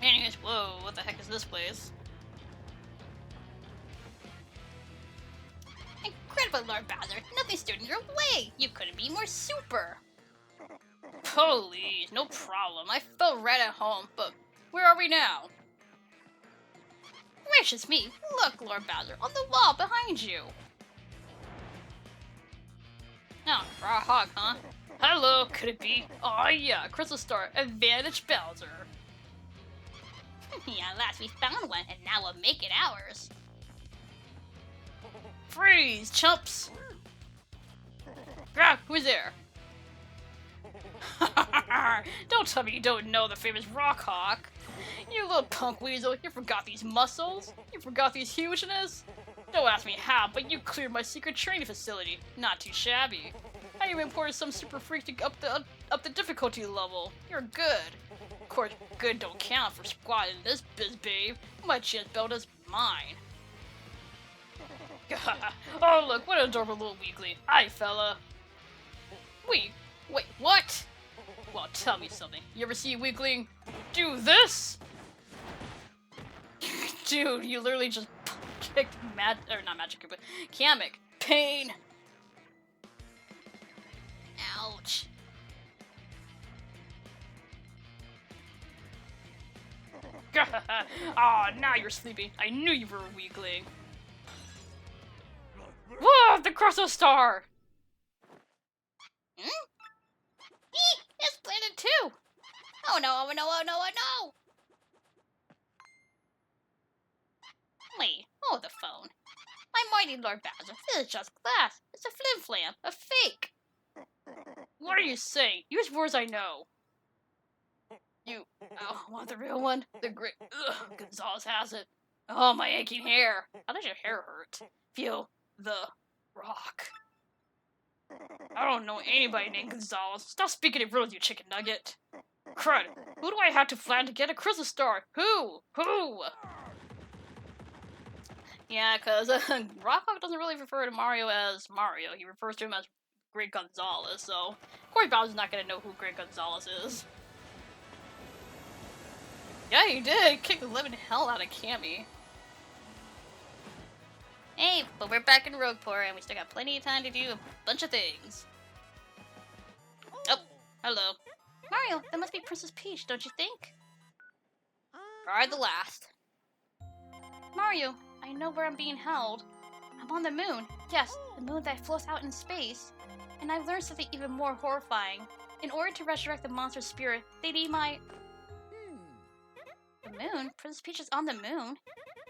Anyways, whoa, what the heck is this place? Incredible, Lord Bowser. Nothing stood in your way. You couldn't be more super. Please, no problem. I felt right at home, but where are we now? Gracious me. Look, Lord Bowser, on the wall behind you. Oh, raw hog, huh? Hello, could it be? Oh yeah, Crystal Star, Advantage Bowser. Yeah, at last we found one, and now we'll make it ours. Freeze, chumps! Grab, who's there? Don't tell me you don't know the famous Rock Hawk. You little punk weasel, you forgot these muscles? You forgot these hugeness? Don't ask me how, but you cleared my secret training facility. Not too shabby. I even imported some super freak to up the difficulty level. You're good. Of course, good don't count for squat in this biz, babe. My chance belt is mine. Oh look, what an adorable little weakling. Hi, fella. Wait, what? Well, tell me something. You ever see a weakling do this? Dude, you literally just kicked not magic, but Kamek. Pain. Ouch. Oh, now you're sleeping. I knew you were a weakling. Whoa, the Crystal Star! Hmm? Eek! It's planted too! Oh no, oh no, oh no, oh no! Wait, hold the phone. My mighty Lord Bowser, this is just glass. It's a flim-flam, a fake. What are you saying? Use words I know. You want the real one? The great Gonzalez has it. Oh, my aching hair. How does your hair hurt? Feel the rock. I don't know anybody named Gonzalez. Stop speaking in riddles, you chicken nugget. Crud. Who do I have to flan to get a Crystal Star? Who? Yeah, because Rockhawk doesn't really refer to Mario as Mario. He refers to him as Great Gonzalez, so of course Bowser's not going to know who Great Gonzalez is. Yeah, he did. Kick the living hell out of Cammy. Hey, but we're back in Rogueport, and we still got plenty of time to do a bunch of things. Oh, hello. Mario, that must be Princess Peach, don't you think? Try the last. Mario, I know where I'm being held. I'm on the moon. Yes, the moon that floats out in space. And I've learned something even more horrifying. In order to resurrect the monster's spirit, they need my... The moon? Princess Peach is on the moon?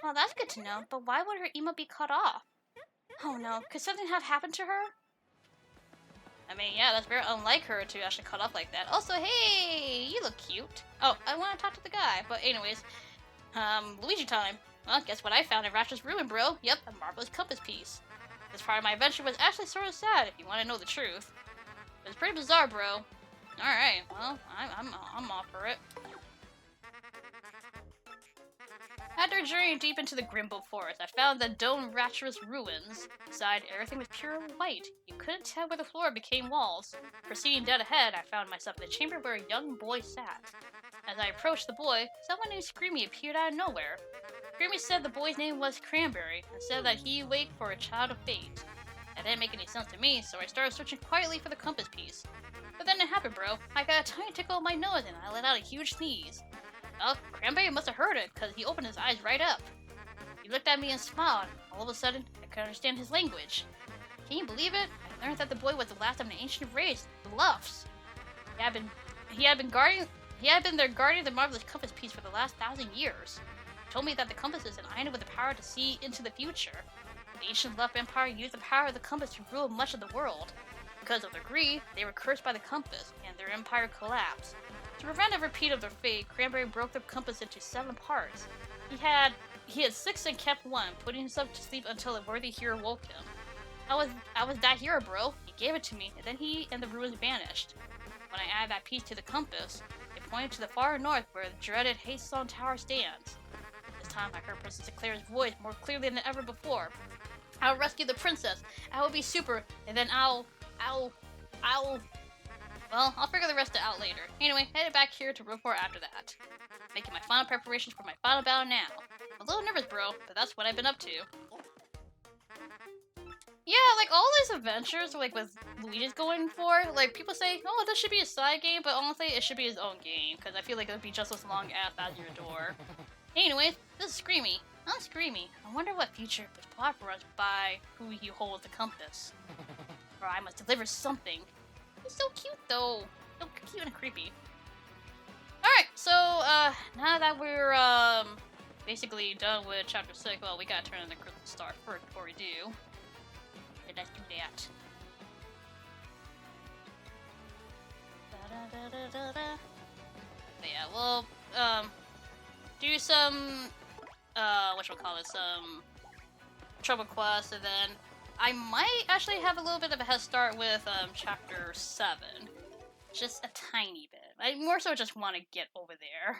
Well, that's good to know, but why would her emote be cut off? Oh no, could something have happened to her? I mean, yeah, that's very unlike her to actually cut off like that. Also, hey, you look cute. Oh, I want to talk to the guy, but anyways, Luigi time. Well, guess what I found in Ratchet's ruin, bro? Yep, a marvelous compass piece. This part of my adventure was actually sort of sad, if you want to know the truth. It was pretty bizarre, bro. Alright, well, I'm off for it. After journeying deep into the Grimble Forest, I found the Dome Ratcherous ruins. Inside, everything was pure white. You couldn't tell where the floor became walls. Proceeding dead ahead, I found myself in the chamber where a young boy sat. As I approached the boy, someone named Screamy appeared out of nowhere. Screamy said the boy's name was Cranberry, and said that he waited for a child of fate. That didn't make any sense to me, so I started searching quietly for the compass piece. But then it happened, bro. I got a tiny tickle in my nose and I let out a huge sneeze. Well, Cranberry must have heard it, because he opened his eyes right up. He looked at me and smiled. All of a sudden, I could understand his language. Can you believe it? I learned that the boy was the last of an ancient race, the Luffs. He had been their guardian of the marvelous compass piece for the last 1,000 years. He told me that the compass is an item with the power to see into the future. The ancient Luff Empire used the power of the compass to rule much of the world. Because of their greed, they were cursed by the compass, and their empire collapsed. To prevent a repeat of their fate, Cranberry broke the compass into 7 parts. He had 6 and kept 1, putting himself to sleep until a worthy hero woke him. I was that hero, bro. He gave it to me, and then he and the ruins vanished. When I added that piece to the compass, it pointed to the far north where the dreaded Haystone Tower stands. This time I heard Princess Eclair's voice more clearly than ever before. I'll rescue the princess. I will be super, and then I'll... Well, I'll figure the rest out later. Anyway, headed back here to report after that. Making my final preparations for my final battle now. I'm a little nervous, bro, but that's what I've been up to. Yeah, like, all these adventures, like, with Luigi's going for, like, people say, oh, this should be a side game, but honestly, it should be his own game, because I feel like it would be just as long as Out Your Door. Anyway, this is Screamy. I'm Screamy. I wonder what future was plot for us by who he holds the compass. Or I must deliver something. He's so cute, though. So cute and creepy. Alright, so, now that we're, basically done with Chapter 6, well, we gotta turn in the Crystal Star first before we do. And let's do that. But yeah, we'll, do some, some trouble quests, and then I might actually have a little bit of a head start with Chapter 7. Just a tiny bit. I more so just want to get over there.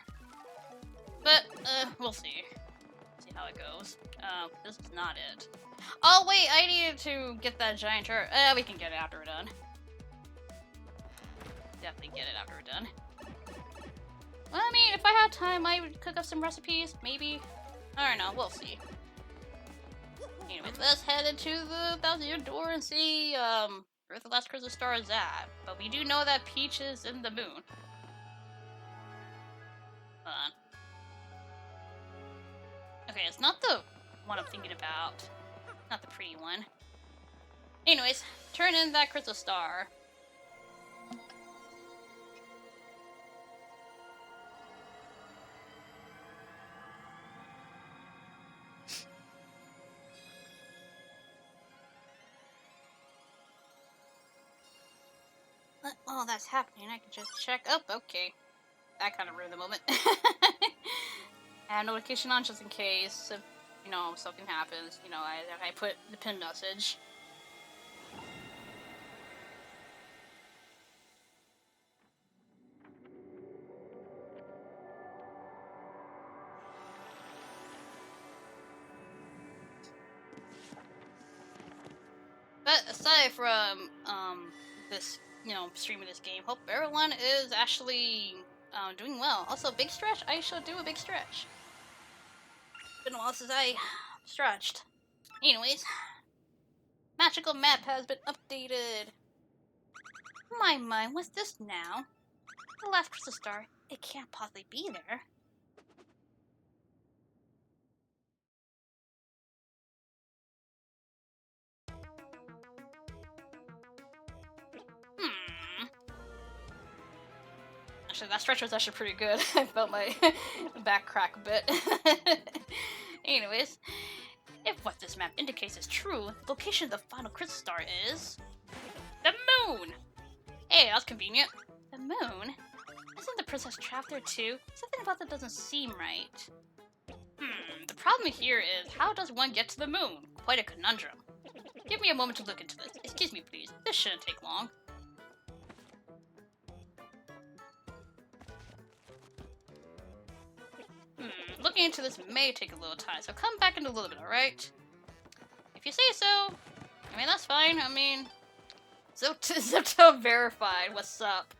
But, we'll see. See how it goes. This is not it. Oh, wait, I needed to get that giant turret. We can get it after we're done. Definitely get it after we're done. Well, I mean, if I had time, I would cook up some recipes, maybe. I don't know, we'll see. Anyways, let's head into the 1,000-year door and see, where the last crystal star is at. But we do know that Peach is in the moon. Hold on. Okay, it's not the one I'm thinking about. Not the pretty one. Anyways, turn in that crystal star. Oh, that's happening. I can just check. Oh, okay. That kind of ruined the moment. I have notification on just in case if, you know, something happens. You know, I put the pin message. But aside from, this, you know, streaming this game, hope everyone is actually, doing well. Also, big stretch, I shall do a big stretch. Been a while since I stretched. Anyways, magical map has been updated. My, what's this now? The last crystal star. It can't possibly be there. Actually, that stretch was actually pretty good. I felt my back crack a bit. Anyways, if what this map indicates is true, the location of the final crystal star is... the moon! Hey, that's convenient. The moon? Isn't the princess trapped there too? Something about that doesn't seem right. The problem here is, how does one get to the moon? Quite a conundrum. Give me a moment to look into this. Excuse me, please. This shouldn't take long. Looking into this may take a little time, so come back in a little bit, alright? If you say so. I mean, that's fine. I mean, Zipto verified. What's up?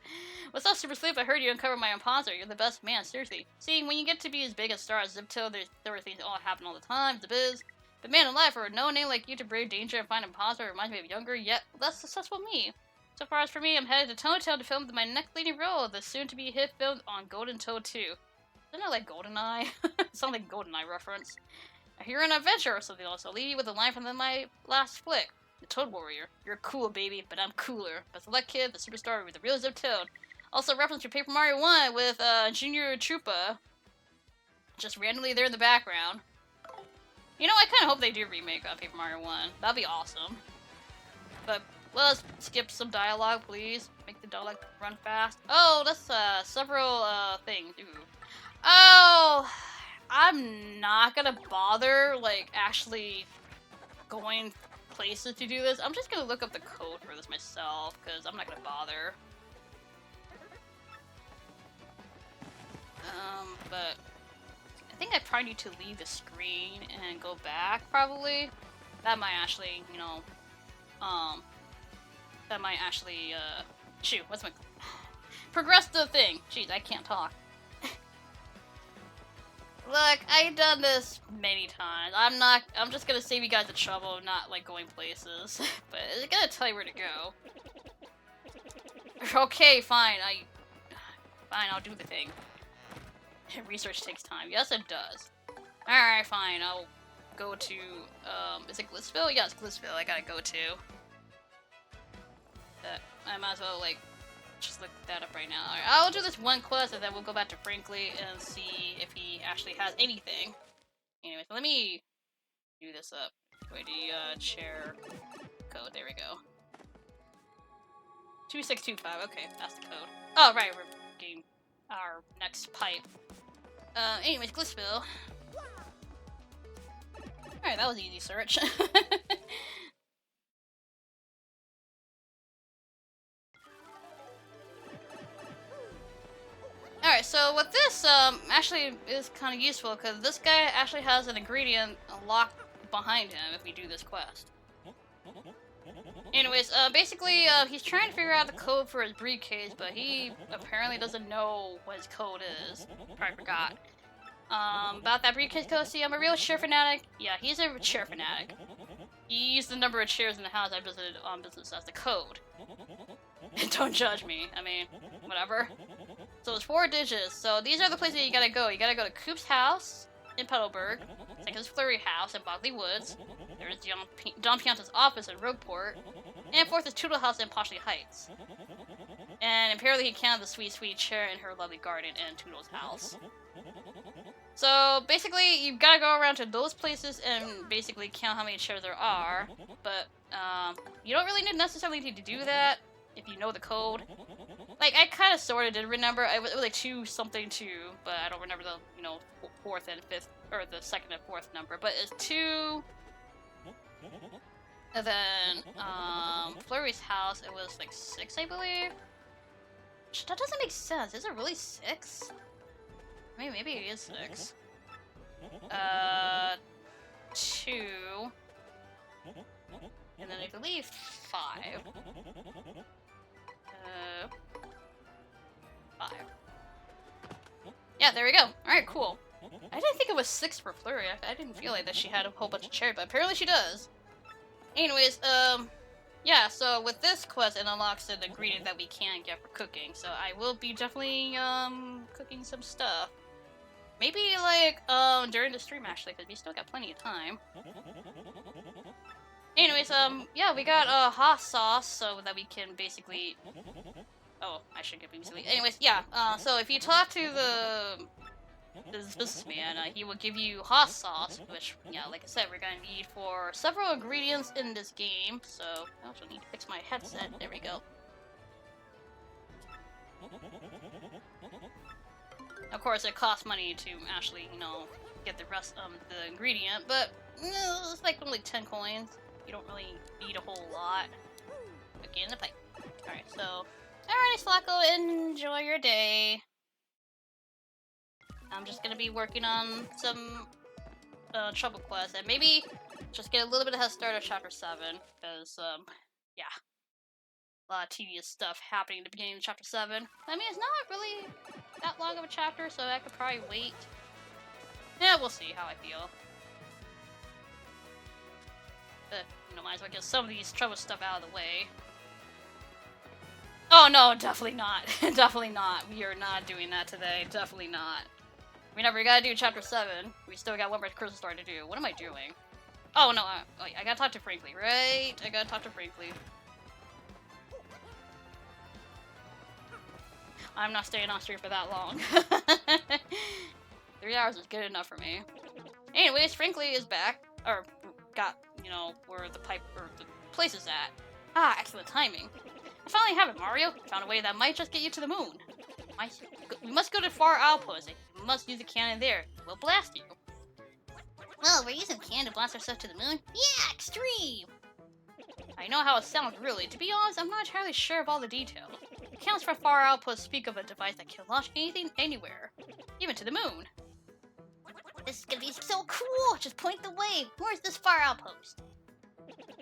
What's up, Super Sleep? I heard you uncovered my imposter. You're the best man, seriously. See, when you get to be as big a star as Zipto, there were things all happen all the time, the biz. But man alive, for a no name like you to brave danger and find imposter reminds me of younger, yet less successful me. So far as for me, I'm headed to Tonetown to film my next leading role of the soon-to-be hit film on Golden Toad 2. Isn't it like GoldenEye? It sounds like GoldenEye reference. I hear an adventure or something else. I'll leave you with a line from my last flick. The Toad Warrior. You're cool, baby, but I'm cooler. Best of luck, kid. The superstar with the real Zip Toad. Also, reference to Paper Mario 1 with Junior Troopa. Just randomly there in the background. You know, I kind of hope they do remake Paper Mario 1. That'd be awesome. But let's skip some dialogue, please. Make the dialogue run fast. Oh, that's several things. Ooh. Oh, I'm not gonna bother, like, actually going places to do this. I'm just gonna look up the code for this myself, because I'm not gonna bother. But I think I probably need to leave the screen and go back, probably. That might actually, you know, that might actually, shoot, what's my... Progress the thing! Jeez, I can't talk. Look, I've done this many times. I'm just gonna save you guys the trouble of not, like, going places. But it's gonna tell you where to go. Okay, fine, I'll do the thing. Research takes time. Yes, it does. Alright, fine, I'll go to, is it Blissville? Yeah, it's Blissville I gotta go to. I might as well, like, just look that up right now. Alright, I'll do this one quest and then we'll go back to Brinkley and see if he actually has anything. Anyways, let me do this up. Wait, the chair code. There we go. 2625. Okay, that's the code. Oh, right, we're getting our next pipe. Anyways, Glissville. Alright, that was an easy search. Alright, so what this actually is kind of useful, because this guy actually has an ingredient locked behind him if we do this quest. Anyways, basically, he's trying to figure out the code for his briefcase, but he apparently doesn't know what his code is. Probably forgot. About that briefcase code, see, I'm a real chair fanatic. Yeah, he's a chair fanatic. He used the number of chairs in the house I visited on business as the code. Don't judge me, I mean, whatever. So it's 4 digits, so these are the places you gotta go. You gotta go to Coop's house in Petalburg, second is Flurry house in Bogley Woods, there's John Pianta's office in Rogueport, and fourth is Toodle house in Poshley Heights. And apparently he counted the sweet, sweet chair in her lovely garden in Toodle's house. So basically, you've got to go around to those places and basically count how many chairs there are. But you don't really necessarily need to do that if you know the code. Like, I kind of sort of did remember. It was like 2 something 2, but I don't remember the, you know, 4th and 5th, or the 2nd and 4th number. But it's 2. And then Flurry's house, it was like 6, I believe. That doesn't make sense. Is it really 6? I mean, maybe it is 6. 2. And then I believe 5. 5. Yeah, there we go. Alright, cool. I didn't think it was 6 for Flurry. I didn't feel like that she had a whole bunch of cherry, but apparently she does. Anyways, yeah, so with this quest, it unlocks an ingredient that we can get for cooking. So I will be definitely, cooking some stuff. Maybe, like, during the stream, actually, because we still got plenty of time. Anyways, yeah, we got, hot sauce, so that we can basically... Oh, I should get basically... Anyways, yeah, so if you talk to this businessman, he will give you hot sauce, which, yeah, like I said, we're gonna need for several ingredients in this game, so I also need to fix my headset. There we go. Of course, it costs money to actually, you know, get the rest of the ingredient, but it's like only 10 coins. You don't really need a whole lot. Okay, in the pipe. Alright, so... Alrighty, Slacko, enjoy your day. I'm just gonna be working on some trouble quests, and maybe just get a little bit of head start of Chapter 7, because, yeah. A lot of tedious stuff happening at the beginning of Chapter 7. I mean, it's not really that long of a chapter, so I could probably wait. Yeah, we'll see how I feel. But, you know, might as well get some of these trouble stuff out of the way. Oh no, definitely not. Definitely not. We are not doing that today. Definitely not. Remember, we gotta do Chapter 7. We still got one more crystal story to do. What am I doing? Oh no, I gotta talk to Frankly, right? I gotta talk to Frankly. I'm not staying on stream for that long. 3 hours is good enough for me. Anyways, Frankly is back. Or, got, you know, where the pipe, or the place is at. Ah, excellent timing. I finally have it, Mario. Found a way that might just get you to the moon. We must go to Far Outpost. You must use the cannon there. We'll blast you. Well, we're using cannon to blast ourselves to the moon? Yeah, extreme! I know how it sounds, really. To be honest, I'm not entirely sure of all the details. Accounts for Far Outpost speak of a device that can launch anything anywhere, even to the moon. This is gonna be so cool! Just point the way! Where's this Far Outpost?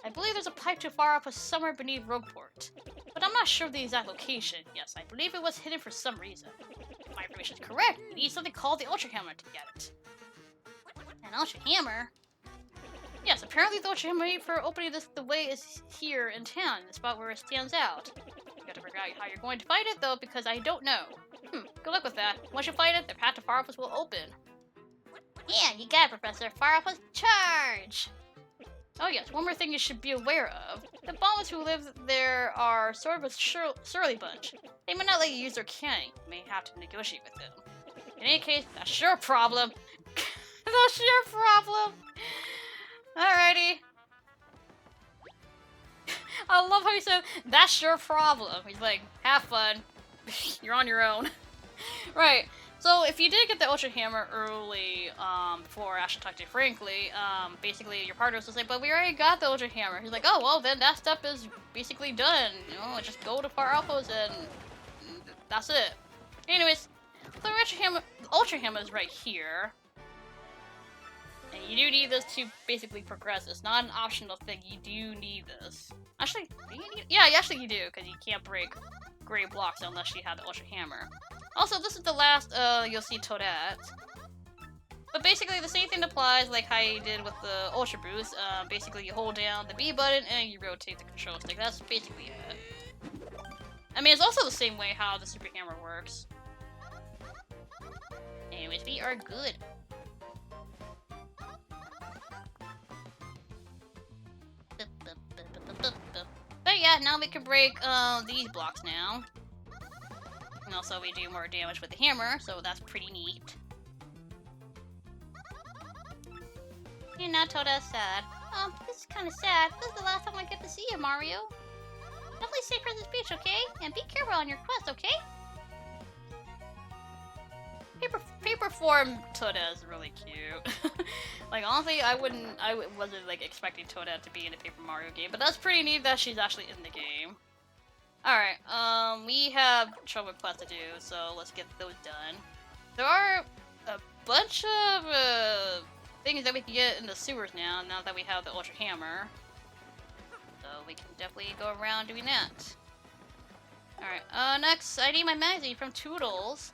I believe there's a pipe to Far Outpost somewhere beneath Rogueport, but I'm not sure of the exact location. Yes, I believe it was hidden for some reason. If my information is correct, we need something called the Ultra Hammer to get it. An Ultra Hammer? Yes, apparently the Ultra Hammer for opening the way is here in town, the spot where it stands out. You got to figure out how you're going to fight it, though, because I don't know. Good luck with that. Once you fight it, the path to Far Outpost will open. Yeah, you got it, Professor. Far Outpost, charge! Oh yes, one more thing you should be aware of. The bombers who live there are sort of a surly bunch. They may not let you use their cannon. You may have to negotiate with them. In any case, that's your problem. That's your problem. Alrighty. I love how he said, that's your problem. He's like, have fun. You're on your own. Right. So if you did get the Ultra Hammer early, before Ash talked to you frankly, basically your partner was just like, but we already got the Ultra Hammer. He's like, oh, well, then that step is basically done. You know, just go to Far Outpost and that's it. Anyways, the Ultra Hammer is right here. And you do need this to basically progress. It's not an optional thing. You do need this. Actually, do you need? Yeah, actually you do, because you can't break gray blocks unless you have the Ultra Hammer. Also, this is the last you'll see Toadette. But basically, the same thing applies like how you did with the Ultra Boost. Basically, you hold down the B button and you rotate the control stick. That's basically it. I mean, it's also the same way how the Super Hammer works. Anyways, we are good. But yeah, now we can break these blocks now. And also we do more damage with the hammer, so that's pretty neat. You're not told us sad. This is kind of sad. This is the last time I get to see you, Mario. Definitely stay for this beach, okay? And be careful on your quest, okay? Paper form Toadette is really cute. Like, honestly, I wasn't like expecting Toadette to be in a Paper Mario game, but that's pretty neat that she's actually in the game. Alright, we have trouble quests to do, so let's get those done. There are a bunch of things that we can get in the sewers now that we have the Ultra Hammer. So we can definitely go around doing that. Alright, next, I need my magazine from Toodles.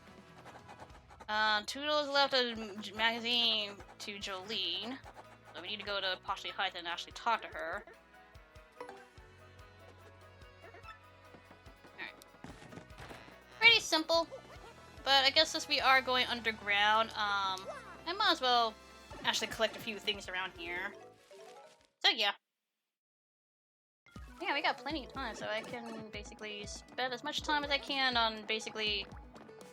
Toodles left a magazine to Jolene, so we need to go to Poshley Heights and actually talk to her. Alright. Pretty simple, but I guess since we are going underground, I might as well actually collect a few things around here. So yeah. Yeah, we got plenty of time, so I can basically spend as much time as I can on basically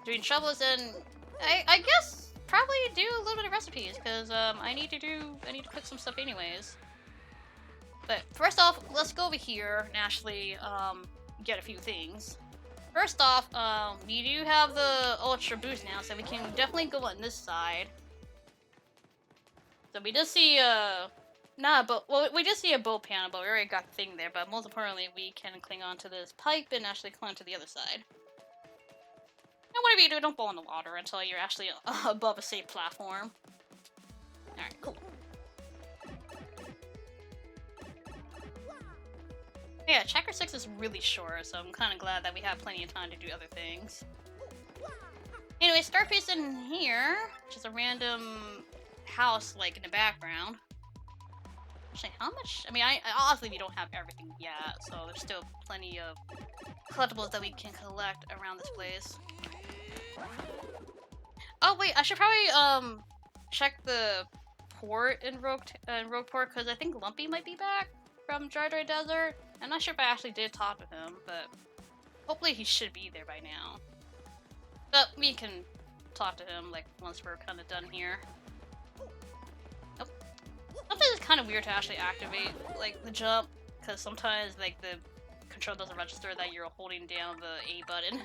doing shovels and I guess probably do a little bit of recipes because I need to cook some stuff anyways. But first off, let's go over here and actually get a few things. first off, we do have the Ultra Boost now, so we can definitely go on this side. So we did see we did see a bow panel, but we already got the thing there. But most importantly, we can cling on to this pipe and actually climb to the other side. And whatever you do, don't fall in the water until you're actually above a safe platform. Alright, cool. Yeah, Chapter 6 is really short, so I'm kind of glad that we have plenty of time to do other things. Anyway, Starface in here, which is a random house, like, in the background. Actually, how much? I mean, obviously we don't have everything yet, so there's still plenty of collectibles that we can collect around this place. Oh wait, I should probably check the port in Rogueport, because I think Lumpy might be back from Dry Desert. I'm not sure if I actually did talk to him, but hopefully he should be there by now. But we can talk to him like once we're kind of done here. Nope. Sometimes it's kind of weird to actually activate like the jump, because sometimes like the control doesn't register that you're holding down the A button.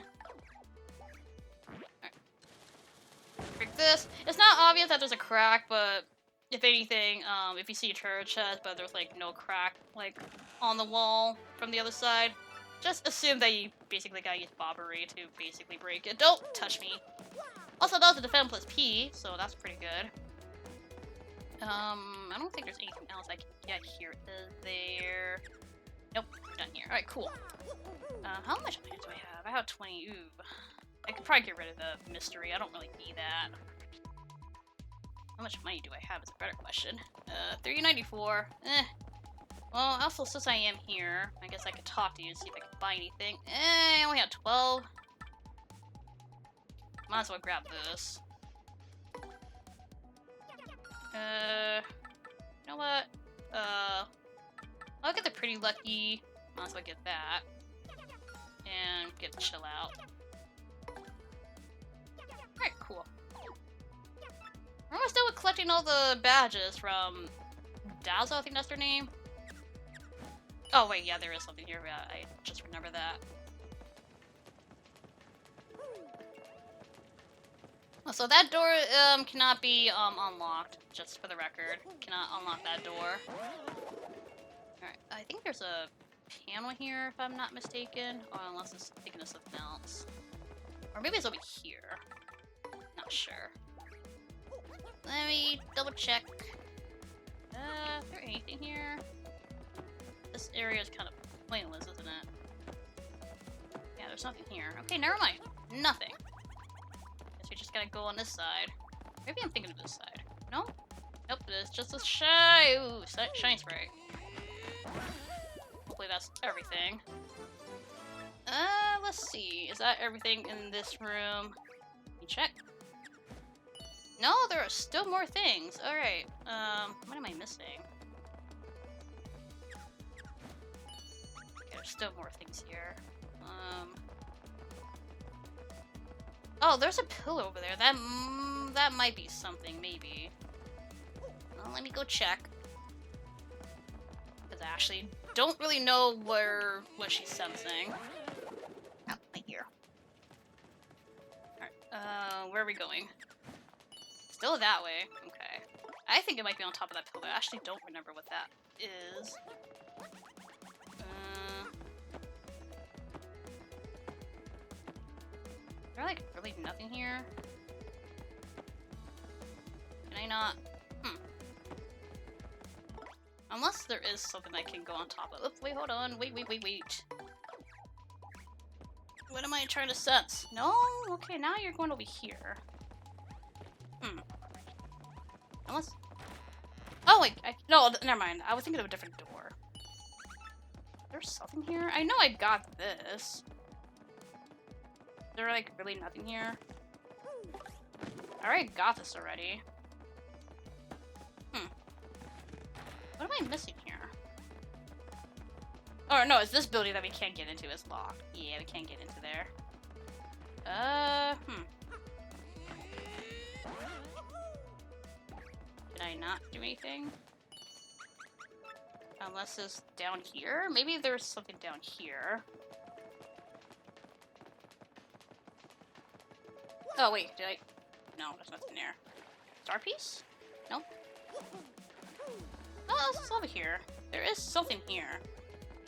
Break this. It's not obvious that there's a crack, but if anything, if you see a turret chest, but there's like no crack like on the wall from the other side, just assume that you basically gotta use bobbery to basically break it. Don't touch me. Also, that was a defend plus P, so that's pretty good. I don't think there's anything else I can get here. Is there? Nope, done here. Alright, cool. How much money do I have? I have 20. Ooh. I could probably get rid of the mystery. I don't really need that. How much money do I have is a better question. 394. Well, also, since I am here, I guess I could talk to you and see if I can buy anything. I only have 12. Might as well grab this. You know what? I'll get the Pretty Lucky. Might as well get that. And get the Chill Out. Alright, cool. We're almost done with collecting all the badges from Dazzle, I think that's their name. Oh wait, yeah, there is something here. Yeah, I just remember that. So that door cannot be unlocked, just for the record. Cannot unlock that door. Alright, I think there's a panel here, if I'm not mistaken. Or unless it's thinking of something else. Or maybe it's over here. Not sure. Let me double check. Is there anything here? This area is kind of pointless, isn't it? Yeah, there's nothing here. Okay, never mind. Nothing. Guess we just gotta go on this side. Maybe I'm thinking of this side. No? Nope, it's just a shiny spray. Hopefully that's everything. Let's see. Is that everything in this room? Let me check. No, there are still more things. Alright. What am I missing? Okay, there's still more things here. Oh, there's a pillar over there. That might be something, maybe. Well, let me go check. Because I actually don't really know what she's sensing. Oh, right here. Alright, where are we going? Still that way. Okay. I think it might be on top of that pillar. I actually don't remember what that is. Is there like really nothing here? Can I not? Unless there is something I can go on top of. Oops, wait, hold on. Wait. What am I trying to sense? No? Okay, now you're going over here. Unless... Oh, wait. No, never mind. I was thinking of a different door. There's something here? I know I got this. Is there, like, really nothing here? I already got this already. What am I missing here? Oh, no, it's this building that we can't get into. It's locked. Yeah, we can't get into there. Did I not do anything? Unless it's down here? Maybe there's something down here. Oh, wait, did I? No, there's nothing there. Star piece? Nope. Oh, it's over here. There is something here.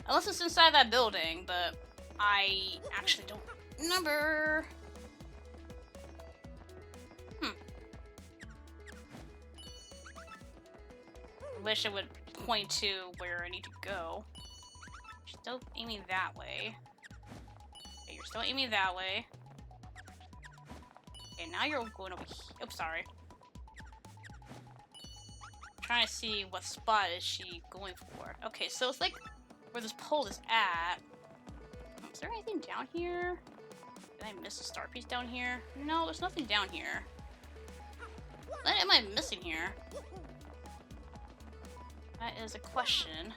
Unless it's inside that building, but I actually don't remember. I wish it would point to where I need to go. You're still aiming that way. Okay, you're still aiming that way. Okay, now you're going over here. Oops, sorry. I'm trying to see what spot is she going for. Okay, so it's like where this pole is at. Is there anything down here? Did I miss a star piece down here? No, there's nothing down here. What am I missing here? That is a question.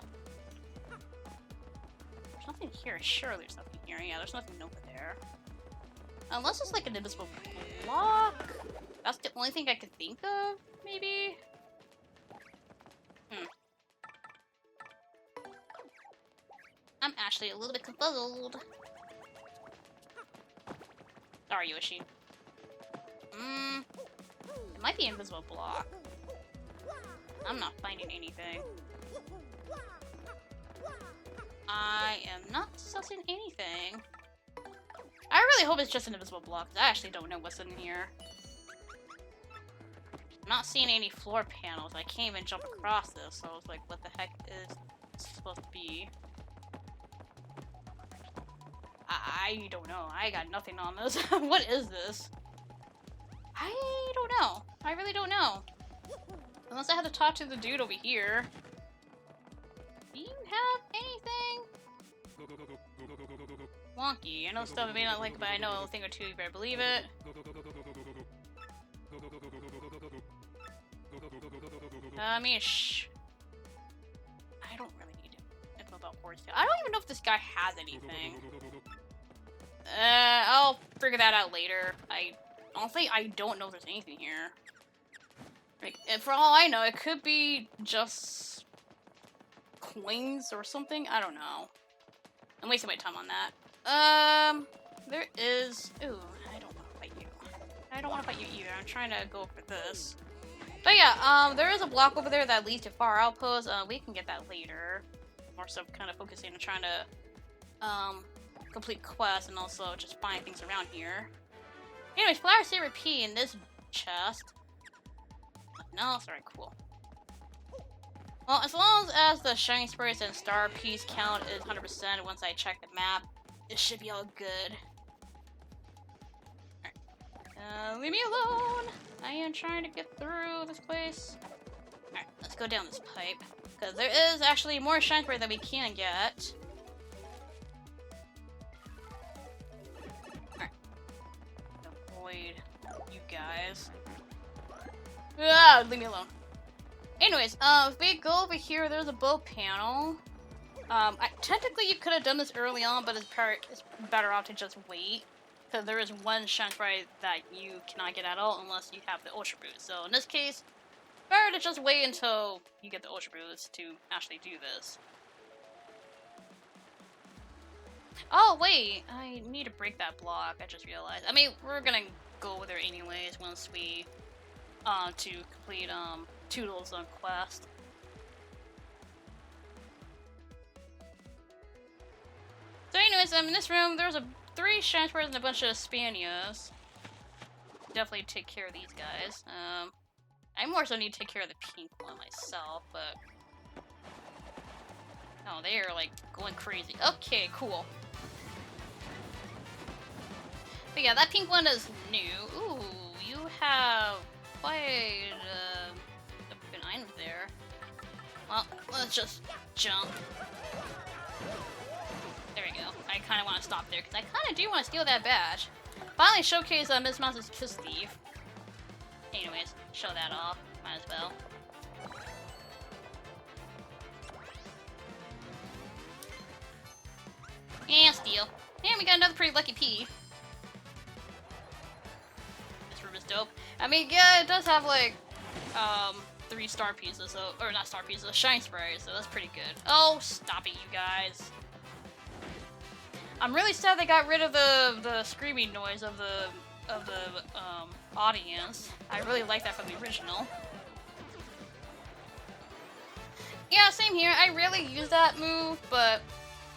There's nothing here. Surely there's nothing here. Yeah, there's nothing over there. Unless it's like an invisible block. That's the only thing I could think of, maybe? I'm actually a little bit confuzzled. Sorry, Yoshi. It might be an invisible block. I'm not finding anything. I am not sussing anything. I really hope it's just an invisible block, because I actually don't know what's in here. I'm not seeing any floor panels. I can't even jump across this, so I was like, what the heck is this supposed to be? I don't know. I got nothing on this. What is this? I don't know. I really don't know. Unless I have to talk to the dude over here. Do you have anything? Wonky. I know stuff I may not like, but I know a thing or two, you better believe it. I mean, shh. I don't really need to know about horsetail. I don't even know if this guy has anything. I'll figure that out later. Honestly, I don't know if there's anything here. Like, and for all I know, it could be just coins or something. I don't know. I'm wasting my time on that. There is. Ooh, I don't want to fight you. I don't want to fight you either. I'm trying to go for this. But yeah, there is a block over there that leads to Far Outpost. We can get that later. More so, kind of focusing on trying to complete quests and also just find things around here. Anyways, Flower Saber P in this chest. No, sorry, cool. Well, as long as the Shining Spirits and Star Piece count is 100% once I check the map, it should be all good. Alright. Leave me alone! I am trying to get through this place. Alright, let's go down this pipe. Because there is actually more Shining Spirit that we can get. Alright. Avoid you guys. Ah, leave me alone. Anyways, if we go over here, there's a bow panel. Technically you could have done this early on, but it's better off to just wait. Because there is one Shine Sprite that you cannot get at all unless you have the Ultra Boost. So in this case, better to just wait until you get the Ultra Boost to actually do this. Oh wait, I need to break that block, I just realized. I mean, we're gonna go over there anyways once we to complete Toodle's quest. So anyways, in this room there's 3 Shine Sprites and a bunch of Spanias. Definitely take care of these guys. I more so need to take care of the pink one myself, but oh, they are like going crazy. Okay, cool. But yeah, that pink one is new. Ooh, you have quite an item there. Well, let's just jump. There we go. I kind of want to stop there because I kind of do want to steal that badge. Finally showcase Miss Mouse's Kiss Thief. Anyways, show that off. Might as well. And steal. And we got another pretty lucky P. This room is dope. I mean, yeah, it does have like 3 star pieces, so, or not star pieces, shine sprays, so that's pretty good. Oh, stop it, you guys. I'm really sad they got rid of the screaming noise of the of the audience. I really like that from the original. Yeah, same here. I rarely use that move, but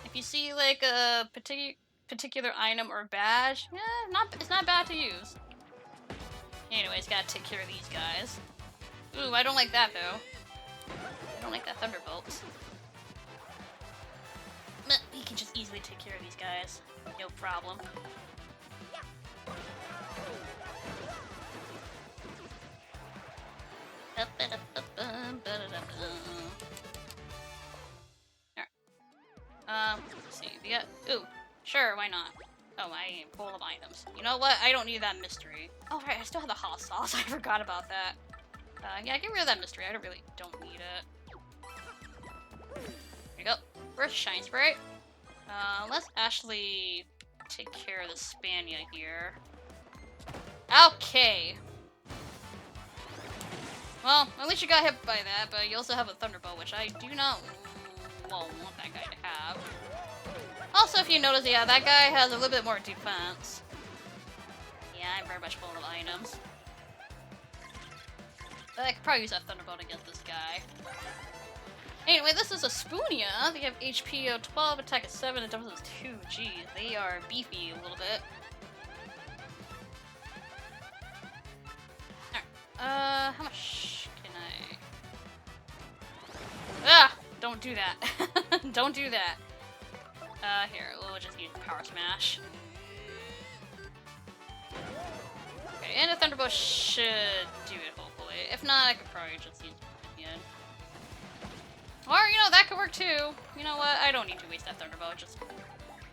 if you see like a particular item or badge, it's not bad to use. Anyways, gotta take care of these guys. Ooh, I don't like that though. I don't like that Thunderbolt. But he can just easily take care of these guys. No problem. Alright. Let's see. We got. Ooh, sure, why not? Oh, I am full of items. You know what? I don't need that mystery. Oh, right, I still have the hot sauce. I forgot about that. Yeah, get rid of that mystery. I don't need it. There you go. First shine spray. Let's actually take care of the Spania here. Okay. Well, at least you got hit by that, but you also have a Thunderbolt, which I do not want that guy to have. Also, if you notice, yeah, that guy has a little bit more defense. Yeah, I'm very much full of items. But I could probably use that Thunderbolt against this guy. Anyway, this is a Spoonia. They have HP of 12, attack of 7, and defense of 2. Geez, they are beefy a little bit. Alright, how much can I... Ah! Don't do that. Don't do that. Here, we'll just use Power Smash. Okay, and a Thunderbolt should do it, hopefully. If not, I could probably just use it again. Or, you know, that could work too. You know what? I don't need to waste that Thunderbolt.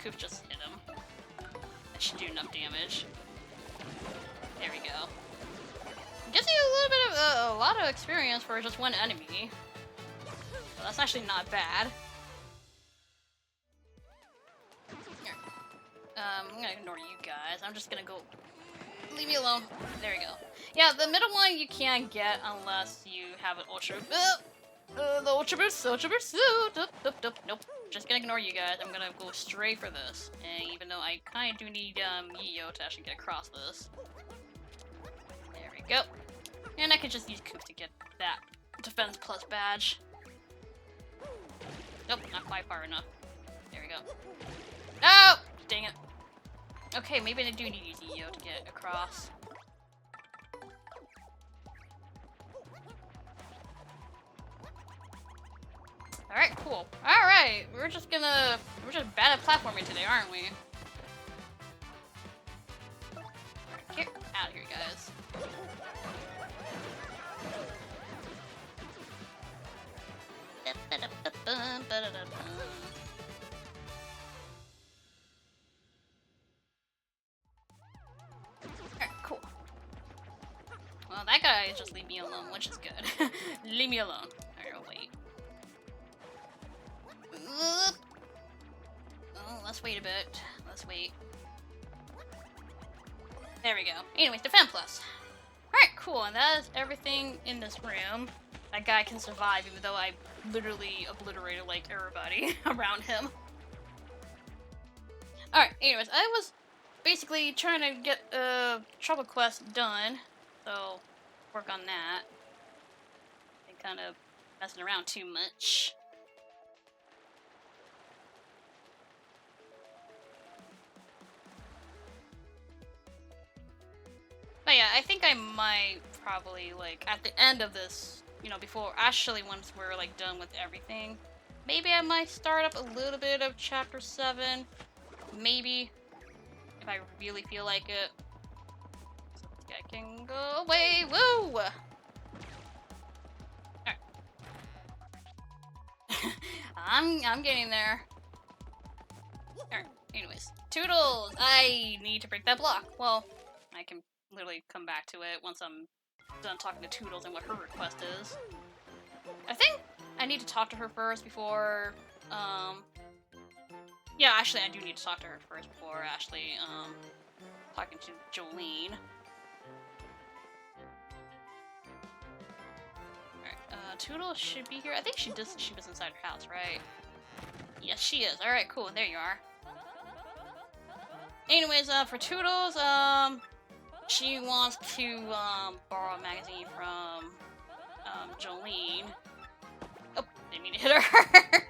Coop just hit him. That should do enough damage. There we go. Gives you a little bit of, a lot of experience for just one enemy. So that's actually not bad. Here. I'm gonna ignore you guys. I'm just gonna go... Leave me alone. There we go. Yeah, the middle one you can't get unless you have an Ultra... the Ultra Boost, nope. Just gonna ignore you guys. I'm gonna go straight for this. And even though I kinda do need, Yi-Yo to actually get across this. There we go. And I can just use Coop to get that Defense Plus badge. Nope, not quite far enough. There we go. No! Dang it. Okay, maybe I do need to use Yi-Yo to get across. Alright, cool. Alright, we're just bad at platforming today, aren't we? Get out of here, guys. Alright, cool. Well, that guy just leave me alone, which is good. Leave me alone. Alright, I'll wait. Oh, let's wait a bit. Let's wait. There we go. Anyways, Defend Plus. Alright, cool. And that is everything in this room. That guy can survive even though I literally obliterated like everybody around him. Alright, anyways, I was basically trying to get Trouble Quest done. So, work on that. And kind of messing around too much. But yeah, I think I might probably, like, at the end of this, you know, before, actually once we're, like, done with everything, maybe I might start up a little bit of Chapter 7. Maybe. If I really feel like it. This guy can go away. Woo! Alright. I'm getting there. Alright, anyways. Toodles! I need to break that block. Well, I can literally come back to it once I'm done talking to Toodles and what her request is. I think I need to talk to her first before, yeah, actually I do need to talk to her first before actually, talking to Jolene. Alright, Toodles should be here. I think she was inside her house, right? Yes, she is. Alright, cool. There you are. Anyways, for Toodles, she wants to borrow a magazine from Jolene. Oh, didn't mean to hit her.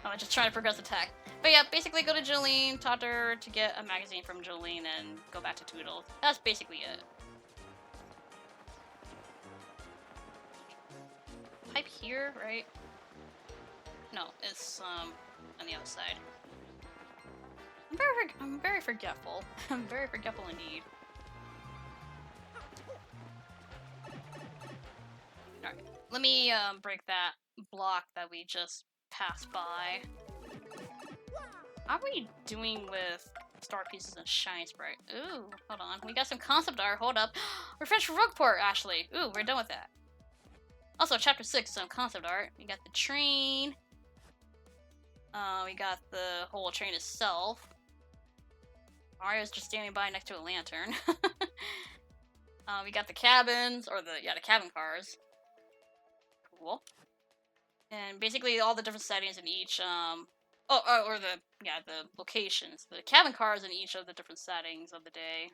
I'm just trying to progress attack. But yeah, basically go to Jolene, talk to her to get a magazine from Jolene, and go back to Toodles. That's basically it. Pipe here, right? No, it's on the other side. I'm very forgetful. I'm very forgetful indeed. Alright, let me break that block that we just passed by. How are we doing with star pieces and shine sprite? Ooh, hold on. We got some concept art. Hold up. We're finished with Rogueport, actually. Ooh, we're done with that. Also, chapter 6, some concept art. We got the train. We got the whole train itself. Mario's just standing by next to a lantern. We got the cabins, or the cabin cars. Cool. And basically all the different settings in each, the locations. The cabin cars in each of the different settings of the day.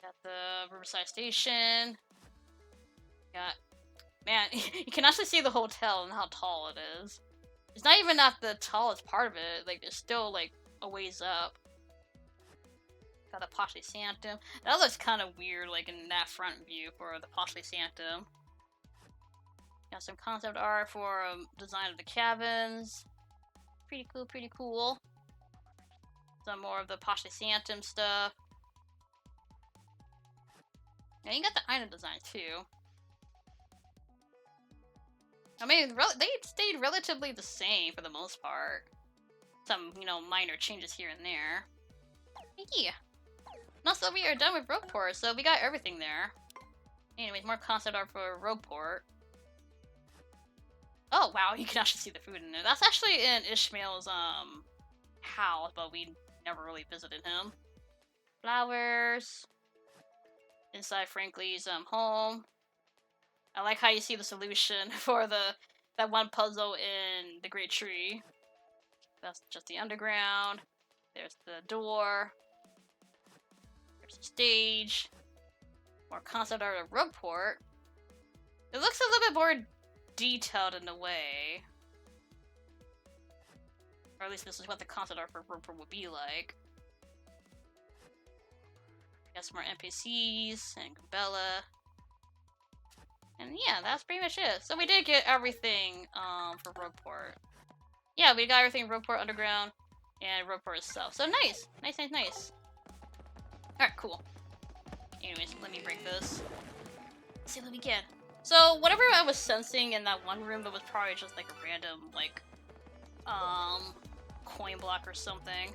Got the Riverside Station. Got, man, you can actually see the hotel and how tall it is. It's not even at the tallest part of it, like, it's still, like, a ways up. Got the Poche Sanctum. That looks kind of weird, like, in that front view for the Poche Sanctum. Got some concept art for design of the cabins. Pretty cool, pretty cool. Some more of the Poche Sanctum stuff. Yeah, you got the item design, too. I mean, they stayed relatively the same for the most part. Some, minor changes here and there. Yeah. No, so we are done with Rogueport, so we got everything there. Anyways, more concept art for Rogueport. Oh, wow, you can actually see the food in there. That's actually in Ishmael's, house, but we never really visited him. Flowers. Inside Frankly's, home. I like how you see the solution for that one puzzle in the Great Tree. That's just the underground. There's the door. There's the stage. More concept art of Rogueport. It looks a little bit more detailed in a way. Or at least this is what the concept art for Rogueport would be like. Got some more NPCs and Gabella. And yeah, that's pretty much it. So we did get everything for Rogueport. Yeah, we got everything Rogueport Underground and Rogueport itself. So nice! Nice, nice, nice. Alright, cool. Anyways, let me break this. Let's see what we get. So, whatever I was sensing in that one room, that was probably just like a random, like, coin block or something.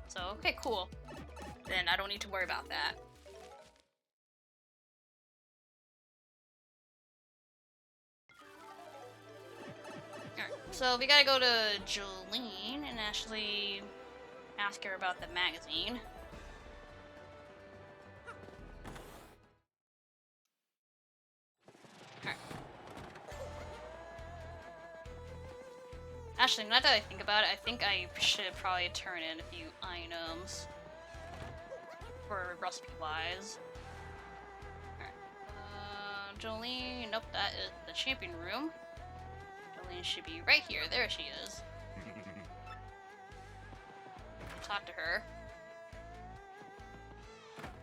So, okay, cool. Then I don't need to worry about that. Alright, so we gotta go to Jolene and actually ask her about the magazine. Alright. Actually, now that I think about it, I think I should probably turn in a few items for recipe-wise. Alright. Jolene, nope, that is the champion room. Jolene should be right here. There she is. Talk to her.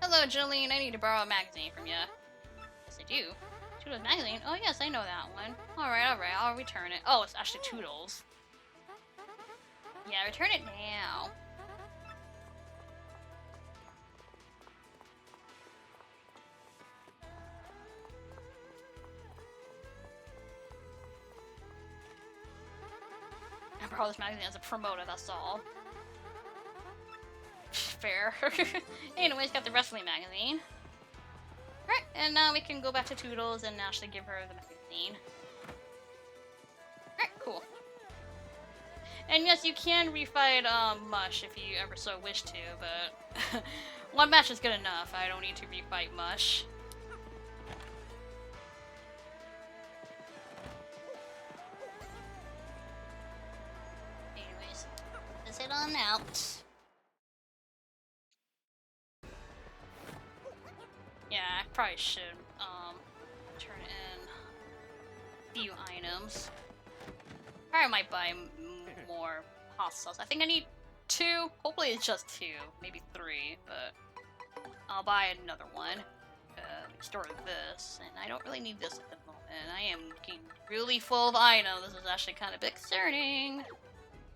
Hello, Jolene. I need to borrow a magazine from you. Yes, I do. Toodles magazine? Oh, yes, I know that one. Alright, alright. I'll return it. Oh, it's actually Toodles. Yeah, return it now. I borrow this magazine as a promoter, that's all. Fair. Anyways, got the wrestling magazine. Alright, and now we can go back to Toodles and actually give her the magazine. Alright, cool. And yes, you can refight Mush if you ever so wish to, but one match is good enough. I don't need to refight Mush. Anyways, let's head on out. probably should turn in a few items. Probably might buy more hot sauce. I think I need 2. Hopefully it's just 2, maybe 3, but I'll buy another one. Store this, and I don't really need this at the moment. I am getting really full of items. This is actually kind of concerning.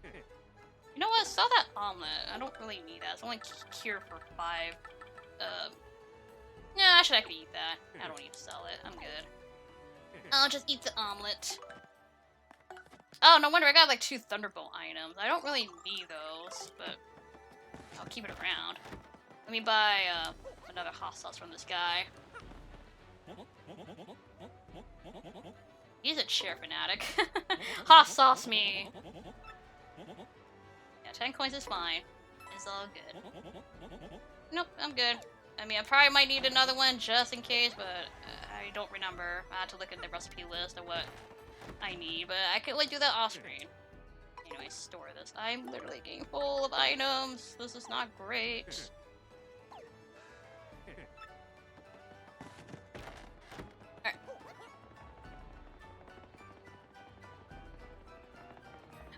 You know what? Sell that omelet. I don't really need that. It's only cure for 5. No, actually I could eat that. I don't need to sell it. I'm good. I'll just eat the omelet. Oh, no wonder I got like 2 Thunderbolt items. I don't really need those, but I'll keep it around. Let me buy another hot sauce from this guy. He's a chair fanatic. Hot sauce me! Yeah, 10 coins is fine. It's all good. Nope, I'm good. I mean, I probably might need another one just in case, but I don't remember. I have to look at the recipe list of what I need, but I can do that off screen. Anyway, store this. I'm literally getting full of items. This is not great.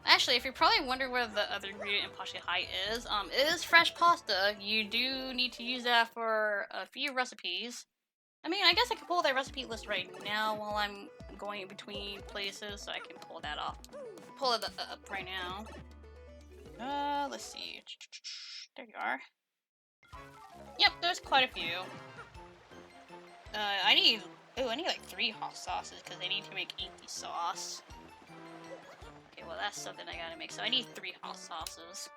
Actually, if you're probably wondering where the other ingredient in Pache High is, it is fresh pasta. You do need to use that for a few recipes. I mean, I guess I could pull that recipe list right now while I'm going between places, so I can pull that off. Pull it up right now. Let's see. There you are. Yep, there's quite a few. I need like 3 hot sauces because I need to make 80 sauce. Okay, well that's something I gotta make. So I need 3 hot sauces.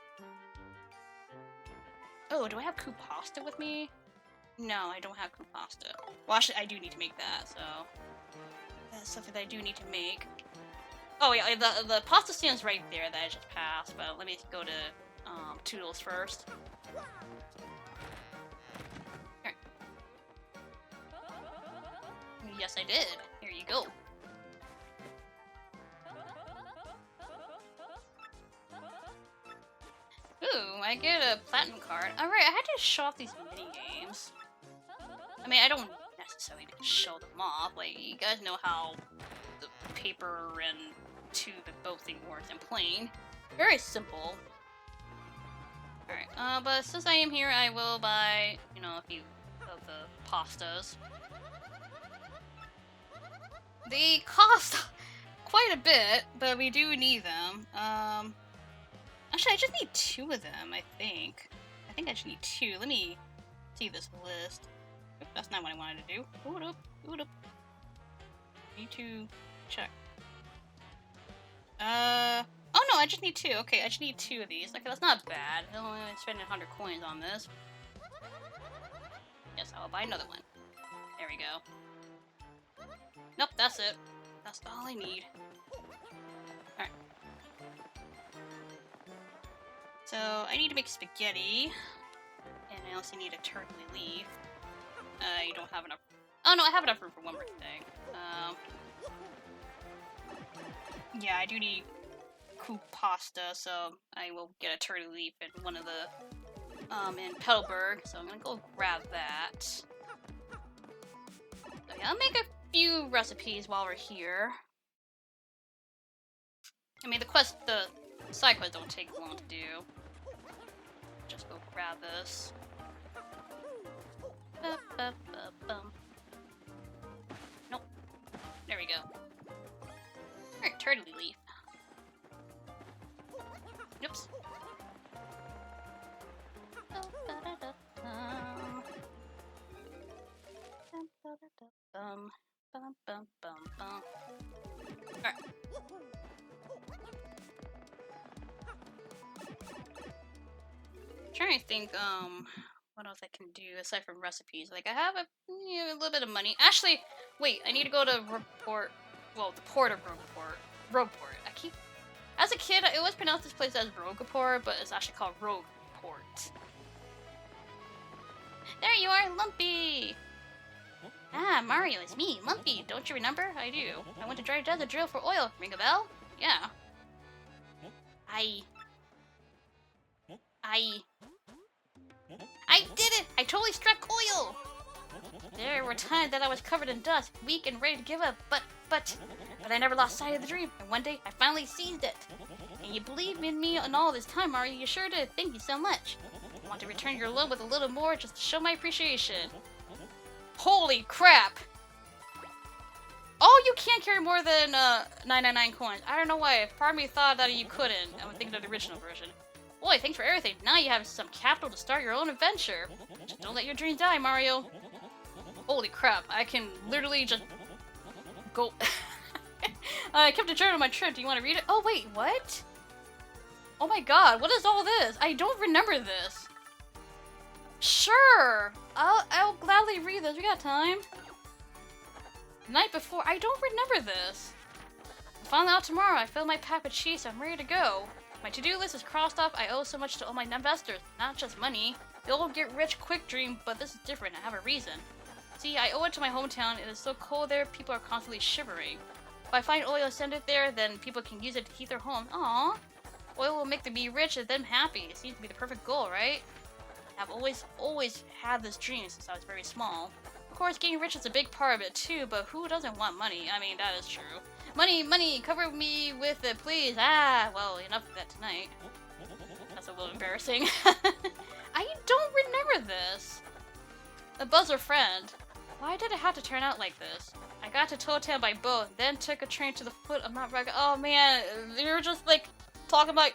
Oh, do I have coup pasta with me? No, I don't have coup pasta. Well, actually, I do need to make that, so that's something that I do need to make. Oh yeah, the pasta stand's right there that I just passed, but let me go to Toodles first. Here. Yes, I did. Here you go. Ooh, I get a platinum card. Alright, I had to show off these mini games. I mean, I don't necessarily need to show them off. Like, you guys know how the paper and tube and both thing works in plain. Very simple. Alright, but since I am here, I will buy, you know, a few of the pastas. They cost quite a bit, but we do need them. Actually, I just need 2 of them, I think. I think I just need 2. Let me see this list. Oop, that's not what I wanted to do. Hold up, hold up. Need to check. Oh no, I just need 2. Okay, I just need 2 of these. Okay, that's not bad. I'm only spending 100 coins on this. Yes, I will buy another one. There we go. Nope, that's it. That's all I need. Alright. So, I need to make spaghetti. And I also need a turkey leaf. You don't have enough. Oh no, I have enough room for one more thing. Yeah, I do need coup pasta, so I will get a turkey leaf in one of the, in Petalburg. So I'm gonna go grab that. So yeah, I'll make a few recipes while we're here. I mean, the side quests don't take long to do. Just go grab this. Nope. There we go. Alright, turtle leaf. Oops. Alright. Trying to think, what else I can do aside from recipes. Like, I have a little bit of money. Actually, wait, I need to go to Rogueport. Well, the port of Rogueport. As a kid, I always pronounced this place as Rogueport, but it's actually called Rogueport. There you are, Lumpy! Ah, Mario, it's me, Lumpy. Don't you remember? I do. I went to Dry Desert Drill for oil. Ring a bell? Yeah. I did it! I totally struck oil! There were times that I was covered in dust, weak and ready to give up, but I never lost sight of the dream, and one day I finally seized it. And you believed in me in all this time, Mario. You sure did. Thank you so much. I want to return your love with a little more just to show my appreciation. Holy crap! Oh, you can't carry more than 999 coins. I don't know why. Part of me thought that you couldn't. I'm thinking of the original version. Boy, thanks for everything. Now you have some capital to start your own adventure. Just don't let your dreams die, Mario. Holy crap. I can literally just go... I kept a journal on my trip. Do you want to read it? Oh, wait, what? Oh my god, what is all this? I don't remember this. Sure. I'll gladly read this. We got time. The night before, I don't remember this. I'll find out tomorrow. I filled my pack with cheese, so I'm ready to go. My to-do list is crossed off. I owe so much to all my investors, not just money. The old get-rich-quick dream, but this is different. I have a reason. See, I owe it to my hometown. It is so cold there, people are constantly shivering. If I find oil, send it there, then people can use it to heat their home. Aww. Oil will make them be rich and them happy. It seems to be the perfect goal, right? I've always had this dream since I was very small. Of course, getting rich is a big part of it too, but who doesn't want money? I mean, that is true. Money, cover me with it, please. Ah, well, enough of that tonight. That's a little embarrassing. I don't remember this. A buzzer friend. Why did it have to turn out like this? I got to Totem by boat, then took a train to the foot of Mount Rugged. Oh man, they were just like talking about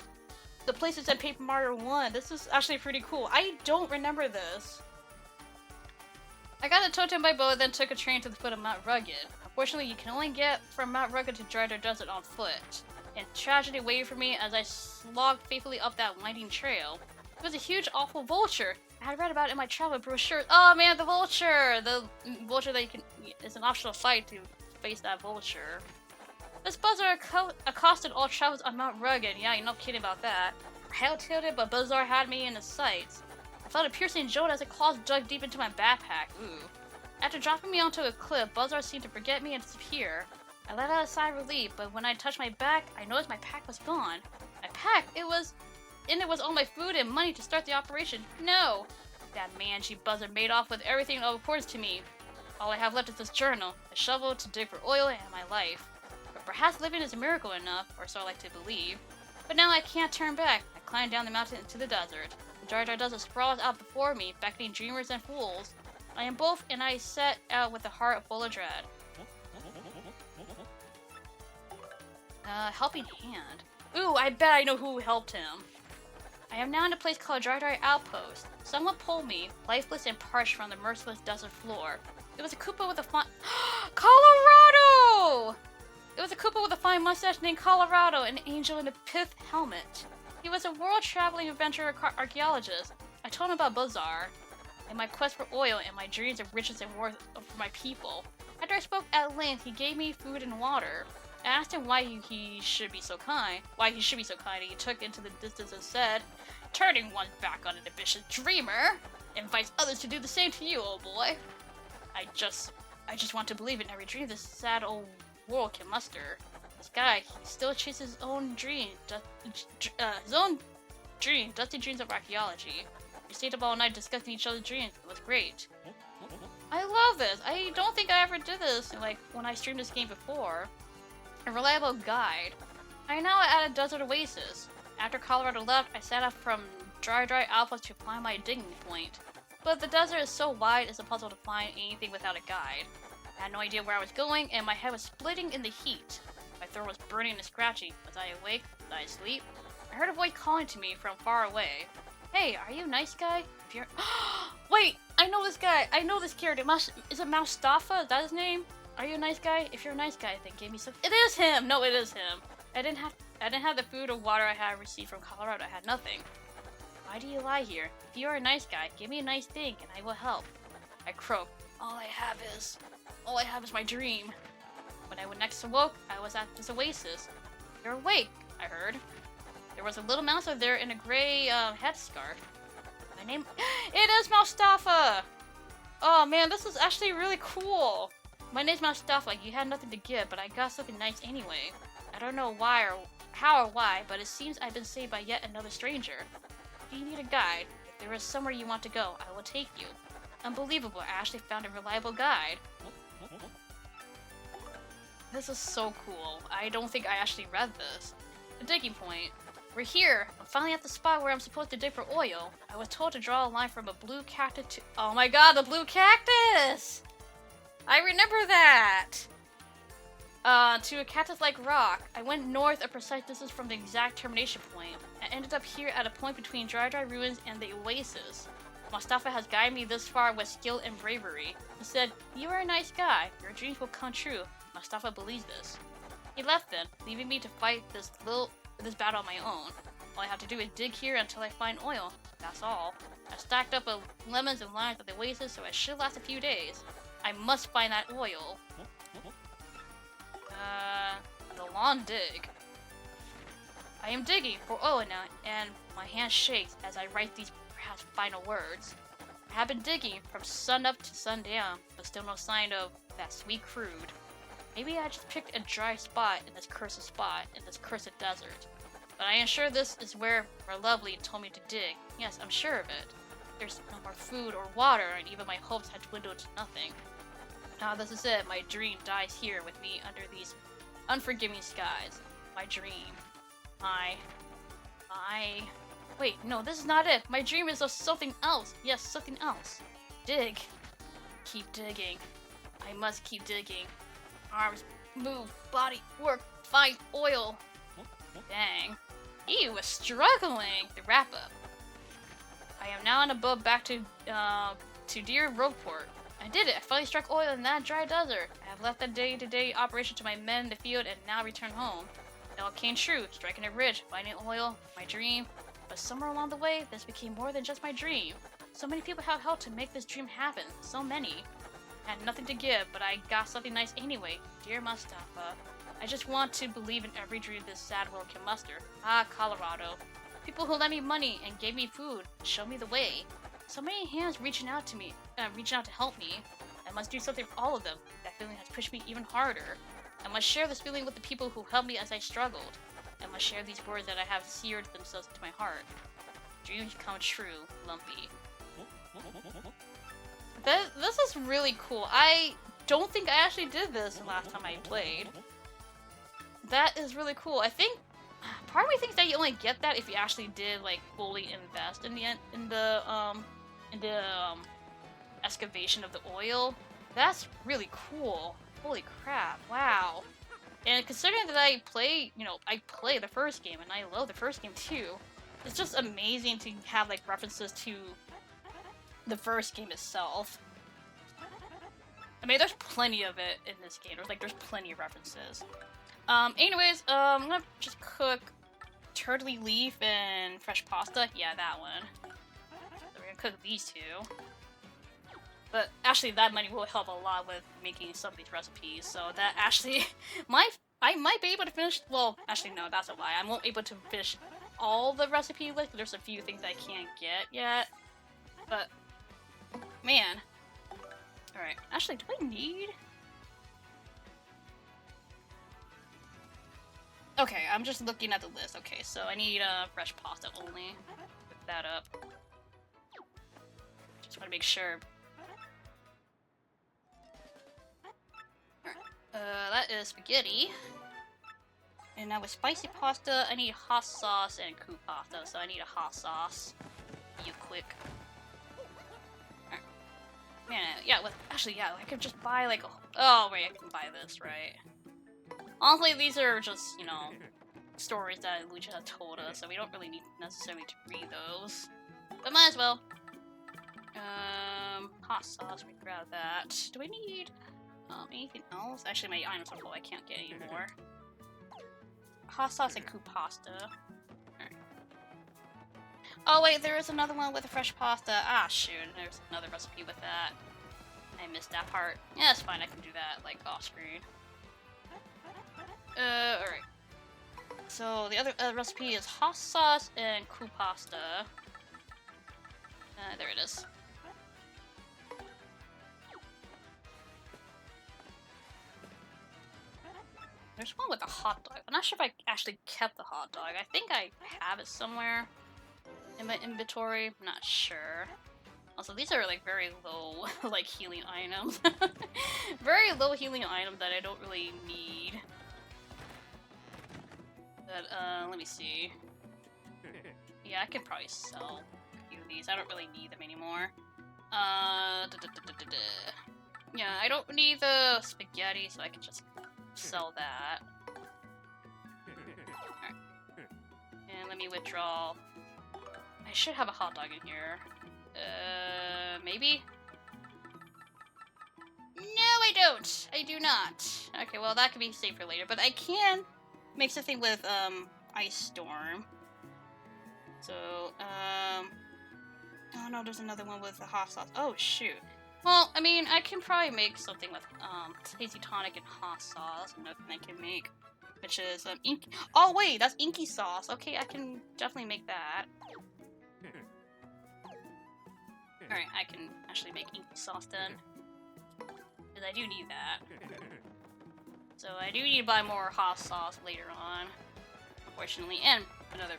the places in Paper Mario 1. This is actually pretty cool. I don't remember this. I got a totem by boat, then took a train to the foot of Mount Rugged. Unfortunately, you can only get from Mount Rugged to Dry Desert on foot. And tragedy waited for me as I slogged faithfully up that winding trail. It was a huge, awful vulture. I had read about it in my travel brochure. Oh man, the vulture! The vulture that you can... It's an optional fight to face that vulture. This buzzer accosted all travelers on Mount Rugged. Yeah, you're not kidding about that. I held-tailed, but Bazaar had me in his sights. I felt a piercing jolt as the claws dug deep into my backpack. Ooh. After dropping me onto a cliff, Bazaar seemed to forget me and disappear. I let out a sigh of relief, but when I touched my back, I noticed my pack was gone. My pack? It was all my food and money to start the operation. No! That mangy Buzzer made off with everything of importance to me. All I have left is this journal, a shovel to dig for oil, and my life. But perhaps living is a miracle enough, or so I like to believe. But now I can't turn back. I climbed down the mountain into the desert. The Dry Desert sprawls out before me, beckoning dreamers and fools. I am both, and I set out with a heart full of dread. Helping hand. Ooh, I bet I know who helped him. I am now in a place called Dry Outpost. Someone pulled me, lifeless and parched, from the merciless desert floor. It was a Koopa with a fine... Colorado! It was a Koopa with a fine mustache named Colorado, an angel in a pith helmet. He was a world-traveling adventurer archaeologist. I told him about Bazaar, and my quest for oil, and my dreams of riches and worth for my people. After I spoke at length, he gave me food and water. I asked him why he should be so kind. He took into the distance and said, "Turning one's back on an ambitious dreamer invites others to do the same to you, old boy. I just want to believe in every dream this sad old world can muster. This guy, he still chases his own dream, dusty dreams of archaeology. We stayed up all night discussing each other's dreams. It was great." I love this. I don't think I ever did this, like, when I streamed this game before. A reliable guide. I am now at a desert oasis. After Colorado left, I set off from Dry Outpost to find my digging point. But the desert is so wide, it's impossible to find anything without a guide. I had no idea where I was going, and my head was splitting in the heat. My throat was burning and scratchy. Was I awake? Was I asleep? I heard a voice calling to me from far away. "Hey, are you a nice guy? If you're..." Wait! I know this guy! I know this character! Is it Mustafa? Is that his name? "Are you a nice guy? If you're a nice guy, then give me some..." It is him! No, it is him. I didn't have the food or water I had received from Colorado. I had nothing. "Why do you lie here? If you are a nice guy, give me a nice thing, and I will help." I croaked. All I have is my dream." When I next awoke, I was at this oasis. "You're awake," I heard. There was a little mouse over there in a gray headscarf. My name... It is Mustafa! Oh man, this is actually really cool. "My name's Mustafa. You had nothing to give, but I got something nice anyway. I don't know why or how or why, but it seems I've been saved by yet another stranger. If you need a guide, if there is somewhere you want to go, I will take you. Unbelievable, I actually found a reliable guide. This is so cool. I don't think I actually read this. The digging point. We're here. I'm finally at the spot where I'm supposed to dig for oil. I was told to draw a line from a blue cactus to— oh my god, the blue cactus! I remember that! To a cactus-like rock. I went north a precise distance from the exact termination point. I ended up here at a point between dry ruins and the oasis. Mustafa has guided me this far with skill and bravery. He said, "You are a nice guy. Your dreams will come true." Mustafa believes this. He left then, leaving me to fight this battle on my own. All I have to do is dig here until I find oil. That's all. I stacked up lemons and limes at the oasis, so it should last a few days. I must find that oil. The long dig. I am digging for oil now, and my hand shakes as I write these perhaps final words. I have been digging from sun up to sundown, but still no sign of that sweet crude. Maybe I just picked a dry spot in this cursed desert. But I am sure this is where Lovely told me to dig. Yes, I'm sure of it. There's no more food or water, and even my hopes had dwindled to nothing. Now this is it. My dream dies here with me under these unforgiving skies. My dream. Wait, no, this is not it. My dream is of something else. Yes, something else. Dig. Keep digging. I must keep digging. Arms, move, body, work, find oil. Dang. He was struggling. The wrap up. I am now on a boat back to Deer Roadport. I did it. I finally struck oil in that dry desert. I have left that day-to-day operation to my men in the field and now return home. It all came true, striking it rich, finding oil, my dream. But somewhere along the way, this became more than just my dream. So many people have helped to make this dream happen. So many. I had nothing to give, but I got something nice anyway. Dear Mustafa, I just want to believe in every dream this sad world can muster. Ah, Colorado. People who lent me money and gave me food, showed me the way. So many hands reaching out to help me. I must do something for all of them. That feeling has pushed me even harder. I must share this feeling with the people who helped me as I struggled. I must share these words that I have seared themselves into my heart. Dreams come true, Lumpy. This is really cool. I don't think I actually did this the last time I played. That is really cool. I think part of me thinks that you only get that if you actually did like fully invest in the excavation of the oil. That's really cool. Holy crap! Wow. And considering that I play the first game and I love the first game too, it's just amazing to have like references to the first game itself. I mean, there's plenty of it in this game. There's plenty of references. Anyways, I'm gonna just cook turtley leaf and fresh pasta. Yeah, that one. So we're gonna cook these two. But actually, that money will help a lot with making some of these recipes. So that actually, I might be able to finish. Well, actually, no, that's a lie. I won't be able to finish all the recipe lists. There's a few things I can't get yet. But man, all right. Actually, do I need? Okay, I'm just looking at the list. Okay, so I need fresh pasta only. Pick that up. Just want to make sure. That is spaghetti. And now with spicy pasta, I need hot sauce and coup pasta, so I need a hot sauce. You quick. Alright. Man, yeah, I could just buy like oh wait, I can buy this, right? Honestly, these are just, stories that Luigi has told us, so we don't really need necessarily to read those. But might as well. Hot sauce, we grab that. Do we need anything else? Actually, my items are full. I can't get any more. Hot sauce and coup pasta. Alright. Oh wait, there is another one with a fresh pasta. Ah, shoot. There's another recipe with that. I missed that part. Yeah, it's fine. I can do that, like, off screen. Alright. So, the other recipe is hot sauce and coup pasta. There it is. There's one with a hot dog. I'm not sure if I actually kept the hot dog. I think I have it somewhere in my inventory. I'm not sure. Also, these are like very low, like healing items. Very low healing items that I don't really need. But let me see. Yeah, I could probably sell a few of these. I don't really need them anymore. Yeah, I don't need the spaghetti, so I can just sell that. Alright. And let me withdraw. I should have a hot dog in here. Maybe? No, I don't! I do not. Okay, well, that could be saved for later, but I can make something with, Ice Storm. So, oh no, there's another one with the hot sauce. Oh, shoot. Well, I mean, I can probably make something with, Tasty Tonic and hot sauce. Another thing I can make, which is, ink. Oh, wait, that's inky sauce. Okay, I can definitely make that. Alright, I can actually make inky sauce then. Because I do need that. So I do need to buy more hot sauce later on, unfortunately, and another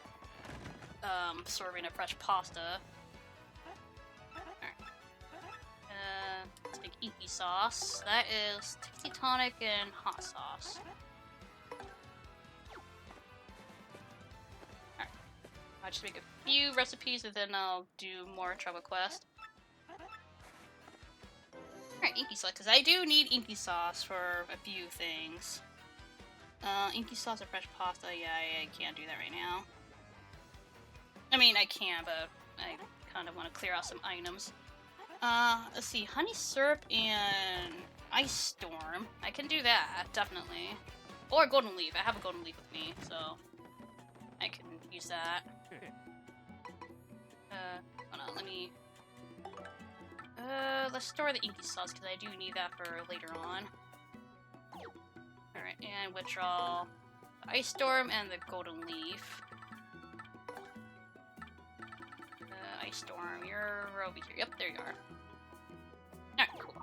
serving of fresh pasta. Alright. Let's make inky sauce. That is Tasty Tonic and hot sauce. Alright. I'll just make a few recipes and then I'll do more Travel Quest. Alright, inky sauce, because I do need inky sauce for a few things. Inky sauce and fresh pasta, yeah, I can't do that right now. I mean, I can, but I kind of want to clear out some items. Let's see, honey syrup and ice storm. I can do that, definitely. Or golden leaf. I have a golden leaf with me, so I can use that. Hold on, let me... let's store the inky sauce, because I do need that for later on. Alright, and withdraw the ice storm and the golden leaf. Ice storm, you're over here. Yep, there you are. Alright, cool.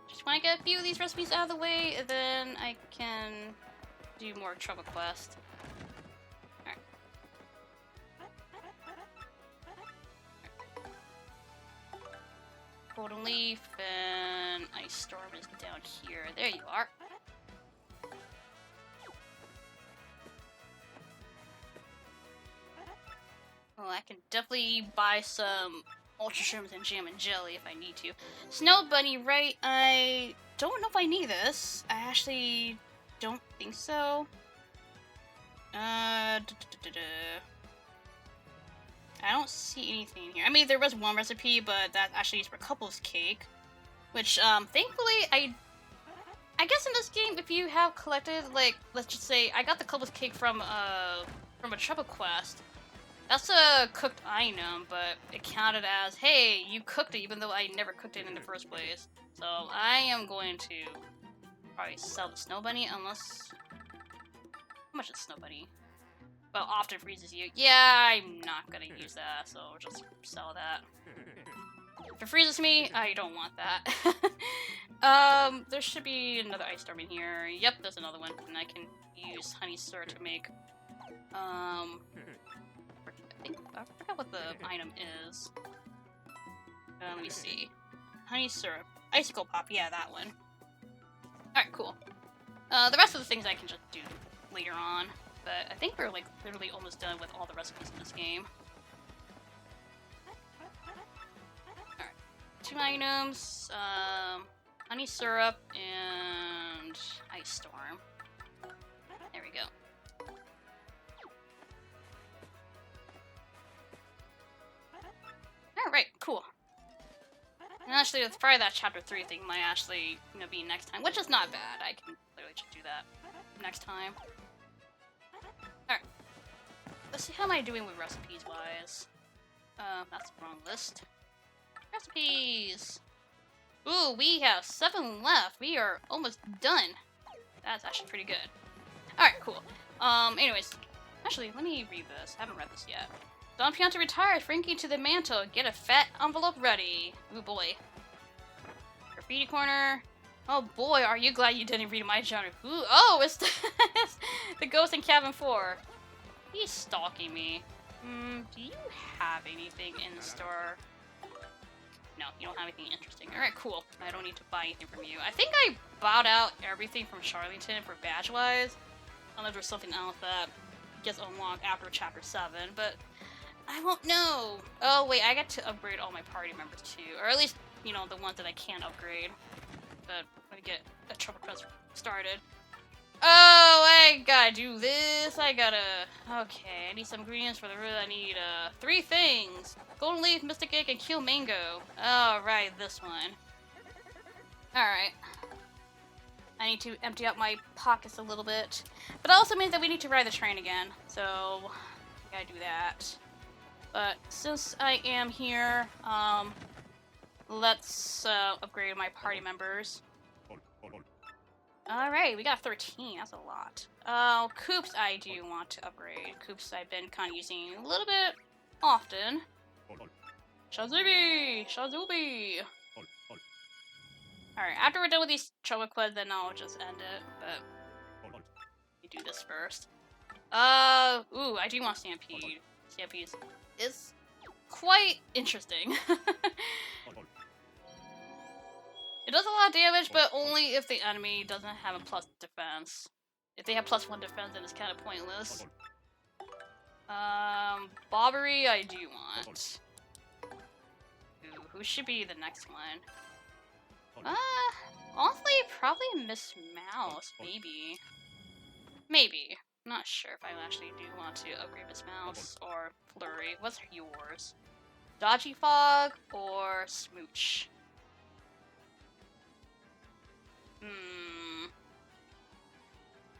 Just want to get a few of these recipes out of the way, and then I can do more Travel Quest. Alright. Golden leaf and ice storm is down here. There you are. Well, I can definitely buy some ultra shrooms and jam and jelly if I need to. Snow bunny, right? I don't know if I need this. I actually don't think so. I don't see anything here. I mean, there was one recipe, but that actually is for couples cake, which thankfully I guess in this game, if you have collected, like, let's just say I got the couples cake from a Travel Quest. That's a cooked item, but it counted as, hey, you cooked it even though I never cooked it in the first place. So I am going to probably sell the Snow Bunny unless... How much is Snow Bunny? Well, often freezes you. Yeah, I'm not gonna use that, so just sell that. If it freezes me, I don't want that. There should be another ice storm in here. Yep, there's another one, and I can use honey syrup to make, I forgot what the item is. Let me see. Honey syrup. Icicle pop, yeah, that one. Alright, cool. The rest of the things I can just do later on. But I think we're, like, literally almost done with all the recipes in this game. Alright. 2 items. Honey syrup and ice storm. There we go. Alright, cool. And actually, probably that chapter 3 thing might actually, be next time, which is not bad. I can literally just do that next time. Alright. Let's see, how am I doing with recipes-wise? That's the wrong list. Recipes! Ooh, we have 7 left. We are almost done. That's actually pretty good. Alright, cool. Anyways. Actually, let me read this. I haven't read this yet. Don Pianta retires. Frankie to the mantle. Get a fat envelope ready. Ooh, boy. Graffiti corner. Oh, boy, are you glad you didn't read my genre. Ooh, oh, it's the Ghost in Cabin 4. He's stalking me. Do you have anything in store? No, you don't have anything interesting. Alright, cool. I don't need to buy anything from you. I think I bought out everything from Charlington for badge-wise. Unless there's something else that gets unlocked after Chapter 7, but I won't know. Oh, wait, I get to upgrade all my party members too. Or at least, you know, the ones that I can upgrade. But I'm gonna get a trouble quest started. Oh, I gotta do this. I gotta... Okay, I need some ingredients for the root. I need, 3 things. Golden leaf, mystic egg, and Keel mango. Oh, right, this one. Alright. I need to empty out my pockets a little bit. But it also means that we need to ride the train again. So, I gotta do that. But since I am here, let's, upgrade my party members. Alright, we got 13. That's a lot. Oh, Coops I do want to upgrade. Coops I've been kind of using a little bit often. Shazubi! Shazubi! Alright, after we're done with these trouble quests, then I'll just end it. But we do this first. Ooh, I do want Stampede. Stampede is quite interesting. It does a lot of damage, but only if the enemy doesn't have a plus defense. If they have +1 defense, then it's kind of pointless. Bobbery I do want. Ooh, who should be the next one? Honestly, probably Miss Mouse, maybe. Maybe. I'm not sure if I actually do want to upgrade Miss Mouse or Flurry. What's yours? Dodgy Fog or Smooch?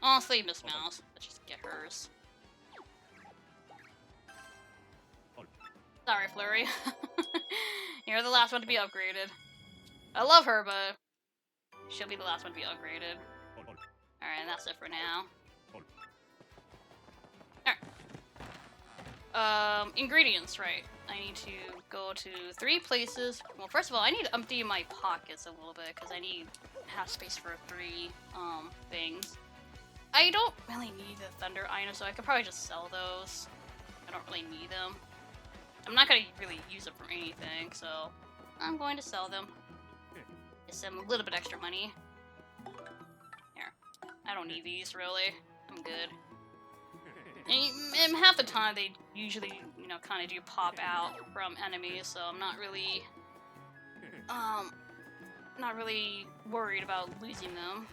Honestly, Miss Mouse. Let's just get hers. Sorry, Flurry. You're the last one to be upgraded. I love her, but she'll be the last one to be upgraded. Alright, and that's it for now. Alright. Ingredients, right. I need to go to 3 places. Well, first of all, I need to empty my pockets a little bit, because I need to have space for 3, things. I don't really need the Thunder items, so I could probably just sell those. I don't really need them. I'm not gonna really use them for anything, so I'm going to sell them. Get them a little bit extra money. Here. I don't need these, really. I'm good. And half the time, they usually, you know, kind of do pop out from enemies, so I'm not really, worried about losing them.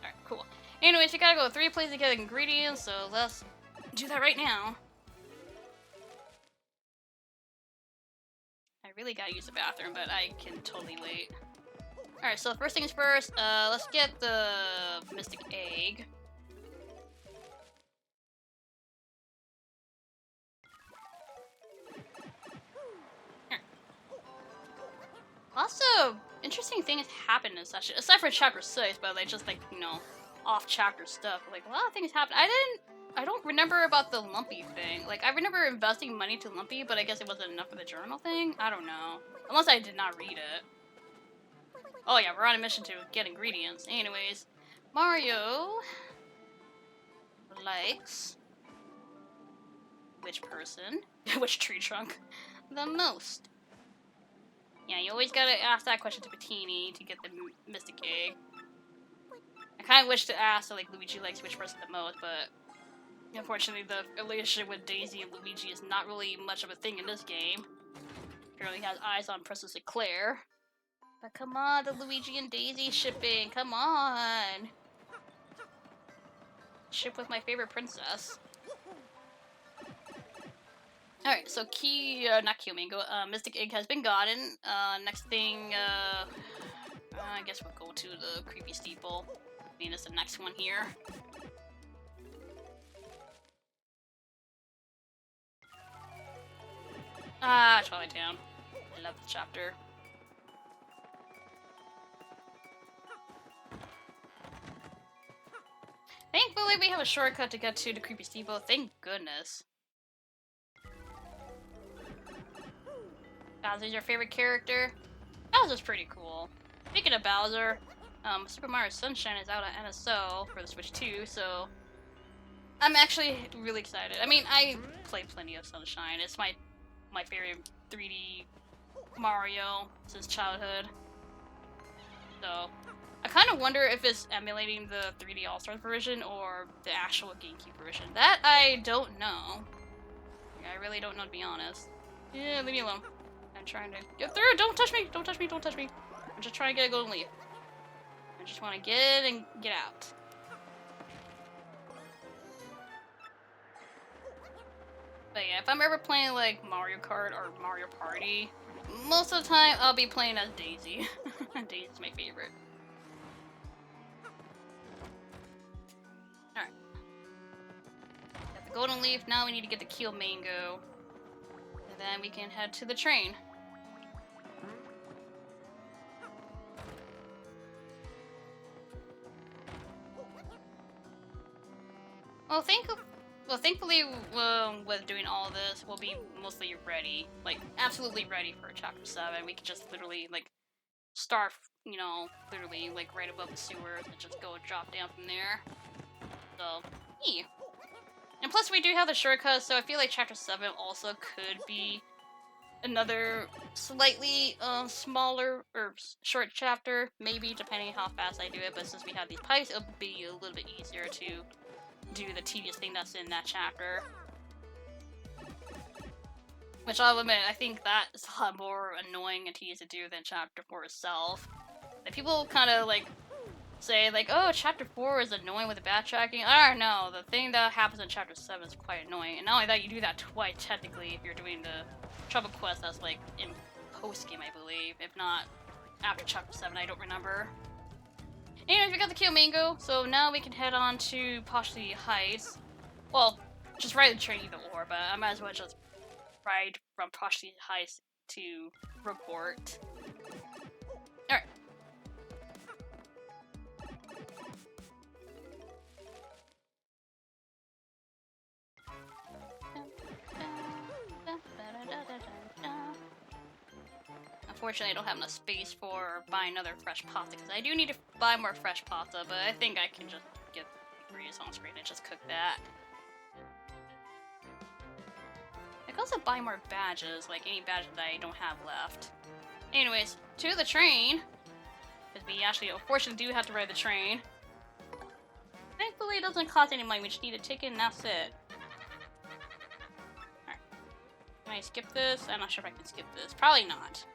Alright, cool. Anyways, you gotta go 3 places to get ingredients, so let's do that right now. I really gotta use the bathroom, but I can totally wait. Alright, so first things first, let's get the mystic egg. Here. Lots of interesting things happen in such, aside from chapter 6, but like just like, you know, off chapter stuff. Like a lot of things happen. I don't remember about the Lumpy thing. Like, I remember investing money to Lumpy, but I guess it wasn't enough for the journal thing? I don't know. Unless I did not read it. Oh yeah, we're on a mission to get ingredients. Anyways, Mario likes which person, which tree trunk, the most? Yeah, you always gotta ask that question to Patini to get the mystic egg. I kind of wish to ask, so, like, Luigi likes which person the most, but unfortunately the relationship with Daisy and Luigi is not really much of a thing in this game. Apparently has eyes on Princess Eclair. But come on, the Luigi and Daisy shipping, come on! Ship with my favorite princess. Alright, so not Keel mango, Mystic Egg has been gotten. Next thing, I guess we'll go to the Creepy Steeple. I mean, it's the next one here. Ah, Twilight Town. I love the chapter. Thankfully, we have a shortcut to get to the Creepy Steeple. Thank goodness. Bowser's your favorite character? Bowser's pretty cool. Speaking of Bowser, Super Mario Sunshine is out at NSO for the Switch 2, so I'm actually really excited. I mean, I play plenty of Sunshine. It's my favorite 3D Mario since childhood. So, I kind of wonder if it's emulating the 3D All-Stars version or the actual GameCube version. That I don't know. Yeah, I really don't know, to be honest. Yeah, leave me alone. I'm trying to get through. Don't touch me! Don't touch me! Don't touch me! I'm just trying to get a golden leaf. I just want to get in and get out. But yeah, if I'm ever playing like Mario Kart or Mario Party, most of the time I'll be playing as Daisy. Daisy's my favorite. Alright. Got the golden leaf, now we need to get the Keel Mango. And then we can head to the train. Thankfully, with doing all this, we'll be mostly ready, like absolutely ready for Chapter 7. We can just literally like start, you know, literally like right above the sewers and just go drop down from there. So, yeah. And plus, we do have the shortcuts, so I feel like Chapter 7 also could be another slightly smaller or short chapter, maybe depending on how fast I do it. But since we have these pipes, it'll be a little bit easier to do the tedious thing that's in that chapter. Which I'll admit, I think that is a lot more annoying and tedious to do than Chapter 4 itself. Like, people kind of like say like, oh, Chapter 4 is annoying with the backtracking. I don't know, the thing that happens in Chapter 7 is quite annoying. And not only that, you do that twice technically if you're doing the Trouble Quest that's like in post-game, I believe. If not, after Chapter 7, I don't remember. Anyways, we got the Keel Mango, so now we can head on to Poshley Heights. Well, just ride the train either or, but I might as well just ride from Poshley Heights to Rookport. Alright. Unfortunately, I don't have enough space for buying another fresh pasta, because I do need to buy more fresh pasta, but I think I can just get ingredients on screen and just cook that. I can also buy more badges, like any badges that I don't have left. Anyways, to the train, because we actually unfortunately do have to ride the train. Thankfully, it doesn't cost any money, we just need a ticket and that's it. Alright. Can I skip this? I'm not sure if I can skip this. Probably not.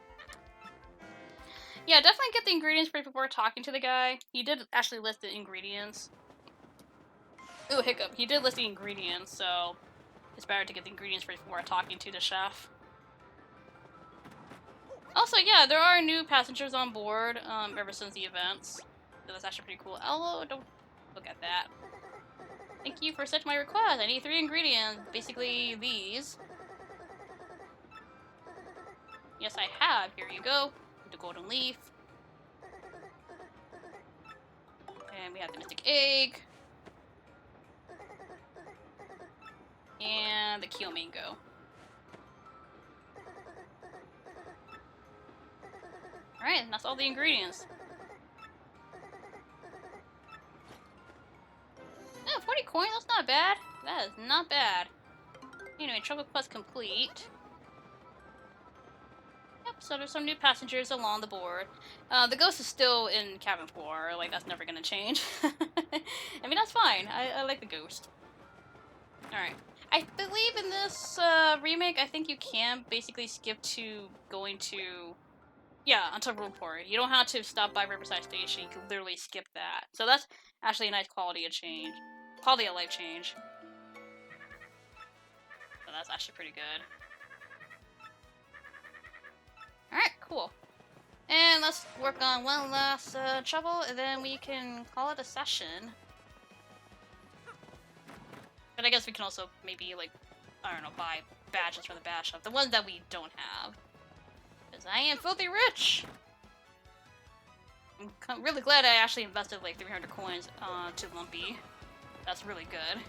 Yeah, definitely get the ingredients before talking to the guy. He did actually list the ingredients. Ooh, hiccup. He did list the ingredients, so it's better to get the ingredients before talking to the chef. Also, yeah, there are new passengers on board ever since the events. So that's actually pretty cool. Oh, don't look at that. Thank you for such my request. I need 3 ingredients. Basically, these. Yes, I have. Here you go. The golden leaf. And we have the mystic egg. And the Keel Mango. Alright, and that's all the ingredients. Yeah, 40 coins, that's not bad. That is not bad. Anyway, Trouble Quest complete. Yep, so there's some new passengers along the board. The ghost is still in cabin 4, like that's never gonna change. I mean, that's fine. I like the ghost. Alright. I believe in this remake, I think you can basically skip to going to... Yeah, until Rookport. You don't have to stop by Riverside Station, you can literally skip that. So that's actually a nice quality of change. Quality of life change. So that's actually pretty good. Alright, cool. And let's work on one last trouble, and then we can call it a session. But I guess we can also maybe, like, I don't know, buy badges for the badge shop. The ones that we don't have. Because I am filthy rich! I'm really glad I actually invested like 300 coins to Lumpy. That's really good.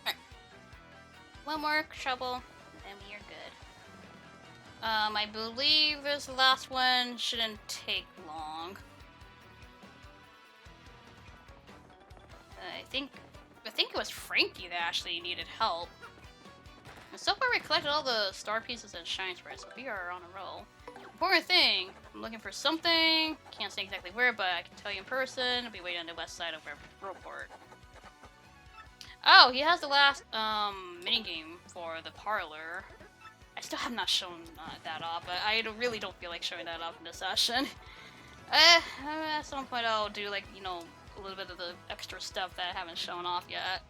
Alright. One more trouble. and we are good. I believe this last one shouldn't take long. I think it was Frankie that actually needed help. And so far we collected all the star pieces and shine sprites, so we are on a roll. Important thing, I'm looking for something. Can't say exactly where, but I can tell you in person. I'll be waiting on the west side of Roleport. Oh, he has the last minigame for the parlor. I still have not shown that off, but I really don't feel like showing that off in this session. At some point I'll do, like, you know, a little bit of the extra stuff that I haven't shown off yet.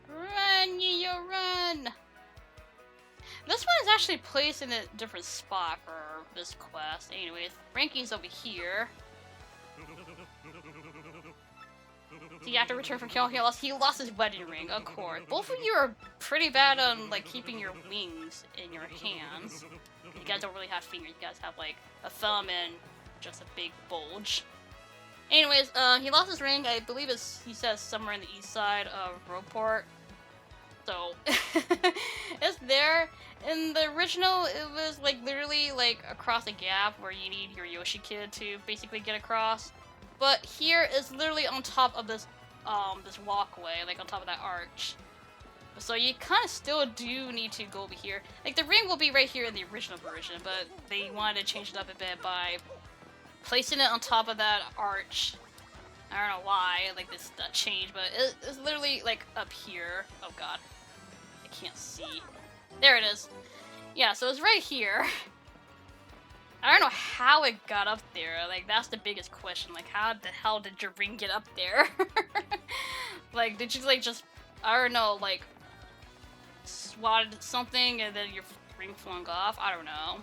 Run, you run! This one is actually placed in a different spot for this quest. Anyways, Frankie's over here. So you have to return from killing. He lost his wedding ring, of course. Both of you are pretty bad on, like, keeping your wings in your hands. You guys don't really have fingers. You guys have, like, a thumb and just a big bulge. Anyways, he lost his ring. I believe he says somewhere in the east side of Roleport. So, it's there. In the original, it was, like, literally, like, across a gap where you need your Yoshi kid to basically get across. But here is literally on top of this, this walkway, like on top of that arch. So you kind of still do need to go over here. Like, the ring will be right here in the original version, but they wanted to change it up a bit by placing it on top of that arch. I don't know why, like, this change, but it's literally, like, up here. Oh god. I can't see. There it is. Yeah, so it's right here. I don't know how it got up there. Like, that's the biggest question. Like, how the hell did your ring get up there? Like, did you, like, just, I don't know, like, swatted something and then your ring flung off? I don't know.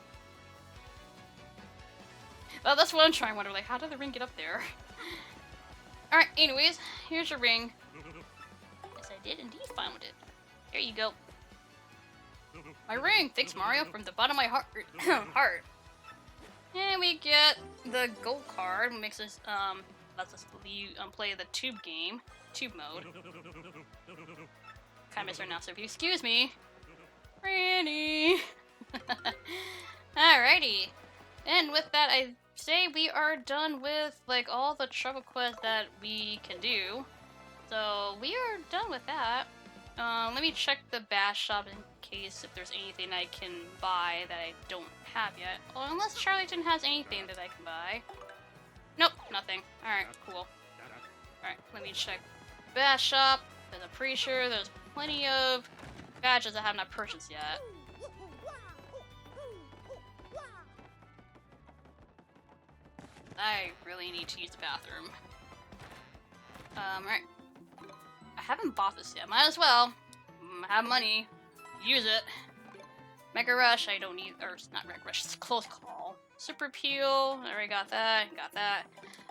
Well, that's what I'm trying to wonder. Like, how did the ring get up there? Alright, anyways, here's your ring. Yes, I did indeed find it. There you go. My ring! Thanks, Mario, from the bottom of my heart. And we get the gold card, makes us, lets us play the tube game, tube mode. Kind of miss her now, so if you excuse me. Franny! Alrighty. And with that, I say we are done with, like, all the travel quests that we can do. So, we are done with that. Let me check the bash shop in case if there's anything I can buy that I don't have yet. Well, unless Charlieton has anything that I can buy. Nope, nothing. Alright, cool. Alright, let me check bash shop, because I'm pretty sure there's plenty of badges I have not purchased yet. I really need to use the bathroom. Alright. I haven't bought this yet. Might as well. I have money. Use it. Mega Rush, I don't need, or not Mega Rush, it's a close call. Super Peel, I already got that,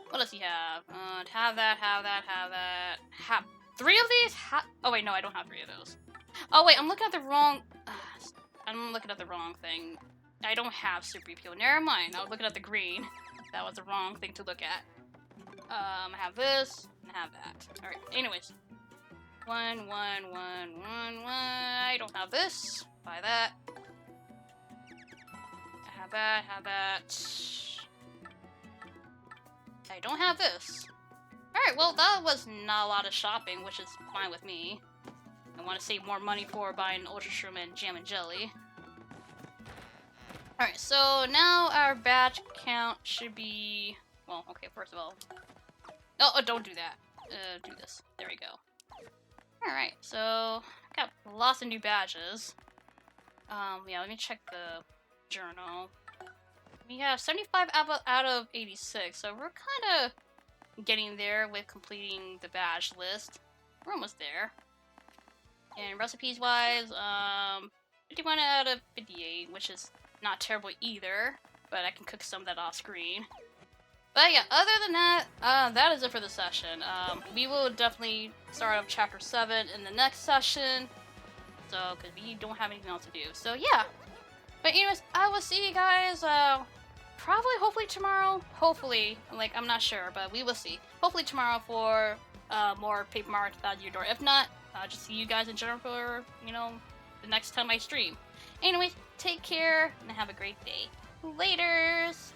What does he have? Have that. Have 3 of these? Oh wait, no, I don't have 3 of those. Oh wait, I'm looking at the wrong thing. I don't have Super Peel. Never mind, I was looking at the green. That was the wrong thing to look at. I have this, and I have that. Alright, anyways. 1. I don't have this. Buy that. Have that. I don't have this. Alright, well, that was not a lot of shopping, which is fine with me. I want to save more money for buying Ultra Shroom and Jam and Jelly. Alright, so now our badge count should be... Well, okay, first of all... Oh, don't do that. Do this. There we go. Alright, so... got lots of new badges. Yeah, let me check the journal. We have 75 out of 86, so we're kind of getting there with completing the badge list. We're almost there. And recipes-wise, 51 out of 58, which is not terrible either, but I can cook some of that off-screen. But yeah, other than that, that is it for the session. We will definitely start off Chapter 7 in the next session, so, because we don't have anything else to do. So yeah. But anyways, I will see you guys, probably, hopefully tomorrow. Hopefully, like, I'm not sure, but we will see. Hopefully tomorrow for more paper mario to your door. If not, just see you guys in general for, the next time I stream. Anyways, take care and have a great day. Laters!